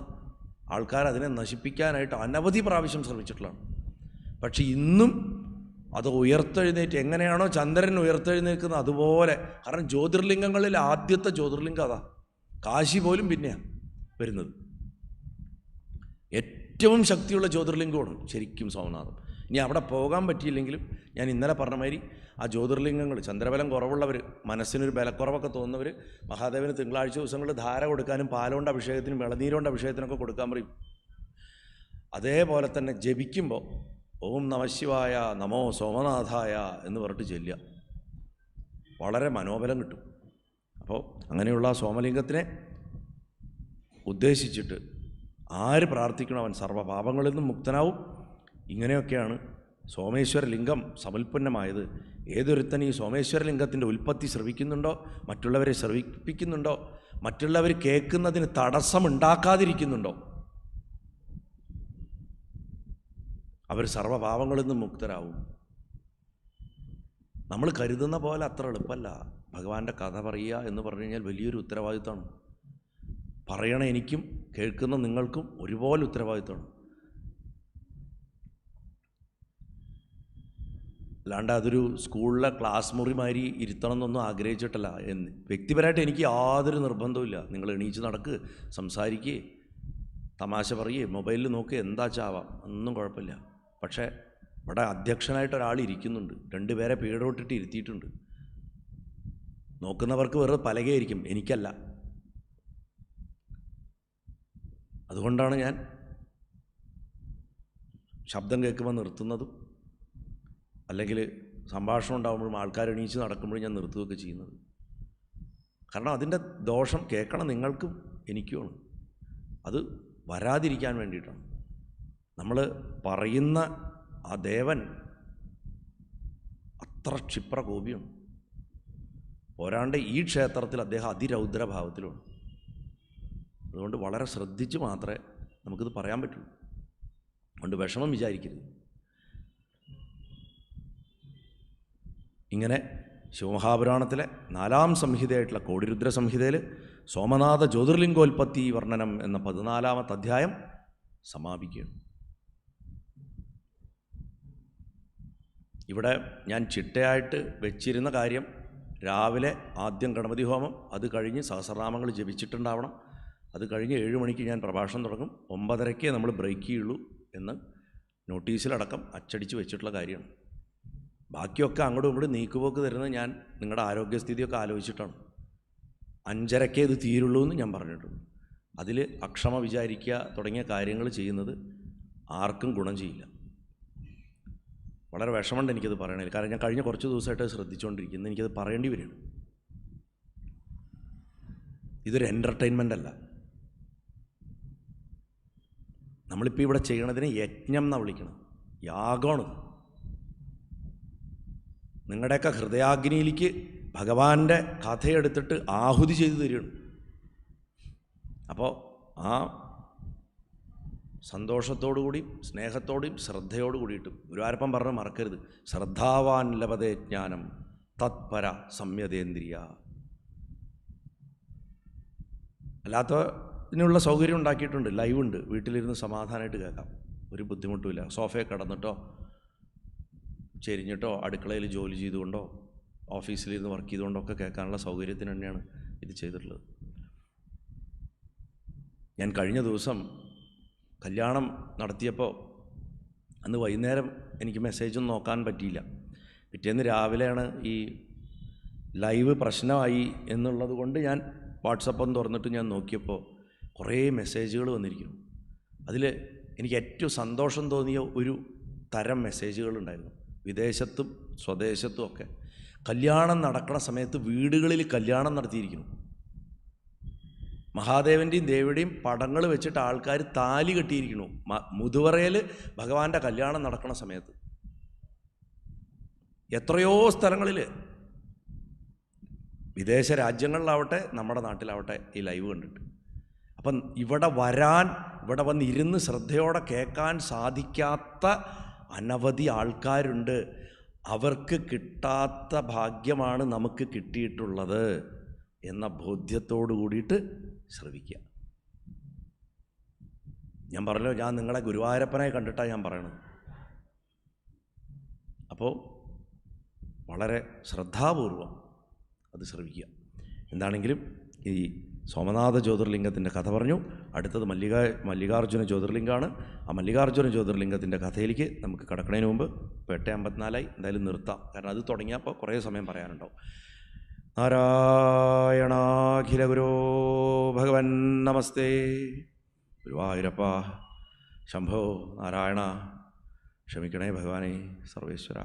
ആൾക്കാർ അതിനെ നശിപ്പിക്കാനായിട്ട് അനവധി പ്രാവശ്യം ശ്രമിച്ചിട്ടുള്ളതാണ്. പക്ഷെ ഇന്നും അത് ഉയർത്തെഴുന്നേറ്റ്, എങ്ങനെയാണോ ചന്ദ്രൻ ഉയർത്തെഴുന്നേൽക്കുന്നത് അതുപോലെ. കാരണം ജ്യോതിർലിംഗങ്ങളിൽ ആദ്യത്തെ ജ്യോതിർലിംഗം അതാ. കാശി പോലും പിന്നെയാണ് വരുന്നത്. ഏറ്റവും ശക്തിയുള്ള ജ്യോതിർലിംഗമാണ് ശരിക്കും സോമനാഥം. ഇനി അവിടെ പോകാൻ പറ്റിയില്ലെങ്കിലും ഞാൻ ഇന്നലെ പറഞ്ഞ മാതിരി ആ ജ്യോതിർലിംഗങ്ങൾ, ചന്ദ്രബലം കുറവുള്ളവർ, മനസ്സിനൊരു ബലക്കുറവൊക്കെ തോന്നുന്നവർ മഹാദേവന് തിങ്കളാഴ്ച ദിവസങ്ങളിൽ ധാര കൊടുക്കാനും പാലുകൊണ്ട് അഭിഷേകത്തിനും ഇളനീരുകൊണ്ട് അഭിഷേകത്തിനൊക്കെ കൊടുക്കാൻ പറയും. അതേപോലെ തന്നെ ജപിക്കുമ്പോൾ ഓം നമഃശിവായ, നമോ സോമനാഥായ എന്ന് പറഞ്ഞിട്ട് ചൊല്ലുക. വളരെ മനോബലം കിട്ടും. അപ്പോൾ അങ്ങനെയുള്ള സോമലിംഗത്തിനെ ഉദ്ദേശിച്ചിട്ട് ആര് പ്രാർത്ഥിക്കണം അവൻ സർവ്വപാപങ്ങളിൽ നിന്നും മുക്തനാവും. ഇങ്ങനെയൊക്കെയാണ് സോമേശ്വരലിംഗം സമുൽപ്പന്നമായത്. ഏതൊരുത്തൻ ഈ സോമേശ്വരലിംഗത്തിൻ്റെ ഉൽപ്പത്തി ശ്രവിക്കുന്നുണ്ടോ, മറ്റുള്ളവരെ ശ്രവിപ്പിക്കുന്നുണ്ടോ, മറ്റുള്ളവർ കേൾക്കുന്നതിന് തടസ്സമുണ്ടാക്കാതിരിക്കുന്നുണ്ടോ, അവർ സർവ്വപാപങ്ങളിൽ നിന്നും മുക്തരാവും. നമ്മൾ കരുതുന്ന പോലെ അത്ര എളുപ്പമല്ല. ഭഗവാന്റെ കഥ പറയുക എന്ന് പറഞ്ഞു കഴിഞ്ഞാൽ വലിയൊരു ഉത്തരവാദിത്തമാണ്. പറയണ എനിക്കും കേൾക്കുന്ന നിങ്ങൾക്കും ഒരുപോലെ ഉത്തരവാദിത്തമാണ്. അല്ലാണ്ട് അതൊരു സ്കൂളിലെ ക്ലാസ് മുറി മാതിരി ഇരുത്തണം എന്നൊന്നും ആഗ്രഹിച്ചിട്ടല്ല. വ്യക്തിപരമായിട്ട് എനിക്ക് യാതൊരു നിർബന്ധവുമില്ല. നിങ്ങൾ എണീച്ച് നടക്ക്, സംസാരിക്കുക, തമാശ പറയുക, മൊബൈലിൽ നോക്കുക, എന്താ ചാവാം, ഒന്നും കുഴപ്പമില്ല. പക്ഷേ ഇവിടെ അധ്യക്ഷനായിട്ട് ഒരാൾ ഇരിക്കുന്നുണ്ട്, 2 പേരെ പീഡോട്ടിട്ട് ഇരുത്തിയിട്ടുണ്ട്. നോക്കുന്നവർക്ക് വെറുതെ പലകയായിരിക്കും, എനിക്കല്ല. അതുകൊണ്ടാണ് ഞാൻ ശബ്ദം കേൾക്കുമ്പോൾ നിർത്തുന്നതും, അല്ലെങ്കിൽ സംഭാഷണം ഉണ്ടാകുമ്പോഴും ആൾക്കാർ എണീച്ച് നടക്കുമ്പോഴും ഞാൻ നിർത്തുകയൊക്കെ ചെയ്യുന്നത്. കാരണം അതിൻ്റെ ദോഷം കേൾക്കണം നിങ്ങൾക്കും എനിക്കുമാണ്. അത് വരാതിരിക്കാൻ വേണ്ടിയിട്ടാണ്. നമ്മൾ പറയുന്ന ആ ദേവൻ അത്ര ക്ഷിപ്രകോപിയാണ്. പോരാണ്ട് ഈ ക്ഷേത്രത്തിൽ അദ്ദേഹം അതിരൗദ്രഭാവത്തിലുമാണ്. അതുകൊണ്ട് വളരെ ശ്രദ്ധിച്ച് മാത്രമേ നമുക്കിത് പറയാൻ പറ്റുള്ളൂ. അതുകൊണ്ട് വിഷമം വിചാരിക്കരുത്. ഇങ്ങനെ ശിവമഹാപുരാണത്തിലെ 4-ാം സംഹിതയായിട്ടുള്ള കോടിരുദ്ര സംഹിതയിൽ സോമനാഥ ജ്യോതിർലിംഗോൽപ്പത്തി വർണ്ണനം എന്ന 14-ാമത്തെ അധ്യായം സമാപിക്കുകയാണ്. ഇവിടെ ഞാൻ ചിട്ടയായിട്ട് വെച്ചിരുന്ന കാര്യം, രാവിലെ ആദ്യം ഗണപതി ഹോമം, അത് കഴിഞ്ഞ് സഹസ്രനാമങ്ങൾ ജപിച്ചിട്ടുണ്ടാവണം, അത് കഴിഞ്ഞ് 7 മണിക്ക് ഞാൻ പ്രഭാഷണം തുടങ്ങും, 9:30 നമ്മൾ ബ്രേക്ക് ചെയ്യുള്ളൂ എന്ന് നോട്ടീസിലടക്കം അച്ചടിച്ച് വെച്ചിട്ടുള്ള കാര്യമാണ്. ബാക്കിയൊക്കെ അങ്ങോട്ടും ഇങ്ങോട്ടും നീക്കുപോക്ക് തരുന്നത് ഞാൻ നിങ്ങളുടെ ആരോഗ്യസ്ഥിതിയൊക്കെ ആലോചിച്ചിട്ടാണ്. 5:30 ഇത് തീരുള്ളൂ എന്ന് ഞാൻ പറഞ്ഞിട്ടുണ്ട്. അതിൽ അക്ഷമ വിചാരിക്കുക തുടങ്ങിയ കാര്യങ്ങൾ ചെയ്യുന്നത് ആർക്കും ഗുണം ചെയ്യില്ല. വളരെ വിഷമമുണ്ട് എനിക്കത് പറയണതിൽ. കാരണം ഞാൻ കഴിഞ്ഞ കുറച്ച് ദിവസമായിട്ട് ശ്രദ്ധിച്ചുകൊണ്ടിരിക്കുന്നത്, എനിക്കത് പറയേണ്ടി വരികയാണ്. ഇതൊരു എൻ്റർടൈൻമെൻ്റ് അല്ല. നമ്മളിപ്പോൾ ഇവിടെ ചെയ്യണതിന് യജ്ഞം എന്നാണ് വിളിക്കണം, യാഗമാണിത്. നിങ്ങളുടെയൊക്കെ ഹൃദയാഗ്നിയിലേക്ക് ഭഗവാന്റെ കഥയെടുത്തിട്ട് ആഹുതി ചെയ്തു തരികയാണ്. അപ്പോൾ ആ സന്തോഷത്തോടുകൂടിയും സ്നേഹത്തോടെയും ശ്രദ്ധയോടു കൂടിയിട്ടും ഗുരുവായൂരപ്പൻ പറഞ്ഞ് മറക്കരുത്, ശ്രദ്ധാവാൻ ലഭതേ ജ്ഞാനം തത്പര സംയതേന്ദ്രിയ. അല്ലാത്തതിനുള്ള സൗകര്യം ഉണ്ടാക്കിയിട്ടുണ്ട്, ലൈവ് ഉണ്ട്, വീട്ടിലിരുന്ന് സമാധാനമായിട്ട് കേൾക്കാം, ഒരു ബുദ്ധിമുട്ടുമില്ല. സോഫയിൽ കിടന്നിട്ടോ ചെരിഞ്ഞിട്ടോ അടുക്കളയിൽ ജോലി ചെയ്തുകൊണ്ടോ ഓഫീസിലിരുന്ന് വർക്ക് ചെയ്തുകൊണ്ടോ ഒക്കെ കേൾക്കാനുള്ള സൗകര്യത്തിന് തന്നെയാണ് ഇത് ചെയ്തിട്ടുള്ളത്. ഞാൻ കഴിഞ്ഞ ദിവസം കല്യാണം നടത്തിയപ്പോൾ അന്ന് വൈകുന്നേരം എനിക്ക് മെസ്സേജൊന്നും നോക്കാൻ പറ്റിയില്ല. പിറ്റേന്ന് രാവിലെയാണ് ഈ ലൈവ് പ്രശ്നമായി എന്നുള്ളത് കൊണ്ട് ഞാൻ വാട്സപ്പൊന്ന് തുറന്നിട്ട് ഞാൻ നോക്കിയപ്പോൾ കുറേ മെസ്സേജുകൾ വന്നിരിക്കുന്നു. അതിൽ എനിക്ക് ഏറ്റവും സന്തോഷം തോന്നിയ ഒരു തരം മെസ്സേജുകളുണ്ടായിരുന്നു. വിദേശത്തും സ്വദേശത്തും ഒക്കെ കല്യാണം നടക്കുന്ന സമയത്ത് വീടുകളിൽ കല്യാണം നടത്തിയിരിക്കുന്നു. മഹാദേവൻ്റെയും ദേവിയുടെയും പടങ്ങൾ വെച്ചിട്ട് ആൾക്കാർ താലി കെട്ടിയിരിക്കുന്നു മുതുവറയിൽ ഭഗവാന്റെ കല്യാണം നടക്കുന്ന സമയത്ത്. എത്രയോ സ്ഥലങ്ങളിൽ, വിദേശ രാജ്യങ്ങളിലാവട്ടെ നമ്മുടെ നാട്ടിലാവട്ടെ ഈ ലൈവ് കണ്ടിട്ട്. അപ്പം ഇവിടെ വന്നിരുന്ന് ശ്രദ്ധയോടെ കേൾക്കാൻ സാധിക്കാത്ത അനവധി ആൾക്കാരുണ്ട്. അവർക്ക് കിട്ടാത്ത ഭാഗ്യമാണ് നമുക്ക് കിട്ടിയിട്ടുള്ളത് എന്ന ബോധ്യത്തോടു കൂടിയിട്ട് ശ്രവിക്കുക. ഞാൻ പറഞ്ഞല്ലോ, ഞാൻ നിങ്ങളെ ഗുരുവായൂരപ്പനായി കണ്ടിട്ടാണ് ഞാൻ പറയണത്. അപ്പോൾ വളരെ ശ്രദ്ധാപൂർവം അത് ശ്രവിക്കുക. എന്താണെങ്കിലും ഈ സോമനാഥ ജ്യോതിർലിംഗത്തിൻ്റെ കഥ പറഞ്ഞു. അടുത്തത് മല്ലികാർജുന ജ്യോതിർലിംഗമാണ്. ആ മല്ലികാർജുന ജ്യോതിർലിംഗത്തിൻ്റെ കഥയിലേക്ക് നമുക്ക് കടക്കുന്നതിന് മുമ്പ് ഇപ്പോൾ 8:54 എന്തായാലും നിർത്താം. കാരണം അത് തുടങ്ങിയപ്പോൾ കുറേ സമയം പറയാനുണ്ടാവും. നാരായണാഖില ഗുരോ ഭഗവൻ നമസ്തേ. ഗുരുവായൂരപ്പ ശംഭോ നാരായണ ക്ഷമിക്കണേ ഭഗവാനെ സർവേശ്വര.